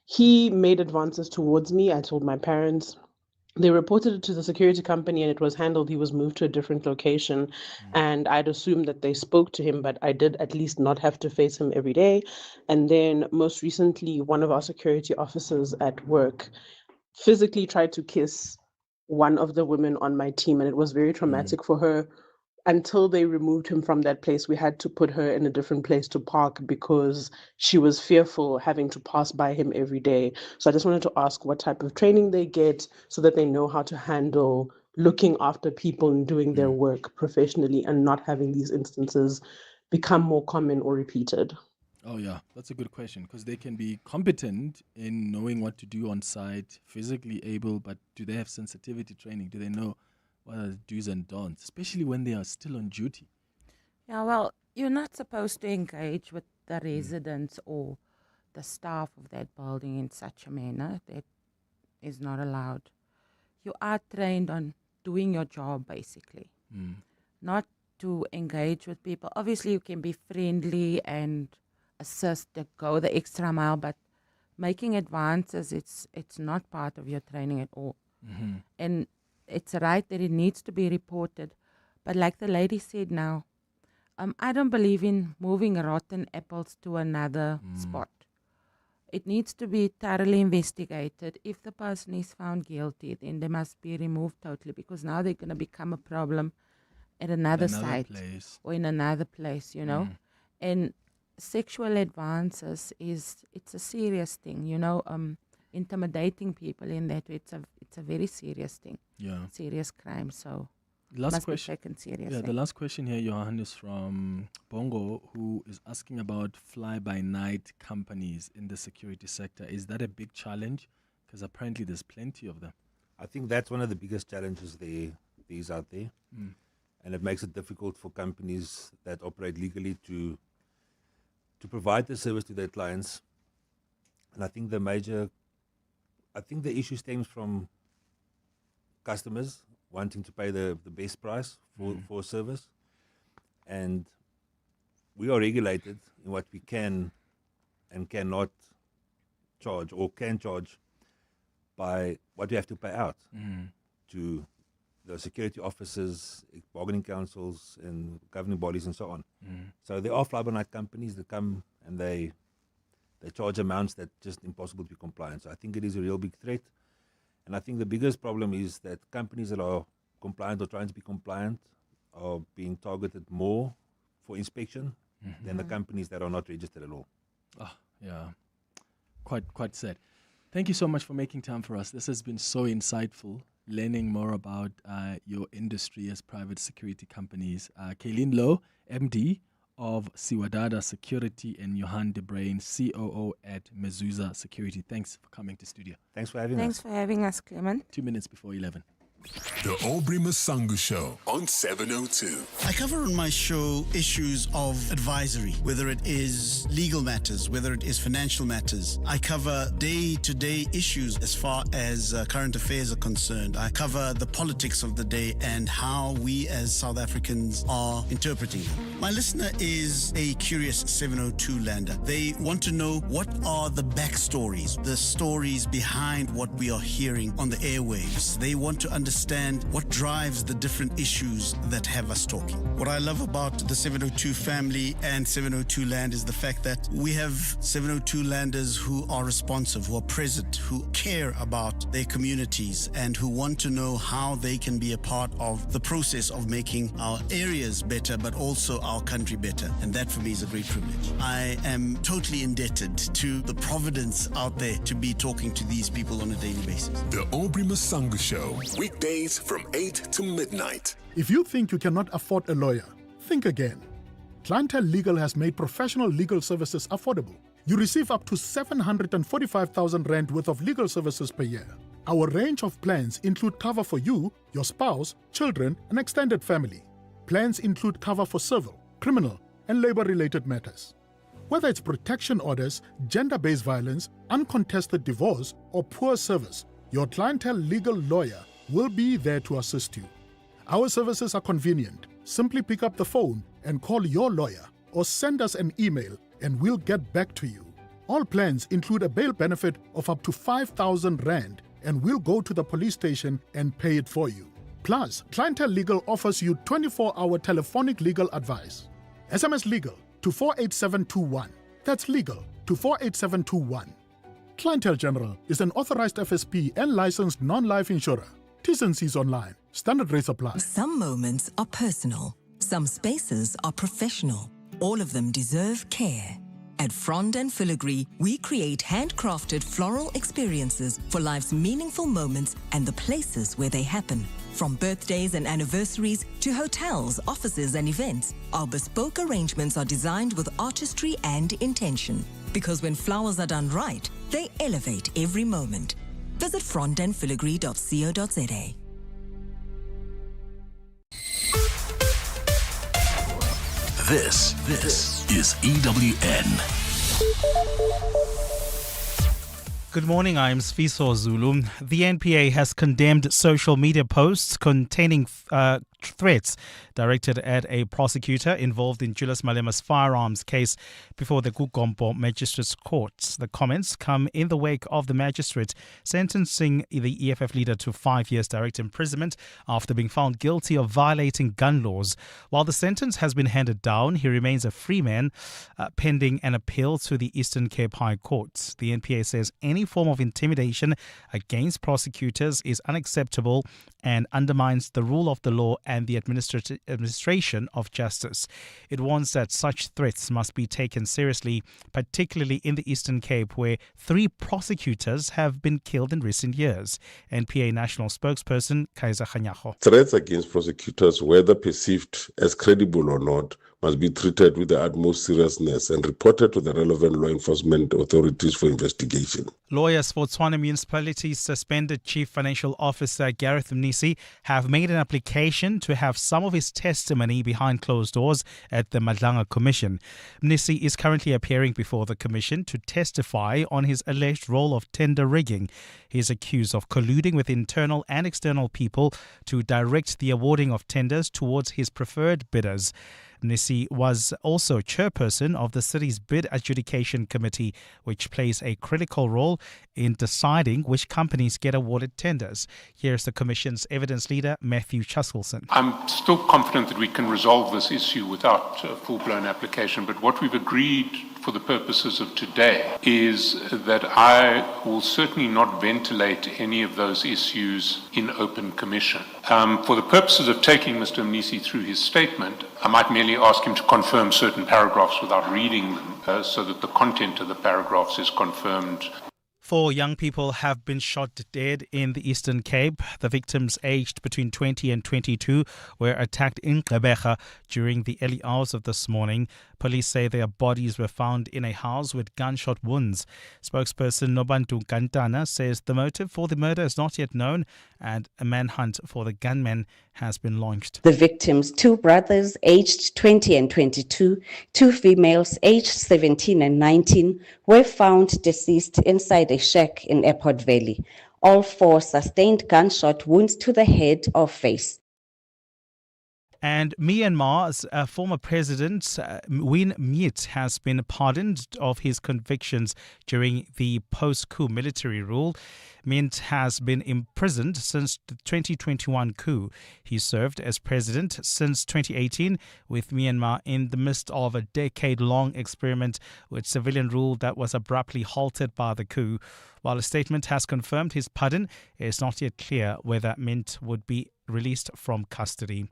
he made advances towards me. I told my parents. They reported it to the security company and it was handled. He was moved to a different location and I'd assumed that they spoke to him, but I did at least not have to face him every day. And then most recently, one of our security officers at work physically tried to kiss one of the women on my team, and it was very traumatic for her. Until they removed him from that place, we had to put her in a different place to park because she was fearful having to pass by him every day. So I just wanted to ask what type of training they get so that they know how to handle looking after people and doing their work professionally and not having these instances become more common or repeated? Oh, yeah, that's a good question, because they can be competent in knowing what to do on site, physically able, but do they have sensitivity training? Do they know what are the do's and don'ts, especially when they are still on duty? Yeah, well, you're not supposed to engage with the residents or the staff of that building in such a manner. That is not allowed. You are trained on doing your job, basically, not to engage with people. Obviously, you can be friendly and assist, go the extra mile, but making advances, it's not part of your training at all. And it's right that it needs to be reported. But like the lady said now, I don't believe in moving rotten apples to another spot. It needs to be thoroughly investigated. If the person is found guilty, then they must be removed totally, because now they're going to become a problem at another site or in another place, you know. And sexual advances it's a serious thing, you know. Intimidating people in that way, it's a very serious thing. Yeah, serious crime. So must be taken seriously. Yeah, the last question here, Johan, is from Bongo, who is asking about fly-by-night companies in the security sector. Is that a big challenge? Because apparently there's plenty of them. I think that's one of the biggest challenges these out there. And it makes it difficult for companies that operate legally to provide the service to their clients. And I think the issue stems from customers wanting to pay the best price for a service. And we are regulated in what we can and cannot charge, or can charge by what we have to pay out to the security officers, bargaining councils, and governing bodies, and so on. So there are fly-by-night companies that come and they charge amounts that just impossible to be compliant. So I think it is a real big threat. And I think the biggest problem is that companies that are compliant or trying to be compliant are being targeted more for inspection than the companies that are not registered at all. Oh, yeah. Quite sad. Thank you so much for making time for us. This has been so insightful, learning more about your industry as private security companies. Kaylin Lowe, MD of Siwadada Security, and Johan de Bruin, COO at Mezuzah Security. Thanks for coming to studio. Thanks for having us. Thanks for having us, Clement. 2 minutes before 11. The Aubrey Masango Show on 702. I cover on my show issues of advisory, whether it is legal matters, whether it is financial matters. I cover day-to-day issues as far as current affairs are concerned. I cover the politics of the day and how we as South Africans are interpreting them. My listener is a curious 702 lander. They want to know what are the backstories, the stories behind what we are hearing on the airwaves. They want to understand what drives the different issues that have us talking. What I love about the 702 family and 702 Land is the fact that we have 702 landers who are responsive, who are present, who care about their communities, and who want to know how they can be a part of the process of making our areas better, but also our country better. And that for me is a great privilege. I am totally indebted to the providence out there to be talking to these people on a daily basis. The Aubrey Masango Show, weekdays from 8 to midnight. If you think you cannot afford a lawyer, think again. Clientele Legal has made professional legal services affordable. You receive up to 745,000 Rand worth of legal services per year. Our range of plans include cover for you, your spouse, children, and extended family. Plans include cover for civil, criminal, and labor-related matters. Whether it's protection orders, gender-based violence, uncontested divorce, or poor service, your Clientele Legal lawyer will be there to assist you. Our services are convenient. Simply pick up the phone and call your lawyer, or send us an email and we'll get back to you. All plans include a bail benefit of up to 5,000 Rand, and we'll go to the police station and pay it for you. Plus, Clientele Legal offers you 24-hour telephonic legal advice. SMS Legal to 48721. That's legal to 48721. Clientele General is an authorized FSP and licensed non-life insurer. T's and C's online. Standard rates apply. Some moments are personal. Some spaces are professional. All of them deserve care. At Frond and Filigree, we create handcrafted floral experiences for life's meaningful moments and the places where they happen. From birthdays and anniversaries to hotels, offices and events, our bespoke arrangements are designed with artistry and intention. Because when flowers are done right, they elevate every moment. Visit frontandfiligree.co.za. This is EWN. Good morning, I'm Sfiso Zulu. The NPA has condemned social media posts containing threats directed at a prosecutor involved in Julius Malema's firearms case before the Gugompo Magistrates Court. The comments come in the wake of the magistrate sentencing the EFF leader to 5 years direct imprisonment after being found guilty of violating gun laws. While the sentence has been handed down, he remains a free man pending an appeal to the Eastern Cape High Court. The NPA says any form of intimidation against prosecutors is unacceptable and undermines the rule of the law and the administration of justice. It warns that such threats must be taken seriously, particularly in the Eastern Cape, where 3 prosecutors have been killed in recent years. NPA National Spokesperson Kaiser Khanyago. Threats against prosecutors, whether perceived as credible or not, must be treated with the utmost seriousness and reported to the relevant law enforcement authorities for investigation. Lawyers for Tshwane Municipality's suspended Chief Financial Officer Gareth Mnisi have made an application to have some of his testimony behind closed doors at the Madlanga Commission. Mnisi is currently appearing before the Commission to testify on his alleged role of tender rigging. He is accused of colluding with internal and external people to direct the awarding of tenders towards his preferred bidders. Mnisi was also chairperson of the city's bid adjudication committee, which plays a critical role in deciding which companies get awarded tenders. Here's the Commission's evidence leader, Matthew Chaskelson. I'm still confident that we can resolve this issue without a full-blown application, but what we've agreed for the purposes of today is that I will certainly not ventilate any of those issues in open commission. For the purposes of taking Mr. Mnisi through his statement, I might merely ask him to confirm certain paragraphs without reading them, so that the content of the paragraphs is confirmed. 4 young people have been shot dead in the Eastern Cape. The victims, aged between 20 and 22, were attacked in Gqeberha during the early hours of this morning. Police say their bodies were found in a house with gunshot wounds. Spokesperson Nobantu Kantana says the motive for the murder is not yet known and a manhunt for the gunman has been launched. The victims, 2 brothers aged 20 and 22, 2 females aged 17 and 19, were found deceased inside a shack in Airport Valley. All 4 sustained gunshot wounds to the head or face. And Myanmar's former president, Win Myint, has been pardoned of his convictions during the post-coup military rule. Myint has been imprisoned since the 2021 coup. He served as president since 2018, with Myanmar in the midst of a decade-long experiment with civilian rule that was abruptly halted by the coup. While a statement has confirmed his pardon, it is not yet clear whether Myint would be released from custody.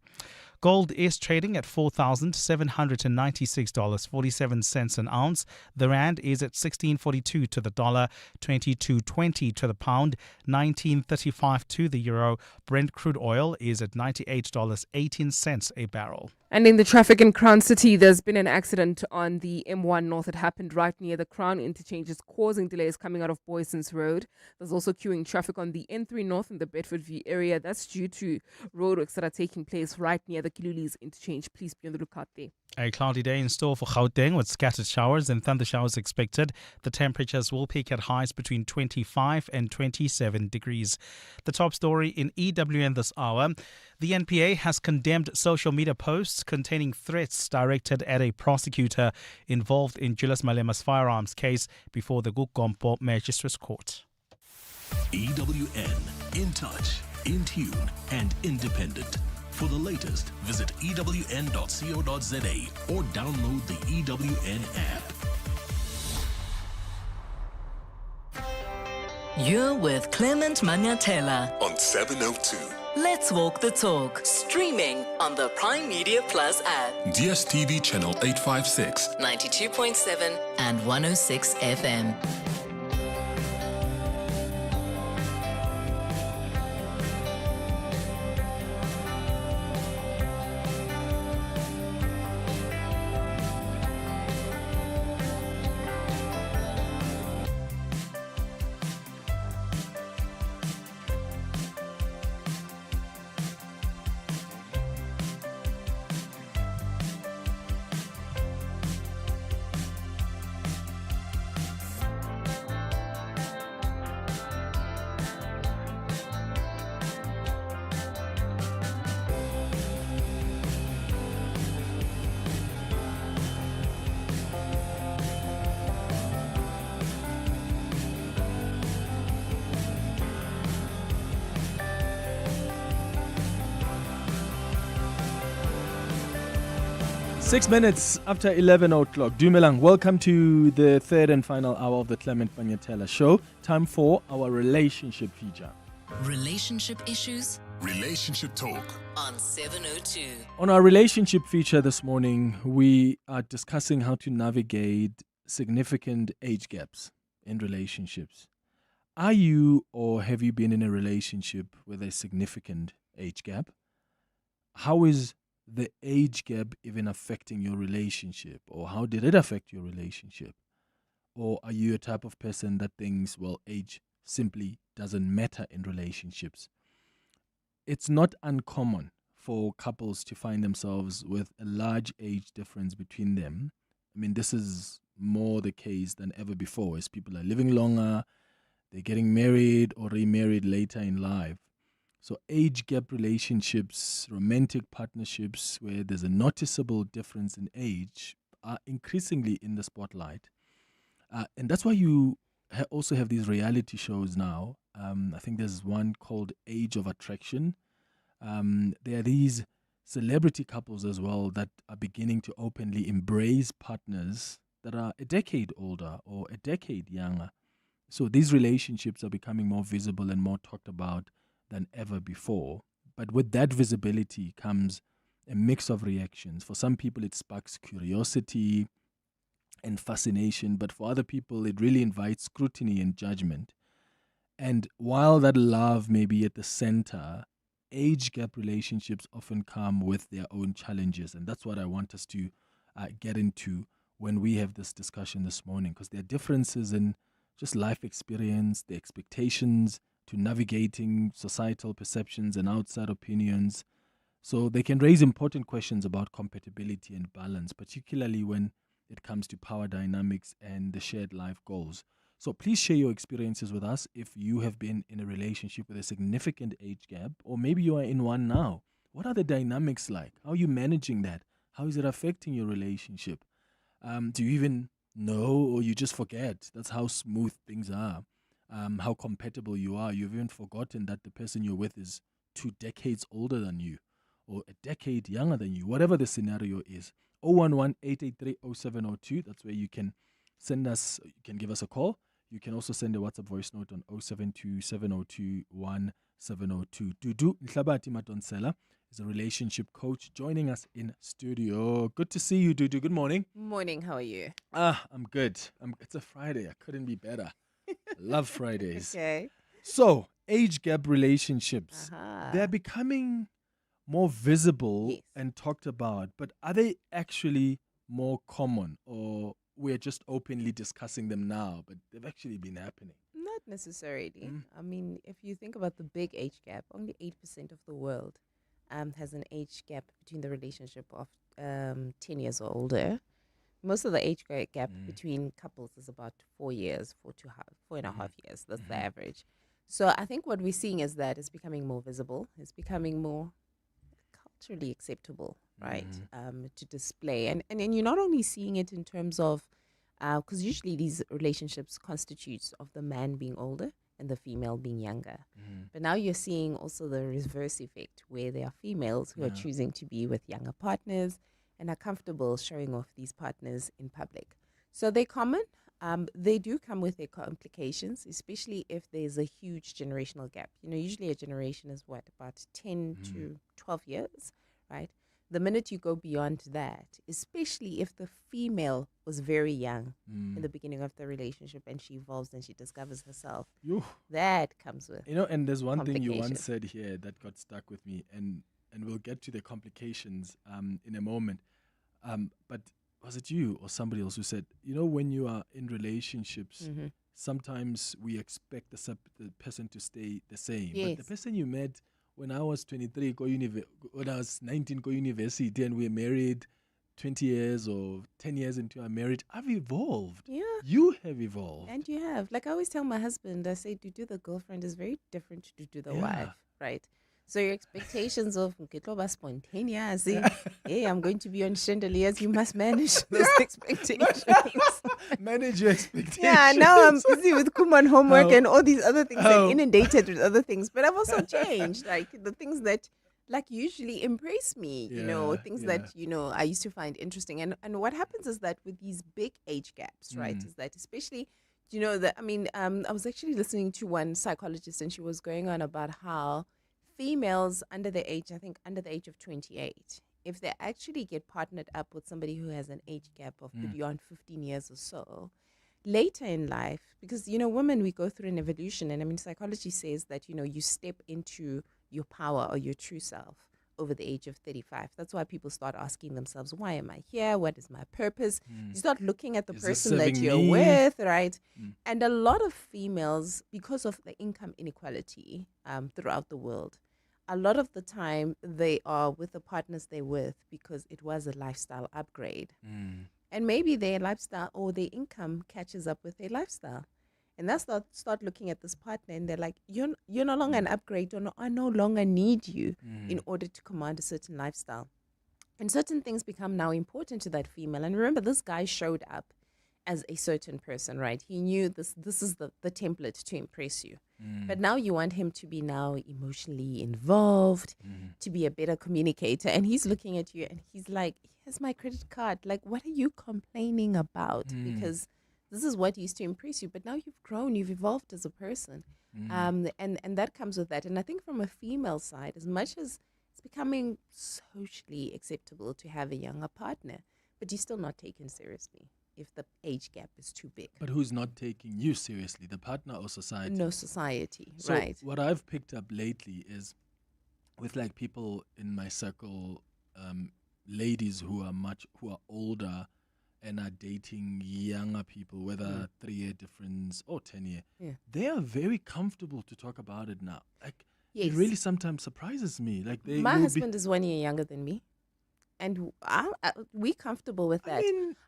Gold is trading at $4,796.47 an ounce. The rand is at 16.42 to the dollar, 22.20 to the pound, 19.35 to the euro. Brent crude oil is at $98.18 a barrel. And in the traffic in Crown City, there's been an accident on the M1 North. It happened right near the Crown interchanges, causing delays coming out of Boyson's Road. There's also queuing traffic on the N3 North in the Bedford View area. That's due to roadworks that are taking place right near the Kilulis interchange. Please be on the lookout there. A cloudy day in store for Gauteng with scattered showers and thunder showers expected. The temperatures will peak at highs between 25 and 27 degrees. The top story in EWN this hour. The NPA has condemned social media posts containing threats directed at a prosecutor involved in Julius Malema's firearms case before the Gugompo Magistrates Court. EWN, in touch, in tune, and independent. For the latest, visit ewn.co.za or download the EWN app. You're with Clement Manyathela on 702. Let's walk the talk. Streaming on the Prime Media Plus app. DSTV channel 856. 92.7 and 106 FM. 6 minutes after 11 o'clock. Dumelang, welcome to the third and final hour of the Clement Manyathela Show. Time for our relationship feature. Relationship issues Relationship talk. on 702. On our relationship feature this morning, we are discussing how to navigate significant age gaps in relationships. Are you or have you been in a relationship with a significant age gap? How is the age gap even affecting your relationship, or how did it affect your relationship? Or are you a type of person that thinks, well, age simply doesn't matter in relationships? It's not uncommon for couples to find themselves with a large age difference between them. I mean, this is more the case than ever before as people are living longer, they're getting married or remarried later in life. So age gap relationships, romantic partnerships where there's a noticeable difference in age are increasingly in the spotlight. And that's why you also have these reality shows now. I think there's one called Age of Attraction. There are these celebrity couples as well that are beginning to openly embrace partners that are a decade older or a decade younger. So these relationships are becoming more visible and more talked about than ever before. But with that visibility comes a mix of reactions. For some people, it sparks curiosity and fascination, but for other people, it really invites scrutiny and judgment. And while that love may be at the center, age gap relationships often come with their own challenges. And that's what I want us to get into when we have this discussion this morning, because there are differences in just life experience, the expectations to navigating societal perceptions and outside opinions. So they can raise important questions about compatibility and balance, particularly when it comes to power dynamics and the shared life goals. So please share your experiences with us if you have been in a relationship with a significant age gap, or maybe you are in one now. What are the dynamics like? How are you managing that? How is it affecting your relationship? Do you even know, or you just forget? That's how smooth things are. How compatible you are. You've even forgotten that the person you're with is 2 decades older than you or a decade younger than you, whatever the scenario is. 011-883-0702. That's where you can send us, you can give us a call. You can also send a WhatsApp voice note on 072-702-1702. Dudu Nhlabati Madonsela is a relationship coach joining us in studio. Good to see you, Dudu. Good morning. Morning, how are you? I'm good. It's a Friday. I couldn't be better. I love Fridays. Okay. So, age gap relationships, they're becoming more visible and talked about, but are they actually more common, or we're just openly discussing them now, but they've actually been happening? Not necessarily. I mean, if you think about the big age gap, only 8% of the world has an age gap between the relationship of 10 years or older. Most of the age gap between couples is about 4 years, 4.5 years. That's the average. So I think what we're seeing is that it's becoming more visible. It's becoming more culturally acceptable, right, to display. And you're not only seeing it in terms of, because usually these relationships constitutes of the man being older and the female being younger. But now you're seeing also the reverse effect, where there are females who are choosing to be with younger partners and are comfortable showing off these partners in public. So they're common. They do come with their complications, especially if there's a huge generational gap. You know, usually a generation is about 10 to 12 years, right? The minute you go beyond that, especially if the female was very young in the beginning of the relationship and she evolves and she discovers herself, that comes with and there's one thing you once said here that got stuck with me, and we'll get to the complications in a moment. But was it you or somebody else who said, when you are in relationships, sometimes we expect the person to stay the same. Yes. But the person you met when I was 23, when I was 19, go university, and we're married 20 years or 10 years into our marriage, I've evolved. Yeah. You have evolved. And you have. Like I always tell my husband, I say, to do the girlfriend is very different to do the wife, right? So your expectations of spontaneous, hey, I'm going to be on chandeliers, you must manage those expectations. Manage your expectations. Yeah, now I'm busy with Kuman homework and all these other things and inundated with other things. But I've also changed. Like the things that like usually impress me, things that, I used to find interesting. And what happens is that with these big age gaps, right, is that especially, I was actually listening to one psychologist and she was going on about how females under the age of 28, if they actually get partnered up with somebody who has an age gap of beyond 15 years or so, later in life, because, women, we go through an evolution. And psychology says that, you step into your power or your true self over the age of 35. That's why people start asking themselves, why am I here? What is my purpose? You start looking at the person that you're with, right? And a lot of females, because of the income inequality throughout the world, a lot of the time they are with the partners they're with because it was a lifestyle upgrade. And maybe their lifestyle or their income catches up with their lifestyle. And that's start looking at this partner and they're like, you're no longer an upgrade, or I no longer need you in order to command a certain lifestyle. And certain things become now important to that female. And remember, this guy showed up as a certain person, right? He knew this is the template to impress you. But now you want him to be now emotionally involved, to be a better communicator. And he's looking at you and he's like, here's my credit card. Like, what are you complaining about? Because this is what used to impress you. But now you've grown, you've evolved as a person. And that comes with that. And I think from a female side, as much as it's becoming socially acceptable to have a younger partner, but you're still not taken seriously if the age gap is too big. But who's not taking you seriously, the partner or society? No, society, so right. What I've picked up lately is with like people in my circle, ladies who are older and are dating younger people, whether 3-year difference or 10-year, they are very comfortable to talk about it now. Like, it really sometimes surprises me. Like, my husband is 1 year younger than me. And we're comfortable with that.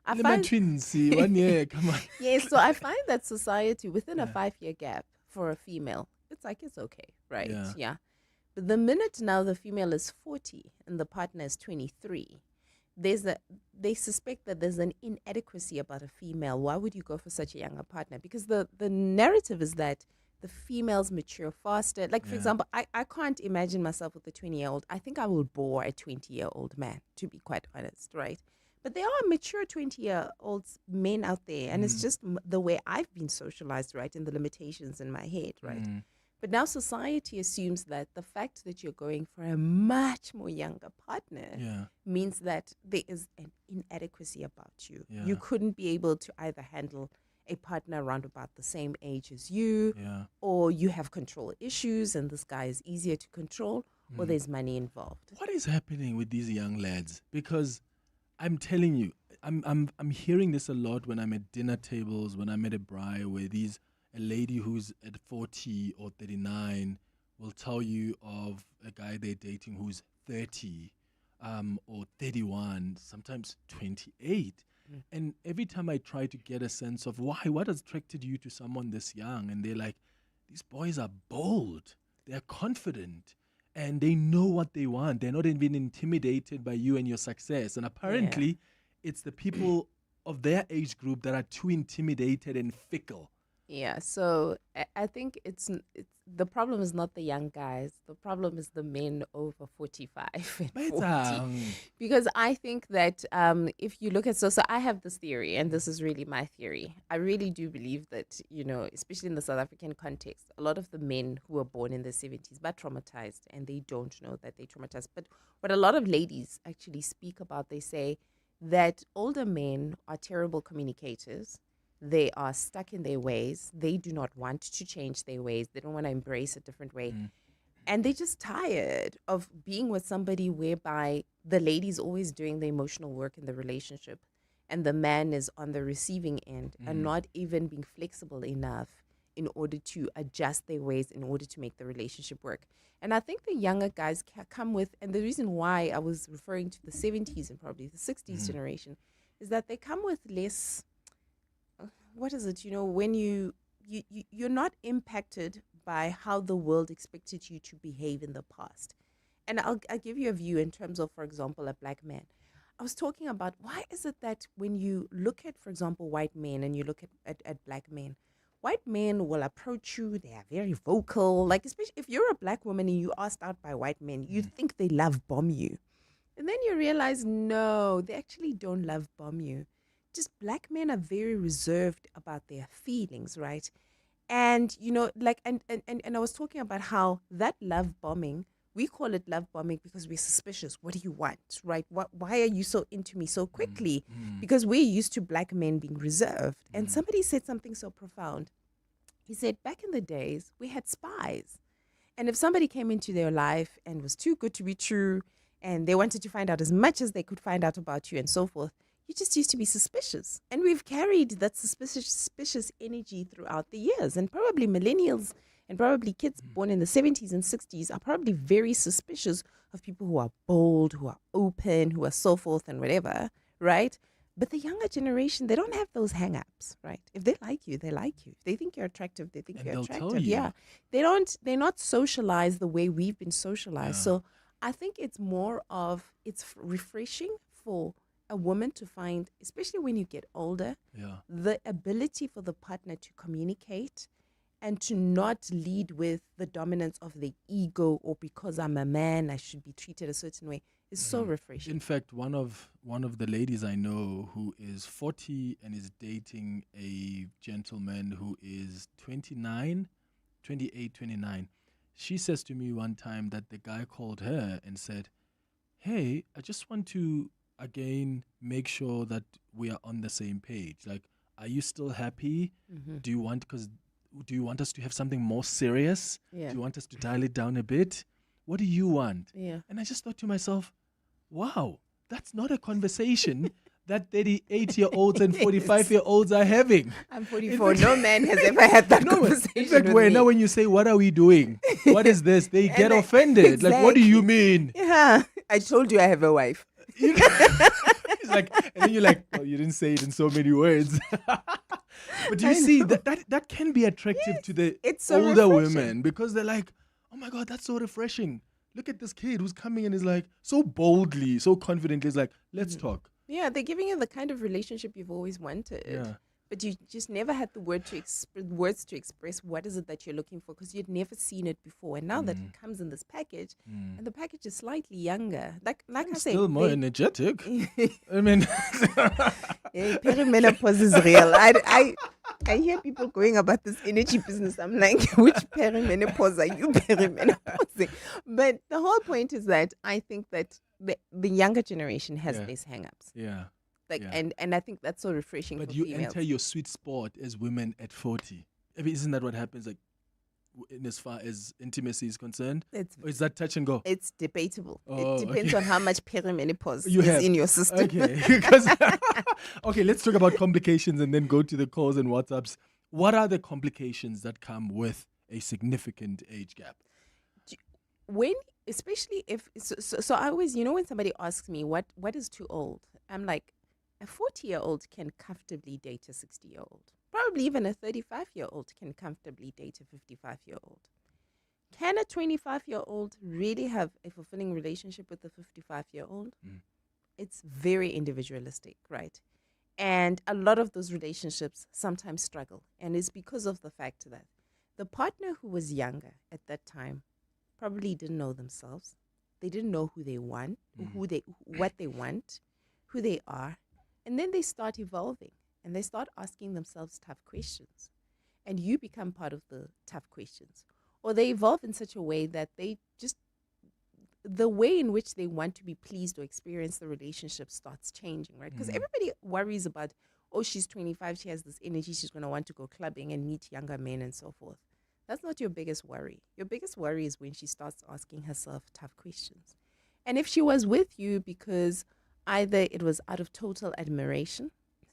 I find twins, 1 year, come on. Yes, so I find that society within a 5-year gap for a female, it's okay, right? Yeah. But the minute now the female is 40 and the partner is 23, they suspect that there's an inadequacy about a female. Why would you go for such a younger partner? Because the narrative is that the females mature faster. Like, for example, I can't imagine myself with a 20-year-old. I think I will bore a 20-year-old man, to be quite honest, right? But there are mature 20-year-old men out there, and it's just the way I've been socialized, right, and the limitations in my head, right? But now society assumes that the fact that you're going for a much more younger partner means that there is an inadequacy about you. You couldn't be able to either handle a partner around about the same age as you, or you have control issues and this guy is easier to control, or there's money involved. What is happening with these young lads? Because I'm telling you, I'm hearing this a lot when I'm at dinner tables, when I'm at a braai, where a lady who's at 40 or 39 will tell you of a guy they're dating who's 30 or 31, sometimes 28. And every time I try to get a sense of what has attracted you to someone this young, and they're like, these boys are bold, they're confident, and they know what they want. They're not even intimidated by you and your success. And apparently, it's the people of their age group that are too intimidated and fickle. Yeah, so I think the problem is not the young guys. The problem is the men over 45 and 40. Because I think that if you look at, so I have this theory, and this is really my theory. I really do believe that, especially in the South African context, a lot of the men who were born in the 70s but traumatized, and they don't know that they're traumatized. But what a lot of ladies actually speak about, they say that older men are terrible communicators. They are stuck in their ways. They do not want to change their ways. They don't want to embrace a different way. And they're just tired of being with somebody whereby the lady's always doing the emotional work in the relationship and the man is on the receiving end and not even being flexible enough in order to adjust their ways in order to make the relationship work. And I think the younger guys come with, and the reason why I was referring to the 70s and probably the 60s generation is that they come with less... What is it? When you're not impacted by how the world expected you to behave in the past. And I'll give you a view in terms of, for example, a black man. I was talking about why is it that when you look at, for example, white men and you look at black men, white men will approach you. They are very vocal. Like, especially if you're a black woman and you asked out by white men, you think they love bomb you. And then you realize, no, they actually don't love bomb you. Just black men are very reserved about their feelings, right? And, you know, like, and I was talking about how that love bombing, we call it love bombing because we're suspicious. What do you want, right? Why are you so into me so quickly? Because we're used to black men being reserved. And somebody said something so profound. He said, back in the days, we had spies. And if somebody came into their life and was too good to be true, and they wanted to find out as much as they could find out about you and so forth, you just used to be suspicious. And we've carried that suspicious energy throughout the years. And probably millennials and probably kids born in the 70s and 60s are probably very suspicious of people who are bold, who are open, who are so forth and whatever, right? But the younger generation, they don't have those hang-ups, right? If they like you, they like you. If they think you're attractive, they think And you're they'll attractive. tell you. Yeah. They're not socialized the way we've been socialized. Yeah. So I think it's more of, it's refreshing for a woman to find, especially when you get older, the ability for the partner to communicate and to not lead with the dominance of the ego, or because I'm a man, I should be treated a certain way, is so refreshing. In fact, one of the ladies I know who is 40 and is dating a gentleman who is 28, 29, she says to me one time that the guy called her and said, hey, I just want to again make sure that we are on the same page. Like, are you still happy? Do you want us to have something more serious? Yeah. Do you want us to dial it down a bit? What do you want? Yeah. And I just thought to myself, wow, that's not a conversation that 38-year-olds and 45-year-olds are having. I'm 44. No man has ever had that conversation. In fact, with me. now when you say, what are we doing? What is this? They get offended. Like, what do you mean? Yeah. I told you I have a wife. It's like, and then you're like, well, you didn't say it in so many words. But do you see that can be attractive to the so older refreshing. women, because they're like, oh my God, that's so refreshing. Look at this kid who's coming and is like so boldly, so confidently, is like, let's talk. Yeah, they're giving you the kind of relationship you've always wanted. Yeah. But you just never had the words to express what is it that you're looking for, because you'd never seen it before. And now that it comes in this package, and the package is slightly younger, like I say, Still more energetic. I mean, yeah, perimenopause is real. I hear people going about this energy business. I'm like, which perimenopause are you perimenopausing? But the whole point is that I think that the younger generation has less hang-ups. Yeah. Like, Yeah. and I think that's so refreshing But for you females. enter your sweet spot as women at 40. I mean, isn't that what happens? Like, in as far as intimacy is concerned, or is that touch and go? It's debatable. Oh, it depends okay. on how much perimenopause You is have in your system. Okay, because okay, let's talk about complications and then go to the calls and WhatsApps. What are the complications that come with a significant age gap? When, especially if so I always, when somebody asks me what is too old, I'm like, a 40-year-old can comfortably date a 60-year-old. Probably even a 35-year-old can comfortably date a 55-year-old. Can a 25-year-old really have a fulfilling relationship with a 55-year-old? It's very individualistic, right? And a lot of those relationships sometimes struggle. And it's because of the fact that the partner who was younger at that time probably didn't know themselves. They didn't know who they want, what they want, who they are. And then they start evolving and they start asking themselves tough questions. And you become part of the tough questions. Or they evolve in such a way that they just, the way in which they want to be pleased or experience the relationship starts changing, right? Because everybody worries about, oh, she's 25, she has this energy, she's going to want to go clubbing and meet younger men and so forth. That's not your biggest worry. Your biggest worry is when she starts asking herself tough questions. And if she was with you because either it was out of total admiration,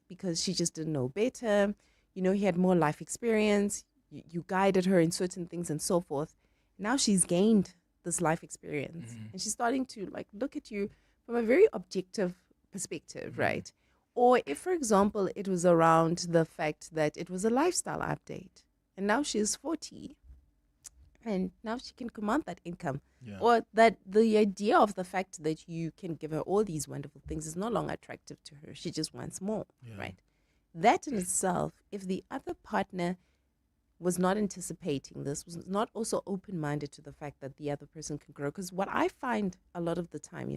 because she just didn't know better, he had more life experience, you guided her in certain things and so forth. Now she's gained this life experience and she's starting to look at you from a very objective perspective, right? Or if, for example, it was around the fact that it was a lifestyle update and now she's 40 and now she can command that income. Yeah. Or that the idea of the fact that you can give her all these wonderful things is no longer attractive to her. She just wants more, right? That in itself, if the other partner was not anticipating this, was not also open-minded to the fact that the other person can grow. Because what I find a lot of the time,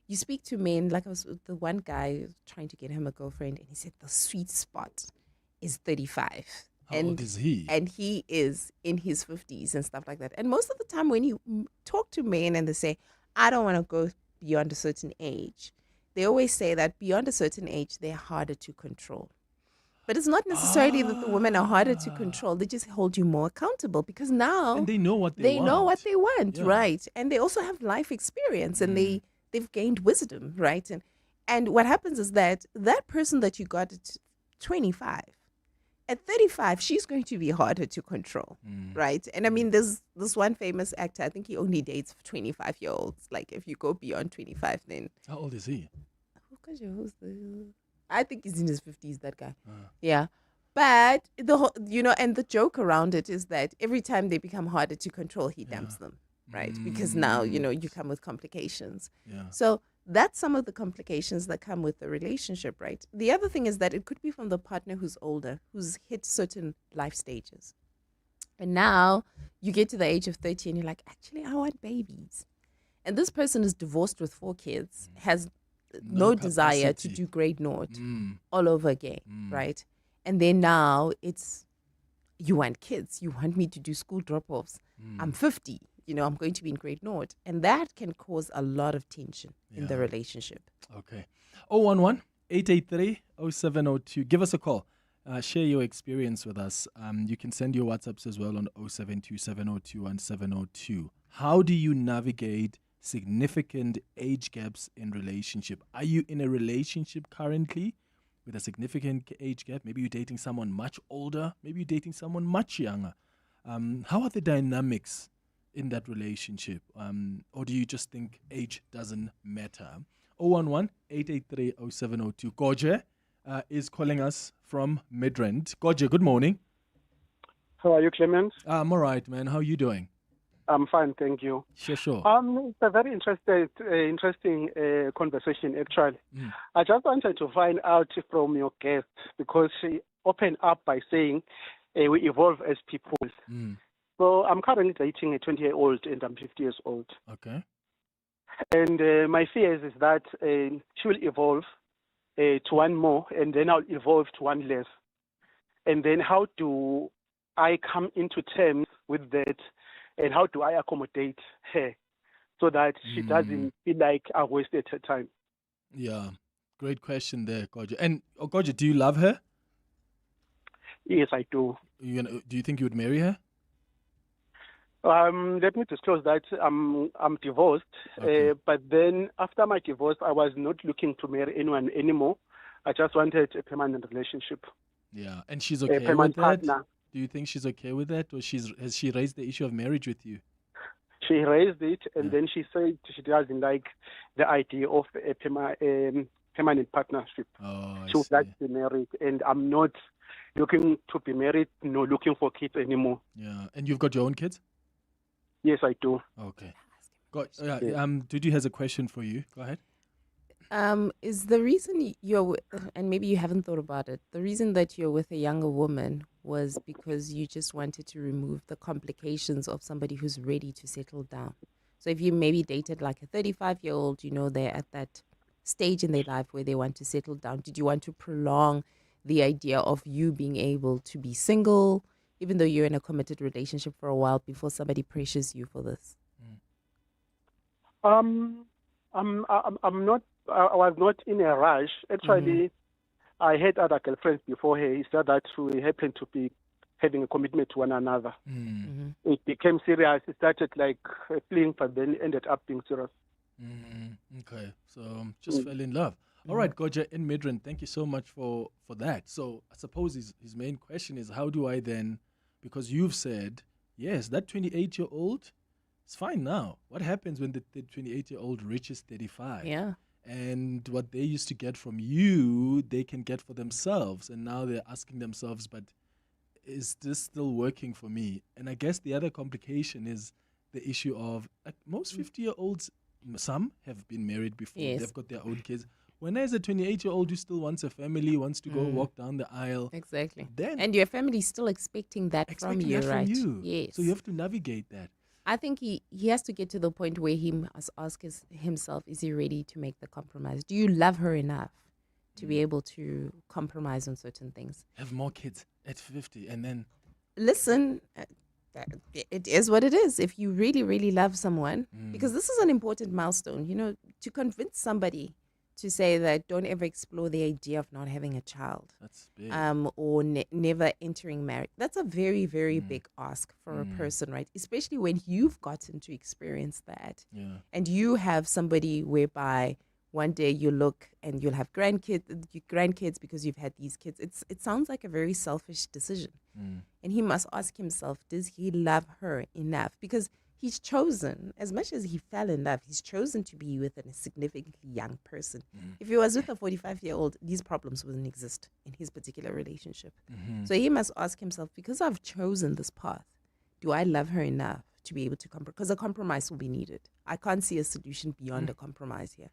you speak to men, like I was with the one guy trying to get him a girlfriend, and he said the sweet spot is 35. How old is he? And he is in his 50s and stuff like that. And most of the time when you talk to men and they say, I don't want to go beyond a certain age, they always say that beyond a certain age, they're harder to control. But it's not necessarily that the women are harder to control. They just hold you more accountable because now And they know what they want. know what they want, Yeah. right? And they also have life experience and they've gained wisdom, right? And what happens is that person that you got at 25, at 35, she's going to be harder to control, right? And I mean, there's this one famous actor, I think he only dates 25-year-olds. Like if you go beyond 25, then... How old is he? I think he's in his 50s, that guy. Yeah. But the whole, and the joke around it is that every time they become harder to control, he dumps them, right? Because now, you come with complications. Yeah. So that's some of the complications that come with the relationship, right? The other thing is that it could be from the partner who's older, who's hit certain life stages. And now you get to the age of 30 and you're like, actually, I want babies. And this person is divorced with 4 kids, has no desire to do grade naught all over again, right? And then now it's, you want kids, you want me to do school drop-offs. I'm 50, I'm going to be in grade naught. And that can cause a lot of tension in the relationship. Okay. 011-883-0702. Give us a call. Share your experience with us. You can send your WhatsApps as well on 072-702-1702. How do you navigate significant age gaps in relationship? Are you in a relationship currently with a significant age gap? Maybe you're dating someone much older. Maybe you're dating someone much younger. How are the dynamics in that relationship? Or do you just think age doesn't matter? 011-883-0702. Goje is calling us from Midrand. Goje, good morning. How are you, Clement? I'm all right, man. How are you doing? I'm fine, thank you. Sure. It's a very interesting conversation, actually. I just wanted to find out from your guest, because she opened up by saying we evolve as people. So I'm currently dating a 20-year-old and I'm 50 years old. Okay. And my fear is that she will evolve to one more, and then I'll evolve to one less. And then how do I come into terms with that? And how do I accommodate her so that she doesn't feel like I wasted her time? Yeah, great question there, Goje. And Goje, do you love her? Yes, I do. Do you think you would marry her? Let me disclose that I'm divorced. Okay. But then after my divorce, I was not looking to marry anyone anymore. I just wanted a permanent relationship. Yeah, and she's okay with permanent that? partner. Do you think she's okay with that, or has she raised the issue of marriage with you? She raised it, and then she said she doesn't like the idea of a permanent partnership. She would like to be married, and I'm not looking to be married, nor looking for kids anymore. Yeah, and you've got your own kids? Yes, I do. Okay. Dudu has a question for you. Go ahead. Is the reason you're, and maybe you haven't thought about it, the reason that you're with a younger woman was because you just wanted to remove the complications of somebody who's ready to settle down. So if you maybe dated like a 35-year-old, they're at that stage in their life where they want to settle down. Did you want to prolong the idea of you being able to be single, even though you're in a committed relationship for a while, before somebody pressures you for this? I'm not. I was not in a rush. Actually, I had other girlfriends before her. It's just that we happened to be having a commitment to one another. It became serious. It started like a fling, but then ended up being serious. Okay, so just fell in love. All right, Goja in Midrand, thank you so much for that. So I suppose his main question is, how do I then, because you've said, yes, that 28-year-old, it's fine now. What happens when the 28-year-old reaches 35? Yeah. And what they used to get from you, they can get for themselves. And now they're asking themselves, but is this still working for me? And I guess the other complication is the issue of, like, most 50-year-olds, some have been married before. Yes. They've got their own kids. When there's a 28-year-old who still wants a family, wants to go walk down the aisle. Exactly. Then And your family's still expecting that from you, right? Yes. So you have to navigate that. I think he has to get to the point where he must ask himself, is he ready to make the compromise? Do you love her enough to be able to compromise on certain things? Have more kids at 50 and then... Listen, it is what it is. If you really, really love someone, because this is an important milestone, to convince somebody to say that don't ever explore the idea of not having a child. That's big. Or never entering marriage. That's a very, very big ask for a person, right? Especially when you've gotten to experience that. Yeah. And you have somebody whereby one day you look and you'll have grandkids because you've had these kids. It sounds like a very selfish decision. And he must ask himself, does he love her enough? Because he's chosen, as much as he fell in love, he's chosen to be with a significantly young person. If he was with a 45-year-old, these problems wouldn't exist in his particular relationship. So he must ask himself, because I've chosen this path, do I love her enough to be able to compromise? Because a compromise will be needed. I can't see a solution beyond a compromise here.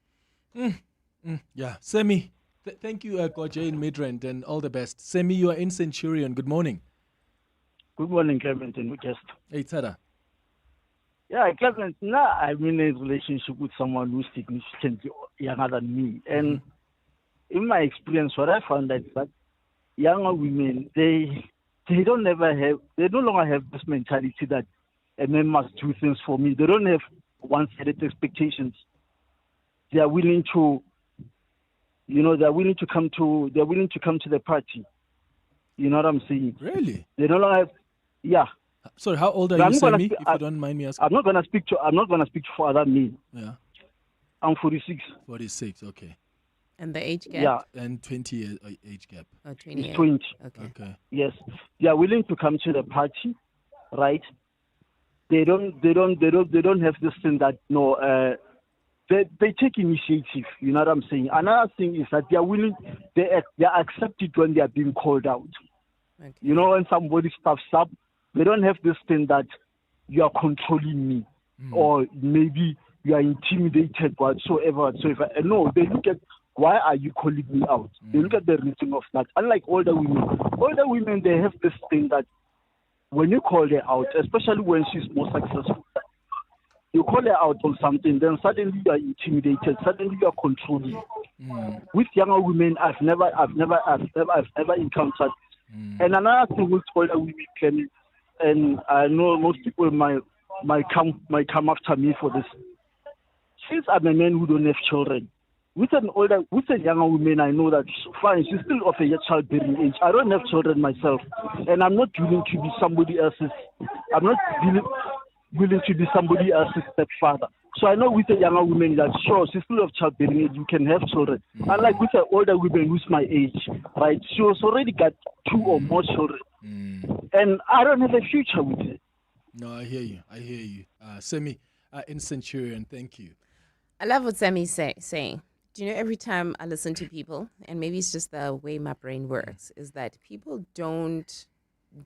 Yeah. Semi, thank you, Goje in Midrand, and all the best. Semi, you are in Centurion. Good morning. Good morning, Clement and guest. Hey, Tada. Yeah, Clement, now I'm in a relationship with someone who's significantly younger than me. And in my experience, what I found is that younger women, they no longer have this mentality that a man must do things for me. They don't have one-sided expectations. They are willing to, they're willing to come to the party. You know what I'm saying? Really? They no longer have, yeah. Sorry, how old are you, Semi, if you don't mind me asking? I'm not gonna speak for other men. Yeah. I'm 46. 46, okay. And the age gap? Yeah. And 20 years age gap. Oh, 20 years. 20. Okay. Yes. They are willing to come to the party, right? They don't have this thing that they take initiative, you know what I'm saying? Another thing is that they are willing, they are accepted when they are being called out. Okay. When somebody stuffs up, they don't have this thing that you are controlling me or maybe you are intimidated whatsoever. No, they look at, why are you calling me out? They look at the reason of that. Unlike older women, they have this thing that when you call her out, especially when she's more successful, you call her out on something, then suddenly you are intimidated, suddenly you are controlling. With younger women, I've never encountered. And another thing with older women, and I know most people might come after me for this. Since I'm a man who don't have children, with a younger woman, I know that fine, she's still of a childbearing age. I don't have children myself, and I'm not willing to be somebody else's. I'm not willing to be somebody else's stepfather. So I know with a younger woman that sure, she's still of childbearing age, you can have children. Unlike with an older woman who's my age, right? She has already got 2 or more children. And I don't have a future with it. No, I hear you. Semi, in Centurion, thank you. I love what Semi's saying. Do you know, every time I listen to people, and maybe it's just the way my brain works, is that people don't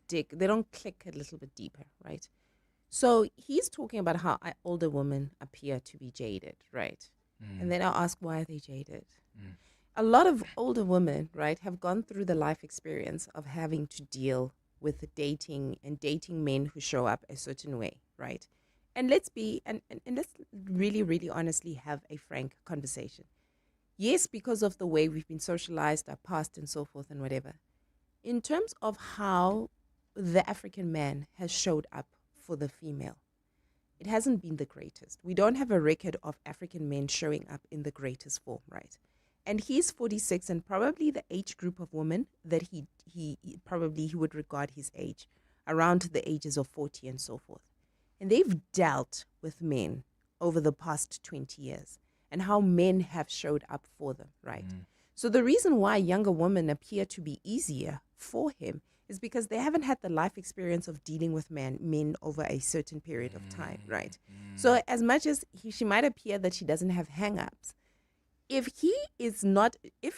they don't click a little bit deeper, right? So he's talking about how older women appear to be jaded, right? And then I'll ask, why are they jaded? A lot of older women, right, have gone through the life experience of having to deal with dating men who show up a certain way, right? And let's really, really honestly have a frank conversation. Yes, because of the way we've been socialized, our past and so forth and whatever. In terms of how the African man has showed up for the female, it hasn't been the greatest. We don't have a record of African men showing up in the greatest form, right? And he's 46, and probably the age group of women that he would regard his age around the ages of 40 and so forth. And they've dealt with men over the past 20 years and how men have showed up for them, right? So the reason why younger women appear to be easier for him is because they haven't had the life experience of dealing with men over a certain period of time, right? So as much as she might appear that she doesn't have hang-ups, if,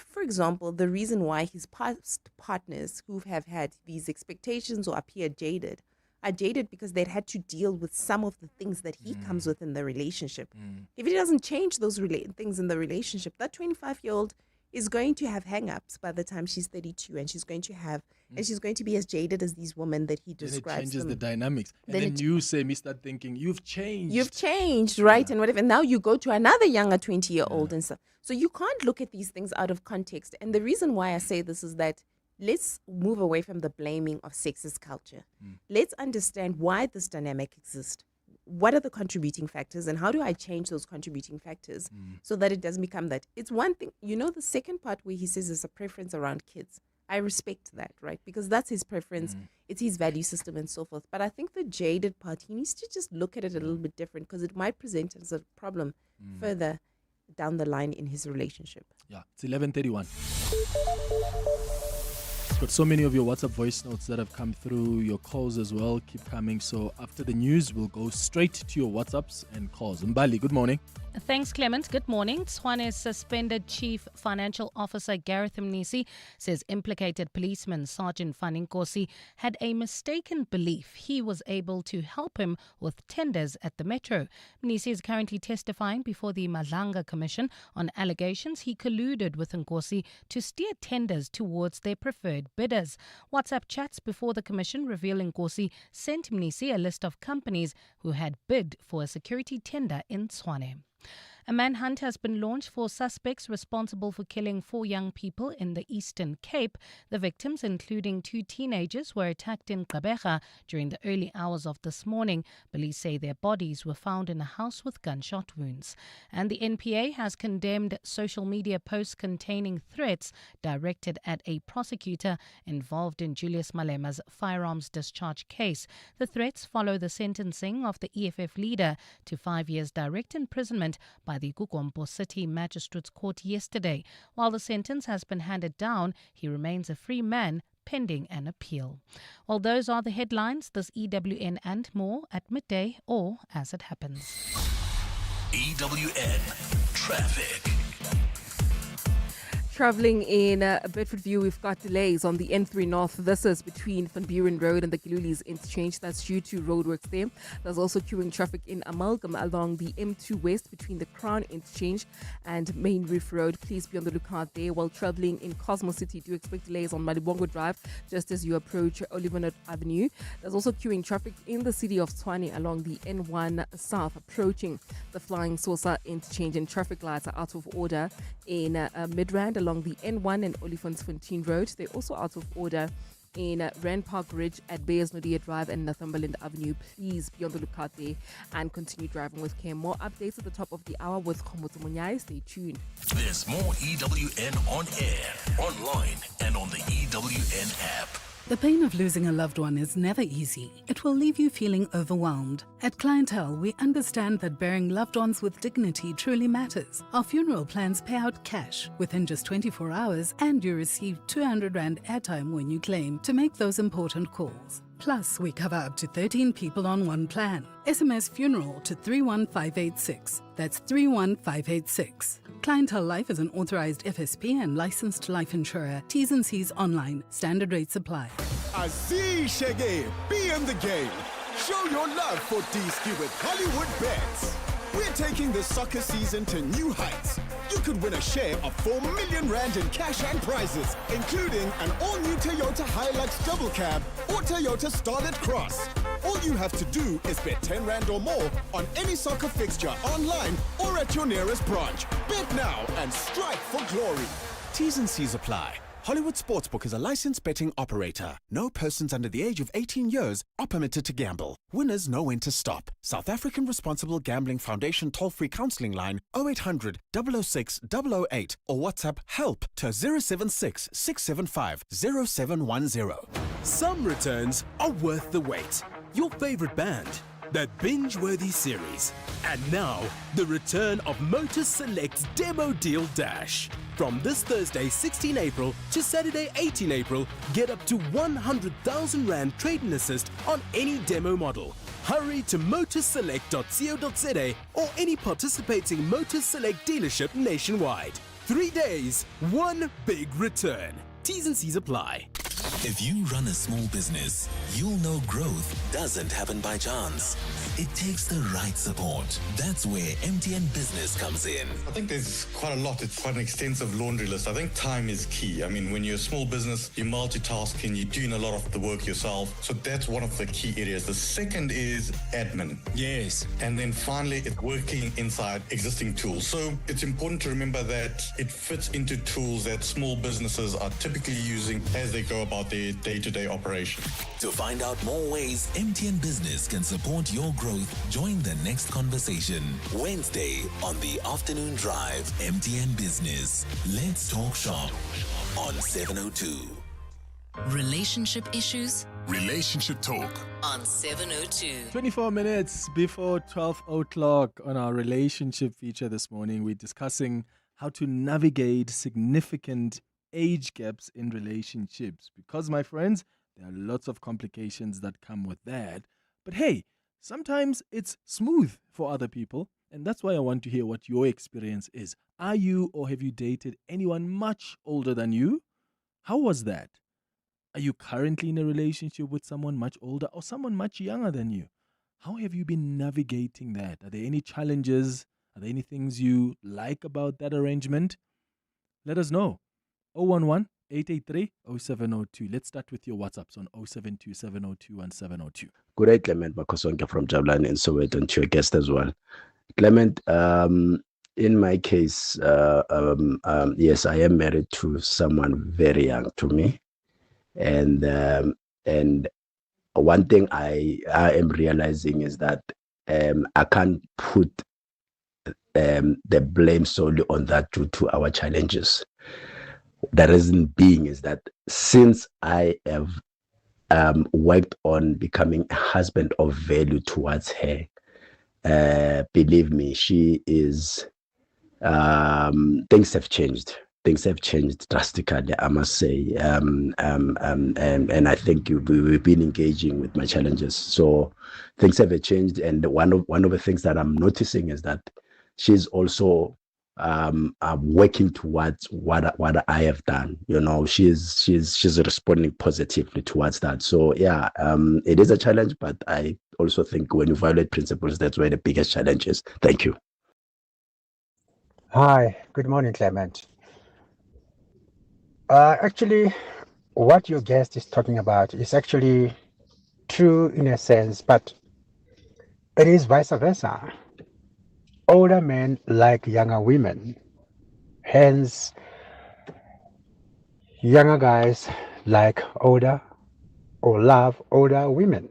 for example, the reason why his past partners who have had these expectations or appear jaded are jaded because they'd had to deal with some of the things that he comes with in the relationship. If he doesn't change those things in the relationship, that 25-year-old is going to have hang-ups by the time she's 32, and she's going to be as jaded as these women that he describes. Then it changes them. the dynamics. And then you start thinking, you've changed. Right? And whatever. And now you go to another younger 20-year-old and stuff. So you can't look at these things out of context. And the reason why I say this is that let's move away from the blaming of sexist culture. Let's understand why this dynamic exists. What are the contributing factors, and how do I change those contributing factors so that it doesn't become that? It's one thing, the second part where he says there's a preference around kids. I respect that, right? Because that's his preference. It's his value system and so forth. But I think the jaded part, he needs to just look at it a little bit different, because it might present as a problem further down the line in his relationship. Yeah, it's 11:31. Got so many of your WhatsApp voice notes that have come through, your calls as well keep coming. So after the news, we'll go straight to your WhatsApps and calls. Mbali, good morning. Thanks, Clement. Good morning. Tswane's suspended Chief Financial Officer Gareth Mnisi says implicated policeman Sergeant Faninkosi had a mistaken belief he was able to help him with tenders at the Metro. Mnisi is currently testifying before the Madlanga Commission on allegations he colluded with Nkosi to steer tenders towards their preferred bidders. WhatsApp chats before the Commission reveal Nkosi sent Mnisi a list of companies who had bid for a security tender in Tswane. A manhunt has been launched for suspects responsible for killing 4 young people in the Eastern Cape. The victims, including 2 teenagers, were attacked in Gqeberha during the early hours of this morning. Police say their bodies were found in a house with gunshot wounds. And the NPA has condemned social media posts containing threats directed at a prosecutor involved in Julius Malema's firearms discharge case. The threats follow the sentencing of the EFF leader to 5 years direct imprisonment by the Gukompo City Magistrates Court yesterday. While the sentence has been handed down, he remains a free man pending an appeal. Well, those are the headlines. This EWN and more at midday or as it happens. EWN Traffic. Travelling in Bedfordview, we've got delays on the N3 North. This is between Van Buren Road and the Giluli's interchange. That's due to roadworks there. There's also queuing traffic in Amalgam along the M2 West between the Crown Interchange and Main Reef Road. Please be on the lookout there. While travelling in Cosmos City, do expect delays on Malibongo Drive just as you approach Oliver Avenue. There's also queuing traffic in the city of Tshwane along the N1 South approaching the Flying Saucer Interchange, and traffic lights are out of order in Midrand along the N1 and Olifantsfontein Road. They're also out of order in Rand Park Ridge at Bayers Nodia Drive and Northumberland Avenue. Please be on the lookout there and continue driving with care. More updates at the top of the hour with Khomotso Munyai. Stay tuned. There's more EWN on air, online, and on the EWN app. The pain of losing a loved one is never easy. It will leave you feeling overwhelmed. At Clientele, we understand that burying loved ones with dignity truly matters. Our funeral plans pay out cash within just 24 hours, and you receive 200 Rand airtime when you claim to make those important calls. Plus, we cover up to 13 people on one plan. SMS funeral to 31586. That's 31586. Clientele Life is an authorized FSP and licensed life insurer. T's and C's online. Standard rates apply. Aziz Shege, be in the game. Show your love for D-Ski with Hollywood Bets. We're taking the soccer season to new heights. You could win a share of 4 million Rand in cash and prizes, including an all-new Toyota Hilux double cab or Toyota Starlet Cross. All you have to do is bet 10 Rand or more on any soccer fixture online or at your nearest branch. Bet now and strike for glory. T's and C's apply. Hollywood Sportsbook is a licensed betting operator. No persons under the age of 18 years are permitted to gamble. Winners know when to stop. South African Responsible Gambling Foundation toll-free counselling line 0800 006 008 or WhatsApp help to 076 675 0710. Some returns are worth the wait. Your favorite band, that binge-worthy series. And now, the return of Motor Select's Demo Deal Dash. From this Thursday, 16 April to Saturday, 18 April, get up to 100,000 Rand trade-in assist on any demo model. Hurry to motorselect.co.za or any participating Motor Select dealership nationwide. 3 days, one big return. T's and C's apply. If you run a small business, you'll know growth doesn't happen by chance. It takes the right support. That's where MTN Business comes in. I think there's quite a lot. It's quite an extensive laundry list. I think time is key. I mean, when you're a small business, you're multitasking, you're doing a lot of the work yourself. So that's one of the key areas. The second is admin. Yes. And then finally, it's working inside existing tools. So it's important to remember that it fits into tools that small businesses are typically using as they go about their day-to-day operation. To find out more ways MTN Business can support your growth, join the next conversation. Wednesday on the Afternoon Drive, MTN Business. Let's talk shop on 702. Relationship issues Relationship talk. on 702. 24 minutes before 12 o'clock on our relationship feature this morning, we're discussing how to navigate significant age gaps in relationships. Because, my friends, there are lots of complications that come with that. But hey, sometimes it's smooth for other people. And that's why I want to hear what your experience is. Are you or have you dated anyone much older than you? How was that? Are you currently in a relationship with someone much older or someone much younger than you? How have you been navigating that? Are there any challenges? Are there any things you like about that arrangement? Let us know. 011-883-0702. Let's start with your WhatsApps on 072-702-1702. Good day, Clement Makosonka from Jabulani in Soweto, and to your guest as well. Clement, in my case, yes, I am married to someone very young to me. And one thing I am realizing is that I can't put the blame solely on that due to our challenges. The reason being is that since I have worked on becoming a husband of value towards her, believe me, she is, things have changed. Things have changed drastically, I must say. And I think we've been engaging with my challenges. So things have changed. And one of the things that I'm noticing is that she's also working towards what I have done. You know, she's responding positively towards that. So yeah, it is a challenge, but I also think when you violate principles, that's where the biggest challenge is. Thank you. Hi, good morning, Clement. Actually, what your guest is talking about is actually true in a sense, but it is vice versa. Older men like younger women, hence younger guys like older or love older women.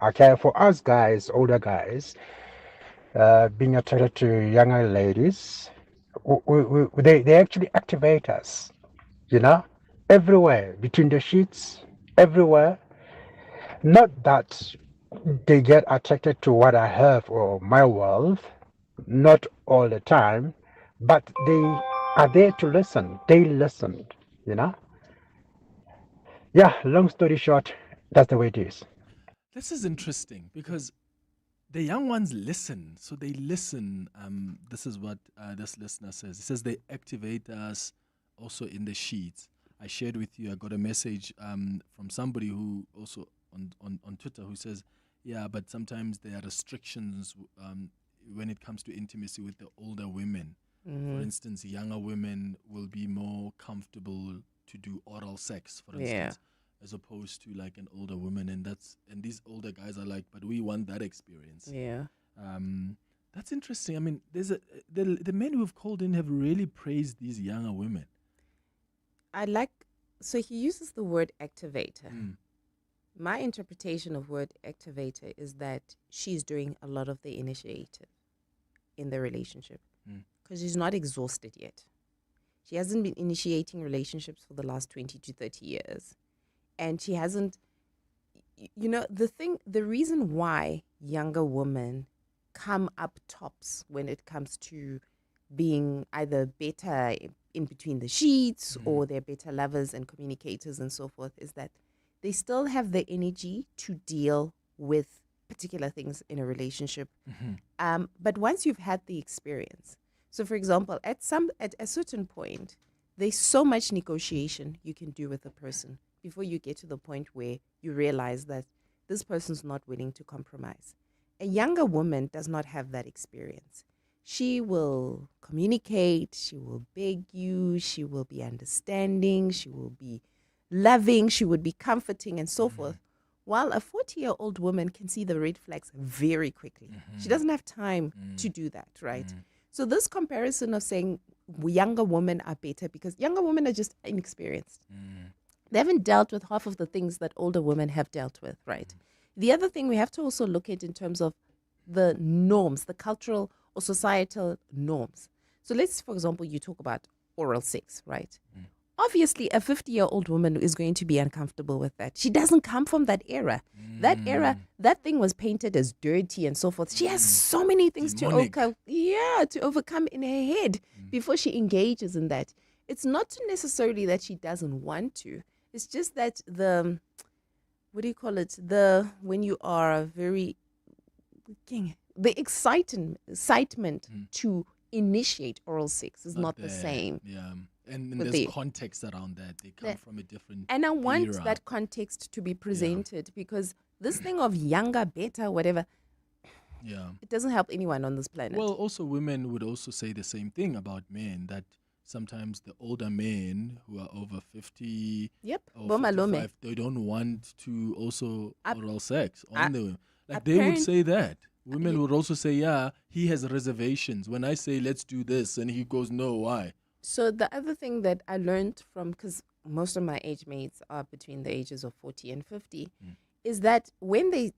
Okay, for us guys, older guys, being attracted to younger ladies, they actually activate us, you know, everywhere, between the sheets, everywhere. Not that they get attracted to what I have or my wealth, not all the time, but they are there to listen. They listen, you know. Yeah, long story short, that's the way it is. This is interesting because the young ones listen. So they listen. This is what this listener says. He says they activate us also in the sheets. I shared with you, I got a message from somebody who also on Twitter who says, yeah, but sometimes there are restrictions when it comes to intimacy with the older women. Mhm. For instance, younger women will be more comfortable to do oral sex, for instance, Yeah. as opposed to like an older woman. And these older guys are like, but we want that experience. Yeah. That's interesting. I mean, the men who have called in have really praised these younger women. So he uses the word activator. My interpretation of word activator is that she's doing a lot of the initiative in the relationship because she's not exhausted yet. She hasn't been initiating relationships for the last 20 to 30 years. And she hasn't, the reason why younger women come up tops when it comes to being either better in between the sheets or they're better lovers and communicators and so forth is that they still have the energy to deal with particular things in a relationship. But once you've had the experience, so for example, at a certain point, there's so much negotiation you can do with a person before you get to the point where you realize that this person's not willing to compromise. A younger woman does not have that experience. She will communicate, she will beg you, she will be understanding, she will be loving, she would be comforting and so forth. While a 40-year-old woman can see the red flags very quickly. She doesn't have time to do that, right? So this comparison of saying younger women are better because younger women are just inexperienced. They haven't dealt with half of the things that older women have dealt with, right? The other thing we have to also look at in terms of the norms, the cultural or societal norms. So let's, for example, you talk about oral sex, right? Obviously, a 50-year-old woman is going to be uncomfortable with that. She doesn't come from that era. That era, that thing was painted as dirty and so forth. She has so many things to overcome in her head before she engages in that. It's not necessarily that she doesn't want to. It's just that what do you call it? When you are very, the excitement to initiate oral sex is not the same. Yeah. And there's context around that. They come from a different And I want era. that context to be presented because this thing of younger, better, whatever, it doesn't help anyone on this planet. Well, also women would also say the same thing about men, that sometimes the older men who are over 50 or 55, they don't want to also oral sex on the like they would say that. Women would also say, yeah, he has reservations. When I say let's do this and he goes, no, why? So the other thing that I learned from, because most of my age mates are between the ages of 40 and 50, is that when they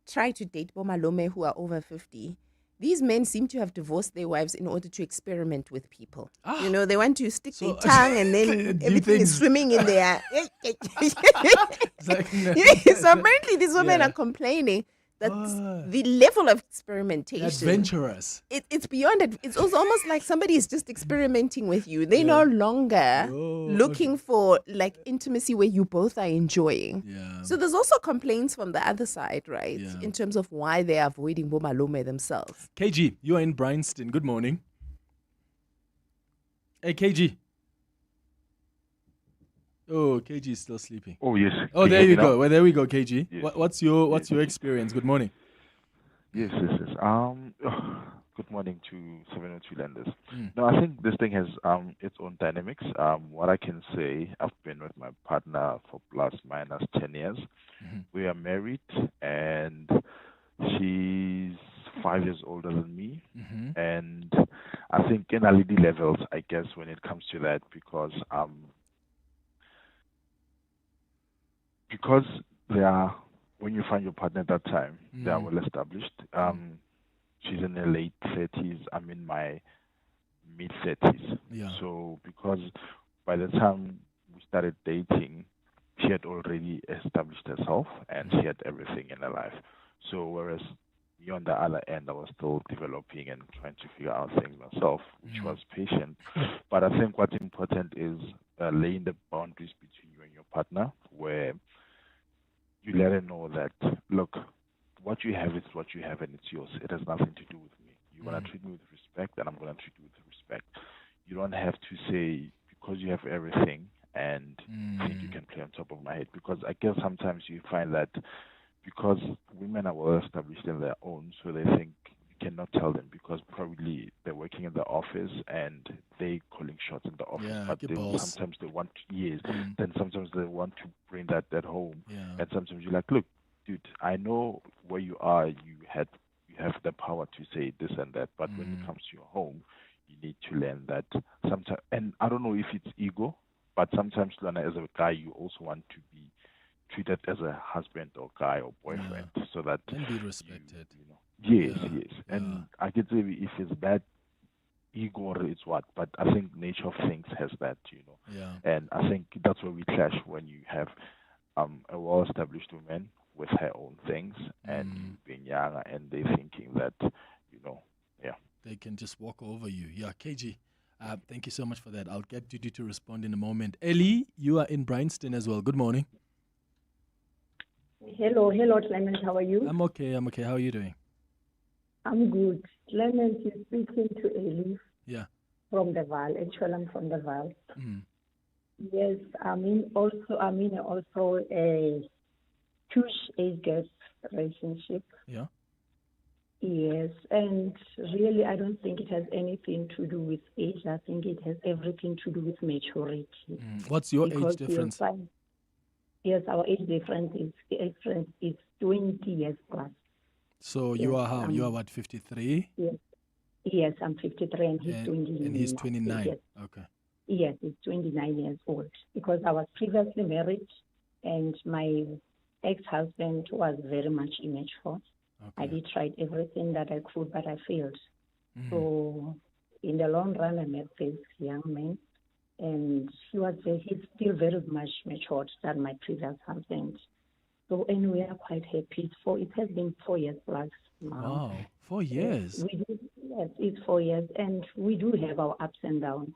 try to date bomalome who are over 50, these men seem to have divorced their wives in order to experiment with people. You know, they want to stick their tongue and then everything is swimming in there. So apparently these women are complaining that the level of experimentation, adventurous, it's beyond it. It's also almost like somebody is just experimenting with you. They're no longer looking for like intimacy where you both are enjoying. So there's also complaints from the other side, right? In terms of why they're avoiding bomalome themselves. KG, you are in Bryanston. Good morning. Hey, KG. Oh, KG is still sleeping. Oh, yes. Oh, there you go. Well, there we go, KG. Yes. What's your experience? Good morning. Yes. Good morning to 702 lenders. No, I think this thing has its own dynamics. What I can say, I've been with my partner for plus minus 10 years. We are married, and she's 5 years older than me. And I think in LED levels, I guess, when it comes to that, because they are, when you find your partner at that time, they are well established. She's in her late 30s. I'm in my mid 30s. So because by the time we started dating, she had already established herself and she had everything in her life. So whereas me on the other end, I was still developing and trying to figure out things myself, which was patient. But I think what's important is laying the boundaries between you and your partner, where you let her know that, look, what you have is what you have and it's yours. It has nothing to do with me. You're going to treat me with respect and I'm going to treat you with respect. You don't have to say, because you have everything and think you can play on top of my head. Because I guess sometimes you find that because women are well established in their own, so they think you cannot tell them because probably they're working in the office and they calling shots in the office. But sometimes they want to, then sometimes they want to bring that home. And sometimes you're like, look, dude, I know where you are. You have the power to say this and that, but when it comes to your home, you need to learn that sometimes. And I don't know if it's ego, but sometimes, Lana, as a guy, you also want to be treated as a husband or guy or boyfriend, so that and be respected. Yes. And I can say if it's bad ego or it's what, but I think nature of things has that, And I think that's where we clash when you have a well-established woman with her own things and you being young and they thinking that, they can just walk over you. Yeah, KG, thank you so much for that. I'll get Judy to respond in a moment. Ellie, you are in Bryanston as well. Good morning. Hello, Clement. How are you? I'm okay. How are you doing? I'm good. Clement, you're speaking to Elif. Yeah. From the Val. Actually, I'm from the Val. Yes, also a huge age gap relationship. Yeah. Yes, and really, I don't think it has anything to do with age. I think it has everything to do with maturity. What's your Because age difference? Yes, our age difference is 20 years plus. So Yes, you are how? You are what, 53? Yes, I'm 53 and he's 29. And he's 29. Yes. Okay. Yes, he's 29 years old. Because I was previously married and my ex-husband was very much immature. Okay. I did try everything that I could, but I failed. So in the long run, I met this young man, and he's still very much matured than my previous husband. So, and we are quite happy. It has been 4 years plus now. Wow, 4 years. Yes, it's 4 years, and we do have our ups and downs.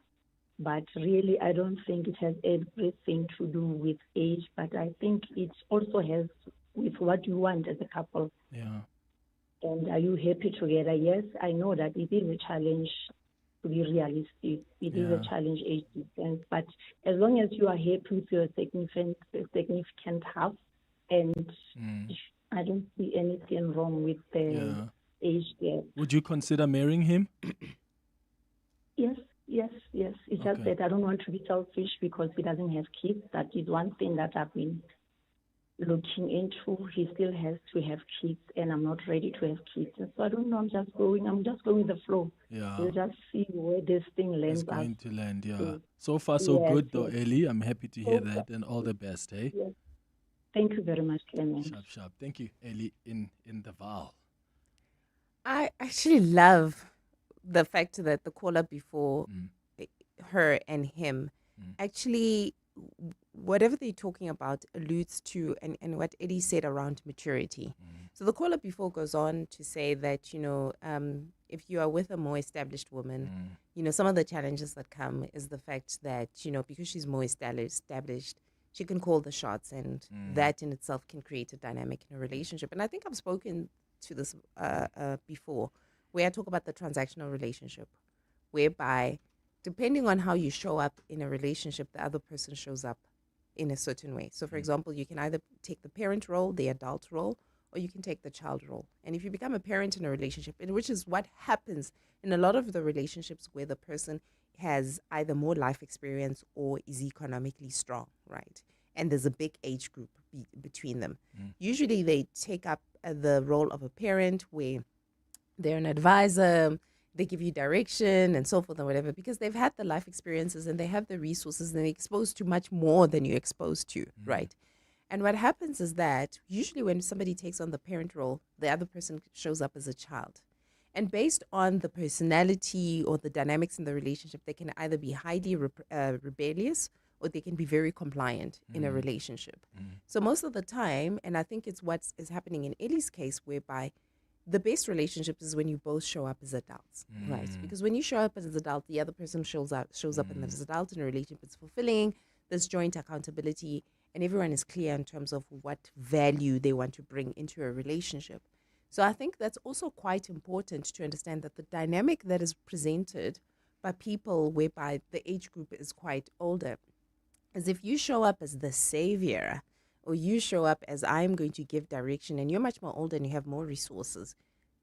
But really, I don't think it has everything to do with age, but I think it also has with what you want as a couple. Yeah. And are you happy together? Yes, I know that it is a challenge to be realistic. It is a challenge, age difference. But as long as you are happy with your significant half, and I don't see anything wrong with the age gap. Would you consider marrying him? Yes. It's just that I don't want to be selfish because he doesn't have kids. That is one thing that I've been looking into. He still has to have kids, and I'm not ready to have kids. So I don't know. I'm just going with the flow. Yeah. We'll just see where this thing lands. It's going to land, yeah. So far, so good, though, Ellie. I'm happy to hear that, and all the best, eh? Yes. Thank you very much, Clement. Sharp. Thank you, Ellie, in the Val. I actually love the fact that the caller before her and him actually, whatever they're talking about alludes to and what Eddie said around maturity. So the caller before goes on to say that, if you are with a more established woman, some of the challenges that come is the fact that, because she's more established, she can call the shots, and that in itself can create a dynamic in a relationship. And I think I've spoken to this before, where I talk about the transactional relationship, whereby depending on how you show up in a relationship, the other person shows up in a certain way. So, for example, you can either take the parent role, the adult role, or you can take the child role. And if you become a parent in a relationship, which is what happens in a lot of the relationships where the person has either more life experience or is economically strong, right? And there's a big age group between them. Usually they take up the role of a parent where they're an advisor, they give you direction and so forth and whatever, because they've had the life experiences and they have the resources and they're exposed to much more than you're exposed to, right? And what happens is that usually when somebody takes on the parent role, the other person shows up as a child. And based on the personality or the dynamics in the relationship, they can either be highly rebellious or they can be very compliant in a relationship. So most of the time, and I think it's what is happening in Ellie's case, whereby the best relationship is when you both show up as adults, right? Because when you show up as an adult, the other person shows up as an adult in a relationship. It's fulfilling. There's joint accountability, and everyone is clear in terms of what value they want to bring into a relationship. So I think that's also quite important to understand that the dynamic that is presented by people whereby the age group is quite older is if you show up as the savior, or you show up as I'm going to give direction, and you're much more older and you have more resources,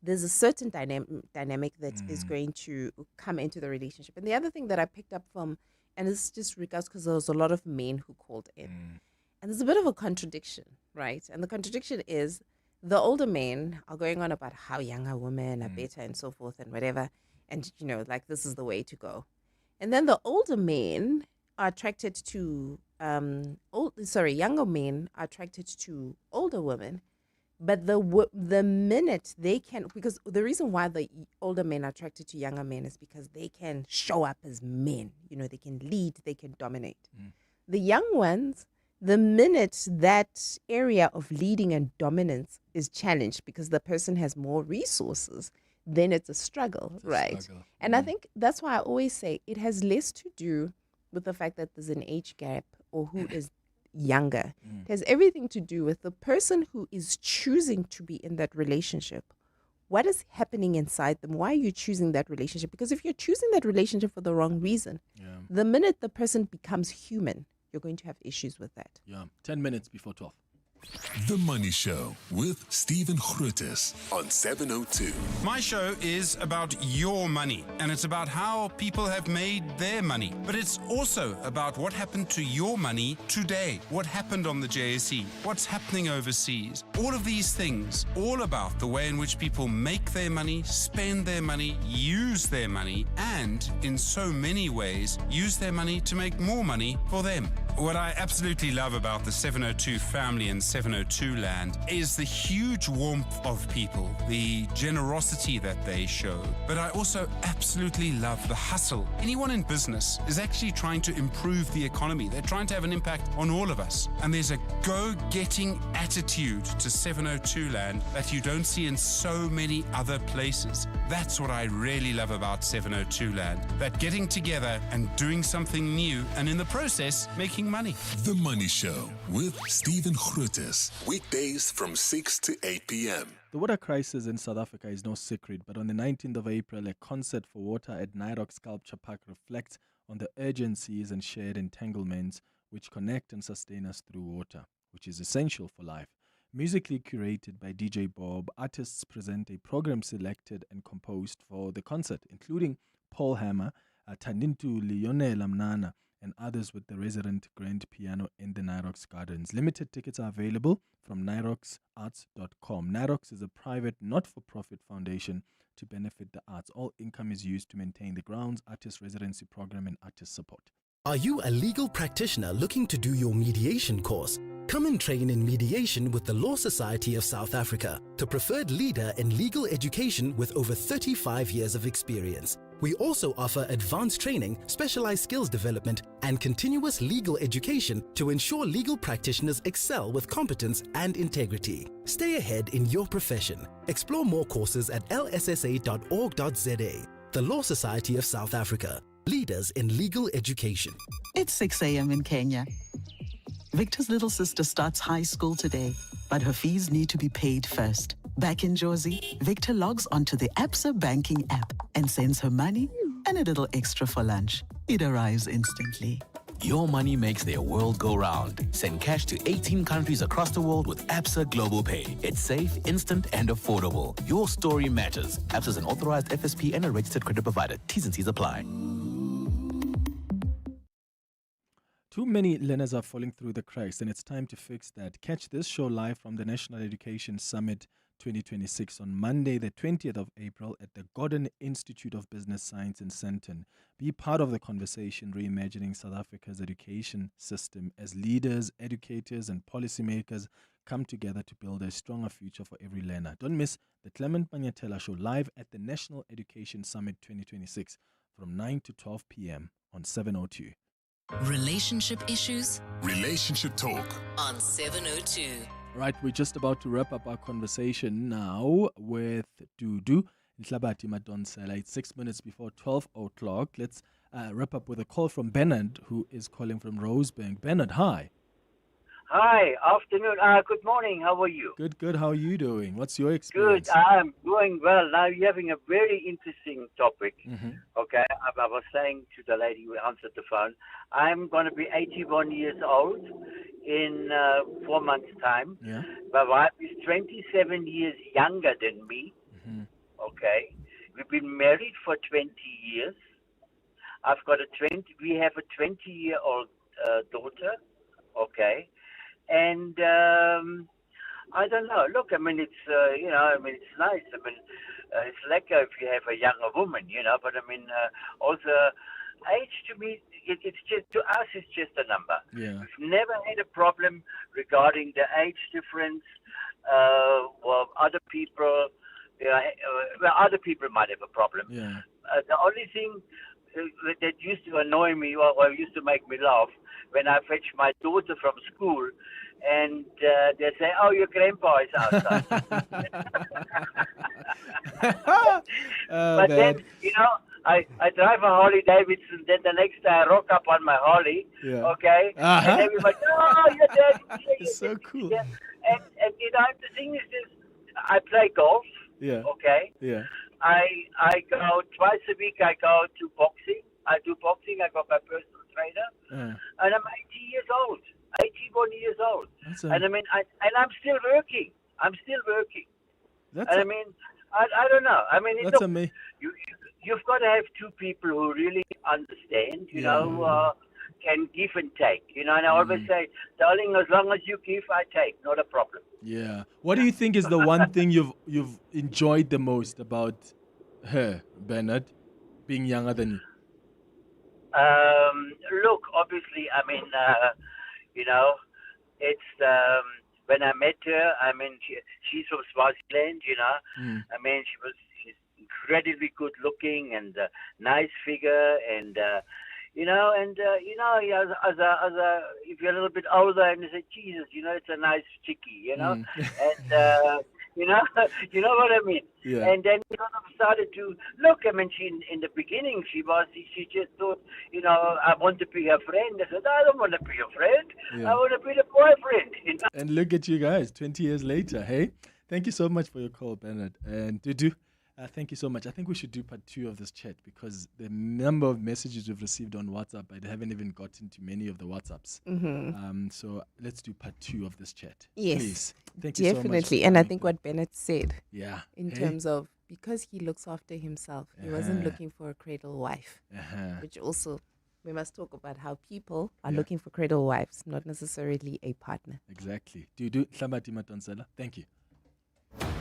there's a certain dynamic that is going to come into the relationship. And the other thing that I picked up from, and it's just regards because there was a lot of men who called in, and there's a bit of a contradiction, right? And the contradiction is the older men are going on about how younger women are better and so forth and whatever, and this is the way to go. And then the older men are attracted to younger men are attracted to older women, but the minute they can, because the reason why the older men are attracted to younger men is because they can show up as men, they can lead, they can dominate. The young ones, the minute that area of leading and dominance is challenged because the person has more resources, then it's a struggle, right? And I think that's why I always say it has less to do with the fact that there's an age gap or who is younger. It has everything to do with the person who is choosing to be in that relationship what is happening inside them? Why are you choosing that relationship? Because if you're choosing that relationship for the wrong reason, the minute the person becomes human, you're going to have issues with that. Yeah, 10 minutes before 12. The Money Show with Stephen Grootes on 702. My show is about your money, and it's about how people have made their money. But it's also about what happened to your money today, what happened on the JSE, what's happening overseas. All of these things, all about the way in which people make their money, spend their money, use their money, and in so many ways, use their money to make more money for them. What I absolutely love about the 702 family and 702 land is the huge warmth of people, the generosity that they show. But I also absolutely love the hustle. Anyone in business is actually trying to improve the economy. They're trying to have an impact on all of us. And there's a go-getting attitude to 702 land that you don't see in so many other places. That's what I really love about 702 land. That getting together and doing something new, and in the process, making money. The Money Show with Stephen Grootes. Weekdays from 6 to 8 p.m. The water crisis in South Africa is no secret, but on the 19th of April, a concert for water at Nairok Sculpture Park reflects on the urgencies and shared entanglements which connect and sustain us through water, which is essential for life. Musically curated by DJ Bob, artists present a program selected and composed for the concert, including Paul Hammer, Tanintu Lionel Amnana, and others with the resident grand piano in the Nairox Gardens. Limited tickets are available from nairoxarts.com. Nairox is a private, not-for-profit foundation to benefit the arts. All income is used to maintain the grounds, artist residency program, and artist support. Are you a legal practitioner looking to do your mediation course? Come and train in mediation with the Law Society of South Africa, the preferred leader in legal education with over 35 years of experience. We also offer advanced training, specialized skills development, and continuous legal education to ensure legal practitioners excel with competence and integrity. Stay ahead in your profession. Explore more courses at lssa.org.za. The Law Society of South Africa, leaders in legal education. It's 6 a.m. in Kenya. Victor's little sister starts high school today, but her fees need to be paid first. Back in Jozi, Victor logs onto the Absa banking app and sends her money and a little extra for lunch. It arrives instantly. Your money makes their world go round. Send cash to 18 countries across the world with Absa Global Pay. It's safe, instant, and affordable. Your story matters. Absa is an authorized FSP and a registered credit provider. T's and C's apply. Too many learners are falling through the cracks, and it's time to fix that. Catch this show live from the National Education Summit 2026 on Monday, the 20th of April at the Gordon Institute of Business Science in Sandton. Be part of the conversation reimagining South Africa's education system as leaders, educators, and policymakers come together to build a stronger future for every learner. Don't miss the Clement Manyathela Show live at the National Education Summit 2026 from 9 to 12 p.m. on 702. Relationship issues? Relationship talk on 702. Right, we're just about to wrap up our conversation now with Dudu Nhlabati Madonsela. It's 6 minutes before 12 o'clock. Let's wrap up with a call from Benen, who is calling from Rosebank. Benen, hi. Hi, afternoon. Good morning. How are you? Good. How are you doing? What's your experience? Good. I'm doing well. Now you're having a very interesting topic. Mm-hmm. Okay. I was saying to the lady who answered the phone, I'm going to be 81 years old in 4 months' time. Yeah. My wife is 27 years younger than me. Mm-hmm. Okay. We've been married for 20 years. We have a 20-year-old daughter. Okay. And I don't know. Look, I mean, it's it's nice. I mean, it's like if you have a younger woman, But I mean, also age to me, it's just to us, it's just a number. Yeah. We've never had a problem regarding the age difference. Well, other people, other people might have a problem. Yeah. The only thing that used to annoy me or used to make me laugh when I fetch my daughter from school and they say, "Oh, your grandpa is outside." But then, I drive a Harley Davidson, then the next day I rock up on my Harley, okay? Uh-huh. And everybody, "Oh, your dad." It's so cool. Yeah. And the thing is this, I play golf, Yeah. Okay. Yeah. I go twice a week. I go to boxing. I do boxing. I got my personal trainer, and I'm 80 years old. 81 years old. And I mean, I'm still working. I'm still working. I mean, I don't know. I mean, that's amazing. You've got to have two people who really understand, you know, can give and take, you know. And I always say, darling, as long as you give, I take, not a problem. Yeah. What do you think is the one thing you've enjoyed the most about her, Bernard, being younger than you? Look, obviously, I mean, you know, it's when I met her, I mean, she's from Swaziland, you know. I mean, she's incredibly good looking and nice figure, and you know, and you know, as a if you're a little bit older and you say, Jesus, you know, it's a nice chickie, you know, and you know what I mean. Yeah. And then we sort of started to look. I mean, she in the beginning she just thought, you know, I want to be her friend. I said, I don't want to be your friend. Yeah. I want to be the boyfriend. You know? And look at you guys, 20 years later. Hey, thank you so much for your call, Bernard. And Dudu, thank you so much. I think we should do part 2 of this chat because the number of messages we've received on WhatsApp, I haven't even gotten to many of the WhatsApps. So let's do part 2 of this chat. Yes, please. Thank you so much. Definitely. And I think what Bennett said, in Hey. terms of, because he looks after himself, he wasn't looking for a cradle wife, which also, we must talk about how people are looking for cradle wives, not necessarily a partner. Exactly. Dudu, Hlabati Matonsela, thank you.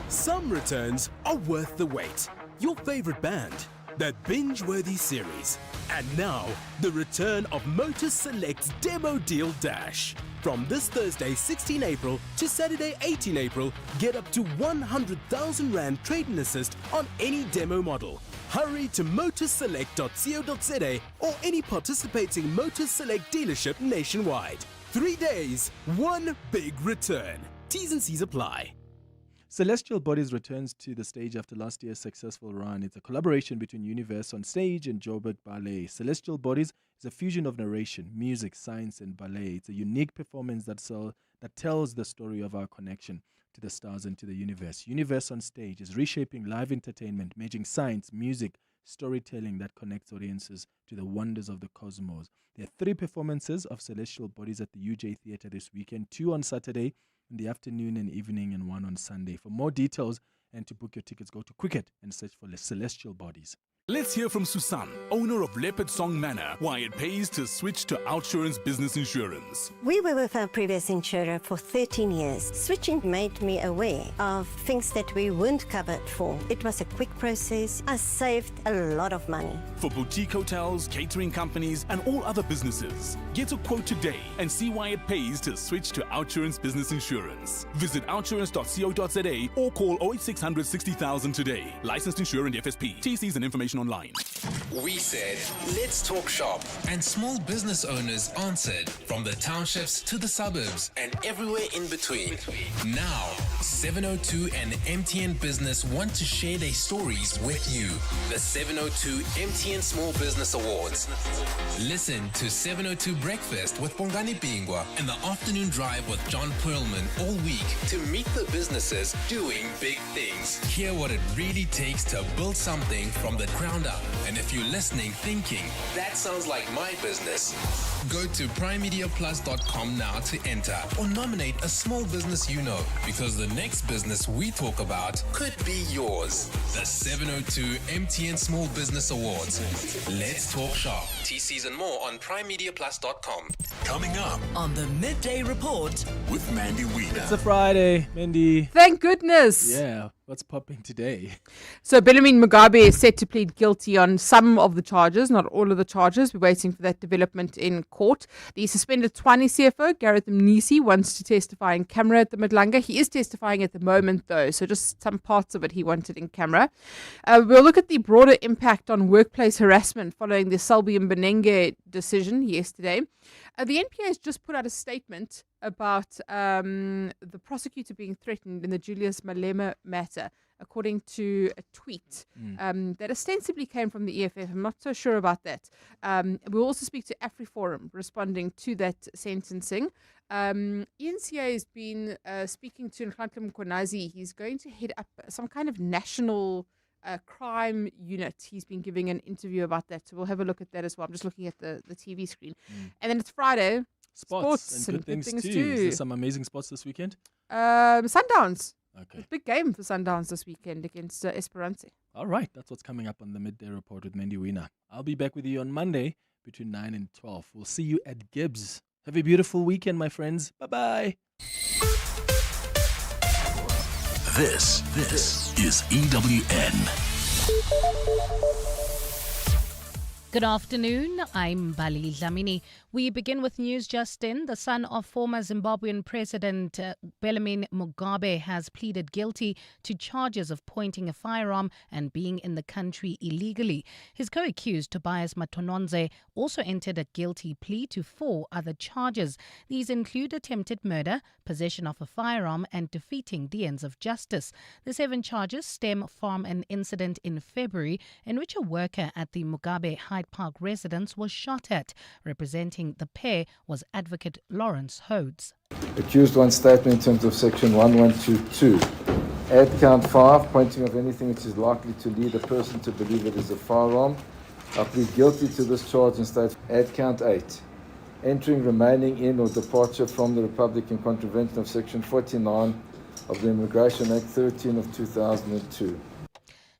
Some returns are worth the wait. Your favorite band, that binge-worthy series. And now, the return of Motor Select's Demo Deal Dash. From this Thursday, 16 April to Saturday, 18 April, get up to 100,000 Rand trade-in assist on any demo model. Hurry to motorselect.co.za or any participating Motor Select dealership nationwide. 3 days, one big return. T's and C's apply. Celestial Bodies returns to the stage after last year's successful run. It's a collaboration between Universe on Stage and Joburg Ballet. Celestial Bodies is a fusion of narration, music, science, and ballet. It's a unique performance that tells the story of our connection to the stars and to the universe. Universe on Stage is reshaping live entertainment, merging science, music, storytelling that connects audiences to the wonders of the cosmos. There are 3 performances of Celestial Bodies at the UJ Theatre this weekend, 2 on Saturday in the afternoon and evening, and 1 on Sunday. For more details and to book your tickets, go to Quicket and search for Celestial Bodies. Let's hear from Susan, owner of Leopard Song Manor, why it pays to switch to Outsurance Business Insurance. We were with our previous insurer for 13 years. Switching made me aware of things that we weren't covered for. It was a quick process. I saved a lot of money. For boutique hotels, catering companies, and all other businesses, get a quote today and see why it pays to switch to Outsurance Business Insurance. Visit outsurance.co.za or call 08600 60,000 today. Licensed insurer and FSP. TCs and information online. We said, let's talk shop. And small business owners answered, from the townships to the suburbs and everywhere in between. Now, 702 and MTN Business want to share their stories with you. The 702 MTN Small Business Awards. Listen to 702 Breakfast with Bongani Bingwa and the Afternoon Drive with John Perlman all week to meet the businesses doing big things. Hear what it really takes to build something from the ground up. And if you're listening thinking, that sounds like my business, go to primemediaplus.com now to enter or nominate a small business you know, because the next business we talk about could be yours. The 702 MTN Small Business Awards. Let's talk shop. TCs and more on primemediaplus.com. Coming up on the Midday Report with Mandy Weeder. It's a Friday, Mandy. Thank goodness. Yeah, what's popping today? So Benen Mugabe is set to plead guilty on some of the charges, not all of the charges. We're waiting for that development in court. The suspended Tshwane CFO, Gareth Mnisi, wants to testify in camera at the Madlanga. He is testifying at the moment, though, so just some parts of it he wanted in camera. We'll look at the broader impact on workplace harassment following the Selby and Benenge decision yesterday. The NPA has just put out a statement about the prosecutor being threatened in the Julius Malema matter. according to a tweet that ostensibly came from the EFF. I'm not so sure about that. We'll also speak to AfriForum responding to that sentencing. ENCA has been speaking to Clement Manyathela. He's going to head up some kind of national crime unit. He's been giving an interview about that, so we'll have a look at that as well. I'm just looking at the TV screen. And then it's Friday. Sports and good things too. Is there some amazing sports this weekend? Sundowns. Okay. Big game for Sundowns this weekend against Esperance. All right, that's what's coming up on the Midday Report with Mandy Wiener. I'll be back with you on Monday between 9 and 12. We'll see you at Gibbs. Have a beautiful weekend, my friends. Bye-bye. This is EWN. Good afternoon, I'm Bali Dlamini. We begin with news just in. The son of former Zimbabwean President Benen Mugabe has pleaded guilty to charges of pointing a firearm and being in the country illegally. His co-accused, Tobias Matononze, also entered a guilty plea to 4 other charges. These include attempted murder, possession of a firearm and defeating the ends of justice. The 7 charges stem from an incident in February in which a worker at the Mugabe Hyde Park residence was shot at. Representing the pair was advocate Lawrence Hodes. Accused one statement in terms of section 1122. Add count 5, pointing of anything which is likely to lead a person to believe it is a firearm. I plead guilty to this charge and state add count 8. Entering, remaining in or departure from the Republic in contravention of section 49 of the Immigration Act 13 of 2002.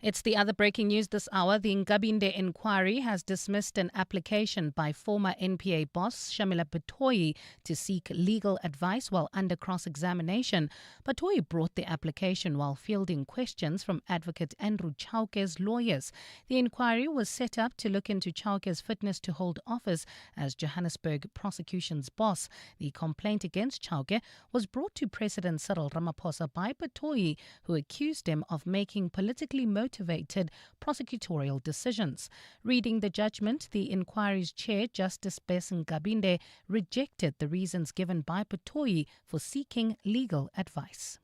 It's the other breaking news this hour. The Ngabinde inquiry has dismissed an application by former NPA boss Shamila Batoyi to seek legal advice while under cross-examination. Batoyi brought the application while fielding questions from advocate Andrew Chauke's lawyers. The inquiry was set up to look into Chauke's fitness to hold office as Johannesburg prosecution's boss. The complaint against Chauke was brought to President Cyril Ramaphosa by Batoyi, who accused him of making politically motivated prosecutorial decisions. Reading the judgment, the inquiry's chair, Justice Besen Ngabinde, rejected the reasons given by Batoyi for seeking legal advice.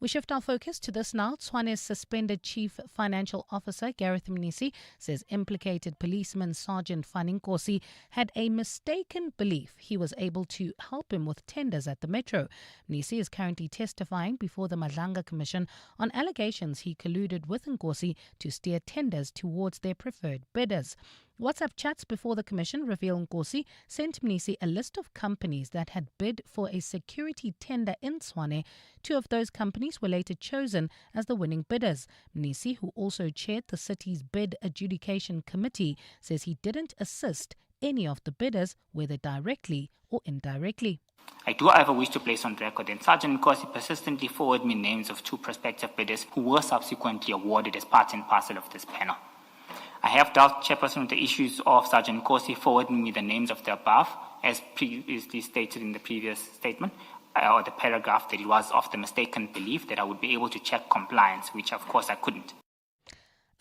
We shift our focus to this now. Tswane's suspended Chief Financial Officer, Gareth Mnisi, says implicated policeman Sergeant Faninkosi had a mistaken belief he was able to help him with tenders at the Metro. Mnisi is currently testifying before the Madlanga Commission on allegations he colluded with Nkosi to steer tenders towards their preferred bidders. WhatsApp chats before the commission reveal Nkosi sent Mnisi a list of companies that had bid for a security tender in Tshwane. 2 of those companies were later chosen as the winning bidders. Mnisi, who also chaired the city's bid adjudication committee, says he didn't assist any of the bidders, whether directly or indirectly. I do, however, wish to place on record that Sergeant Nkosi persistently forwarded me names of 2 prospective bidders who were subsequently awarded as part and parcel of this panel. I have dealt, Chairperson, with the issues of Sergeant Nkosi forwarding me the names of the above, as previously stated in the previous statement, or the paragraph, that it was of the mistaken belief that I would be able to check compliance, which of course I couldn't.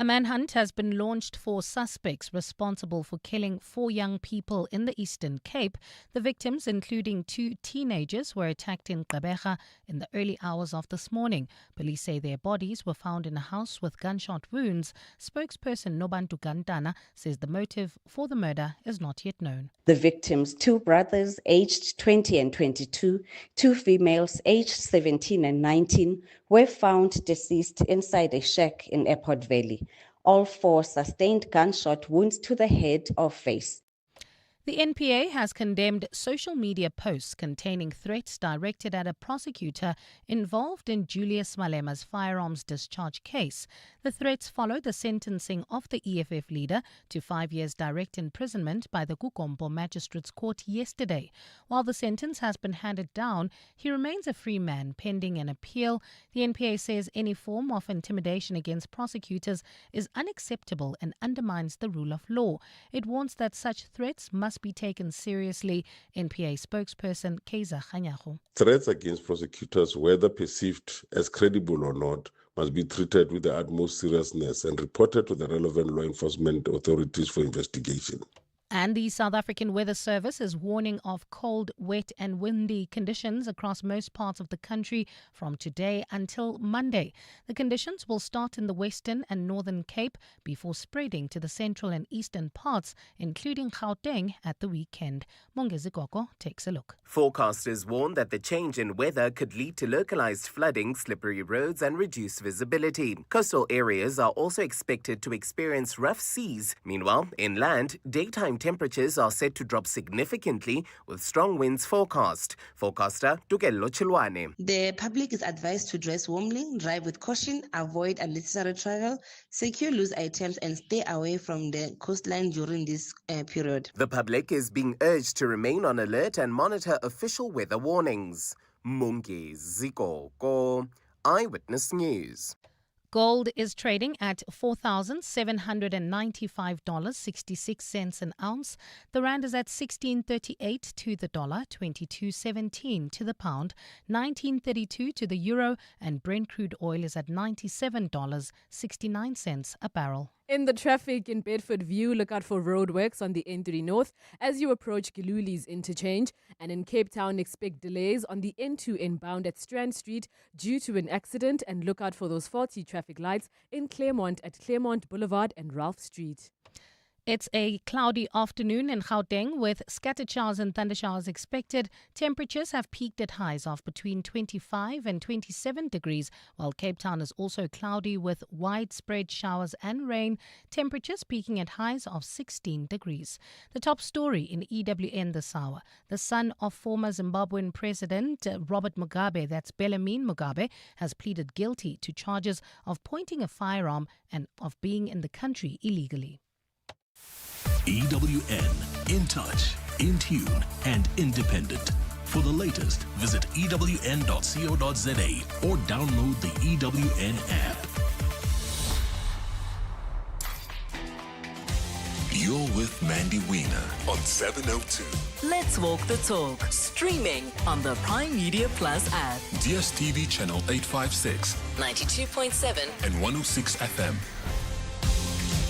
A manhunt has been launched for suspects responsible for killing 4 young people in the Eastern Cape. The victims, including 2 teenagers, were attacked in Gqeberha in the early hours of this morning. Police say their bodies were found in a house with gunshot wounds. Spokesperson Nobantu Gantana says the motive for the murder is not yet known. The victims, 2 brothers aged 20 and 22, 2 females aged 17 and 19, were found deceased inside a shack in Airport Valley. All 4 sustained gunshot wounds to the head or face. The NPA has condemned social media posts containing threats directed at a prosecutor involved in Julius Malema's firearms discharge case. The threats follow the sentencing of the EFF leader to 5 years direct imprisonment by the Kukombo Magistrates Court yesterday. While the sentence has been handed down, he remains a free man pending an appeal. The NPA says any form of intimidation against prosecutors is unacceptable and undermines the rule of law. It warns that such threats must be taken seriously. NPA spokesperson Kaiser Kganyago. Threats against prosecutors, whether perceived as credible or not, must be treated with the utmost seriousness and reported to the relevant law enforcement authorities for investigation. And the South African Weather Service is warning of cold, wet and windy conditions across most parts of the country from today until Monday. The conditions will start in the Western and Northern Cape before spreading to the central and eastern parts, including Gauteng at the weekend. Mongezi Koko takes a look. Forecasters warn that the change in weather could lead to localized flooding, slippery roads and reduced visibility. Coastal areas are also expected to experience rough seas. Meanwhile, inland, daytime temperatures are set to drop significantly with strong winds forecast. Forecaster Tukello Chilwane. The public is advised to dress warmly, drive with caution, avoid unnecessary travel, secure loose items and stay away from the coastline during this period. The public is being urged to remain on alert and monitor official weather warnings. Mongezi Koko, Eyewitness News. Gold is trading at $4,795.66 an ounce. The rand is at 16.38 to the dollar, 22.17 to the pound, 19.32 to the euro, and Brent crude oil is at $97.69 a barrel. In the traffic in Bedford View, look out for roadworks on the N3 North as you approach Giluli's interchange. And in Cape Town, expect delays on the N2 inbound at Strand Street due to an accident, and look out for those faulty traffic lights in Claremont at Claremont Boulevard and Ralph Street. It's a cloudy afternoon in Gauteng with scattered showers and thundershowers expected. Temperatures have peaked at highs of between 25 and 27 degrees, while Cape Town is also cloudy with widespread showers and rain. Temperatures peaking at highs of 16 degrees. The top story in EWN this hour. The son of former Zimbabwean President Robert Mugabe, that's Benen Mugabe, has pleaded guilty to charges of pointing a firearm and of being in the country illegally. EWN, in touch, in tune, and independent. For the latest, visit ewn.co.za or download the EWN app. You're with Mandy Wiener on 702. Let's walk the talk. Streaming on the Prime Media Plus app. DSTV channel 856, 92.7 and 106 FM.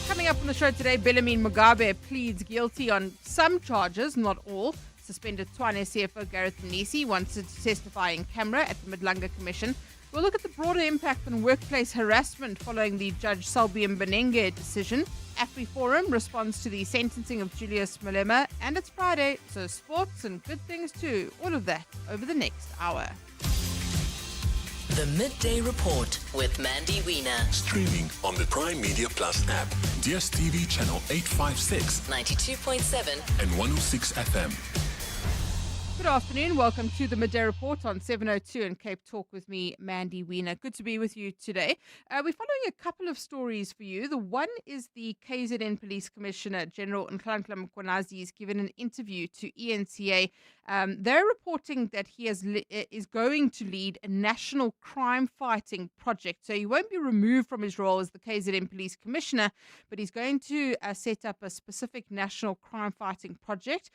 Coming up on the show today, Benen Mugabe pleads guilty on some charges, not all. Suspended Tshwane CFO Gareth Nisi wanted to testify in camera at the Midlanga Commission. We'll look at the broader impact on workplace harassment following the Judge Selby Mbenenge decision. AfriForum responds to the sentencing of Julius Malema, and it's Friday, so sports and good things too. All of that over the next hour. The Midday Report with Mandy Wiener. Streaming on the Prime Media Plus app, DSTV channel 856, 92.7 and 106 FM. Good afternoon. Welcome to the Midday Report on 702 and Cape Talk with me, Mandy Wiener. Good to be with you today. We're following a couple of stories for you. The one is the KZN Police Commissioner General Nhlanhla Mkhwanazi has given an interview to ENCA. They're reporting that he is going to lead a national crime-fighting project. So he won't be removed from his role as the KZN Police Commissioner, but he's going to set up a specific national crime-fighting project.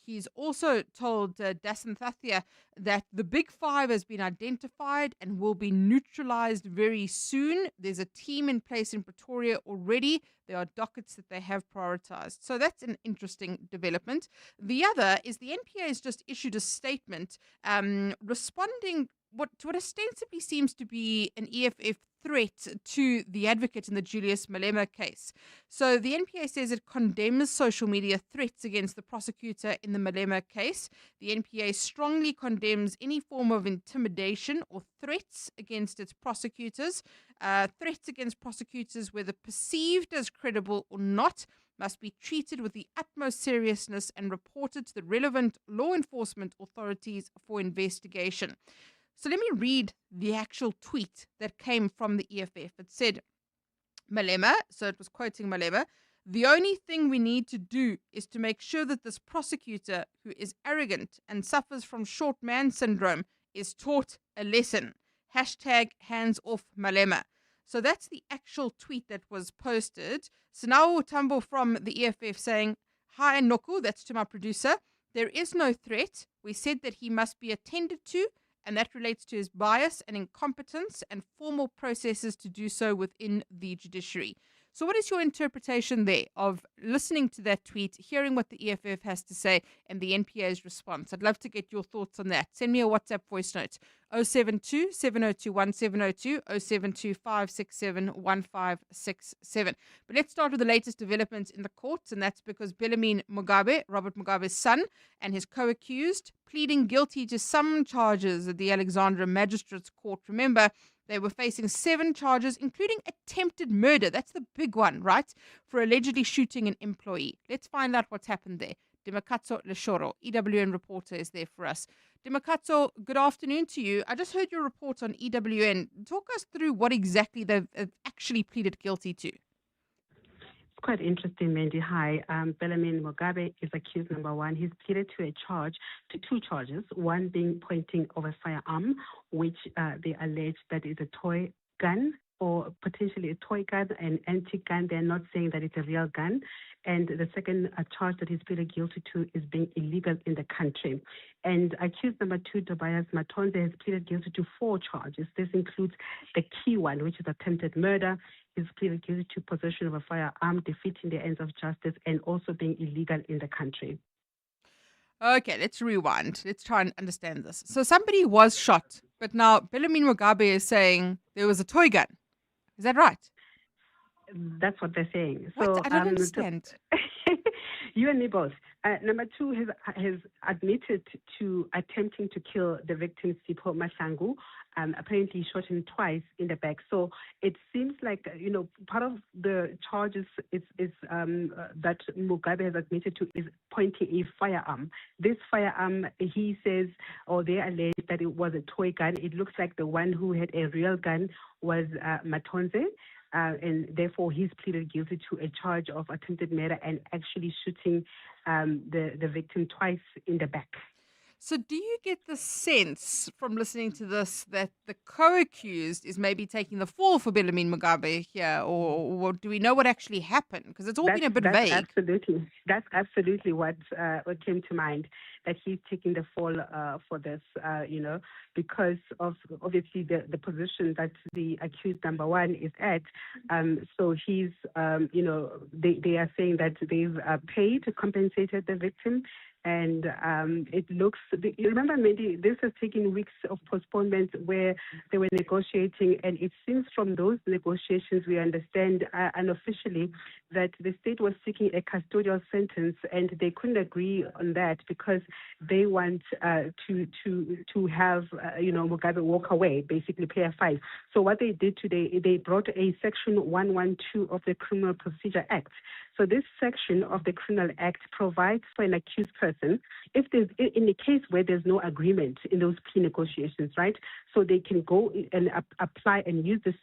He's also told Dasan Thathia that the Big Five has been identified and will be neutralized very soon. There's a team in place in Pretoria already. There are dockets that they have prioritized. So that's an interesting development. The other is the NPA has just issued a statement responding to what ostensibly seems to be an EFF threat to the advocate in the Julius Malema case. So the NPA says it condemns social media threats against the prosecutor in the Malema case. The NPA strongly condemns any form of intimidation or threats against its prosecutors. Threats against prosecutors, whether perceived as credible or not, must be treated with the utmost seriousness and reported to the relevant law enforcement authorities for investigation. So let me read the actual tweet that came from the EFF. It said, Malema, so it was quoting Malema, the only thing we need to do is to make sure that this prosecutor who is arrogant and suffers from short man syndrome is taught a lesson. Hashtag hands off Malema. So that's the actual tweet that was posted. Sinao Tambo from the EFF saying, hi Noku, that's to my producer. There is no threat. We said that he must be attended to, and that relates to his bias and incompetence and formal processes to do so within the judiciary. So what is your interpretation there of listening to that tweet, hearing what the EFF has to say and the NPA's response? I'd love to get your thoughts on that. Send me a WhatsApp voice note, 072 702 1702, 072 567 1567. But let's start with the latest developments in the courts, and that's because Benen Mugabe, Robert Mugabe's son, and his co-accused, pleading guilty to some charges at the Alexandra Magistrates Court. Remember, they were facing 7 charges, including attempted murder. That's the big one, right? For allegedly shooting an employee. Let's find out what's happened there. Dimakatso Leshoro, EWN reporter, is there for us. Dimakatso, good afternoon to you. I just heard your report on EWN. Talk us through what exactly they've actually pleaded guilty to. It's quite interesting, Mandy. Hi. Benen Mugabe is accused number 1. He's pleaded to 2 charges, one being pointing of a firearm, which they allege that is a toy gun or potentially a toy gun, an antique gun. They're not saying that it's a real gun. And the second charge that he's pleaded guilty to is being illegal in the country. And accused number 2, Tobias Matonze, has pleaded guilty to 4 charges. This includes the key one, which is attempted murder. He's pleaded guilty to possession of a firearm, defeating the ends of justice, and also being illegal in the country. Okay, let's rewind. Let's try and understand this. So somebody was shot, but now Benen Mugabe is saying there was a toy gun. Is that right? That's what they're saying. What? So I don't understand. You and me both. Number 2 has admitted to attempting to kill the victim, Clement Manyathela. Apparently shot him twice in the back. So it seems like, part of the charges is that Mugabe has admitted to is pointing a firearm. This firearm, he says, or they allege that it was a toy gun. It looks like the one who had a real gun was Matonze. And therefore he's pleaded guilty to a charge of attempted murder and actually shooting the victim twice in the back. So do you get the sense from listening to this that the co-accused is maybe taking the fall for Benen Mugabe here, or do we know what actually happened? Because it's all been a bit vague. That's absolutely what came to mind, that he's taking the fall for this, because of obviously the position that the accused number 1 is at. So he's, they are saying that they've paid, compensated the victim. And it looks, you remember, maybe this has taken weeks of postponement where they were negotiating, and it seems from those negotiations we understand unofficially that the state was seeking a custodial sentence, and they couldn't agree on that because they want to have Mugabe walk away, basically pay a fine. So what they did today, they brought a section 112 of the Criminal Procedure Act. So this section of the Criminal Act provides for an accused person, if there's in the case where there's no agreement in those plea negotiations, right? So they can go and apply and use this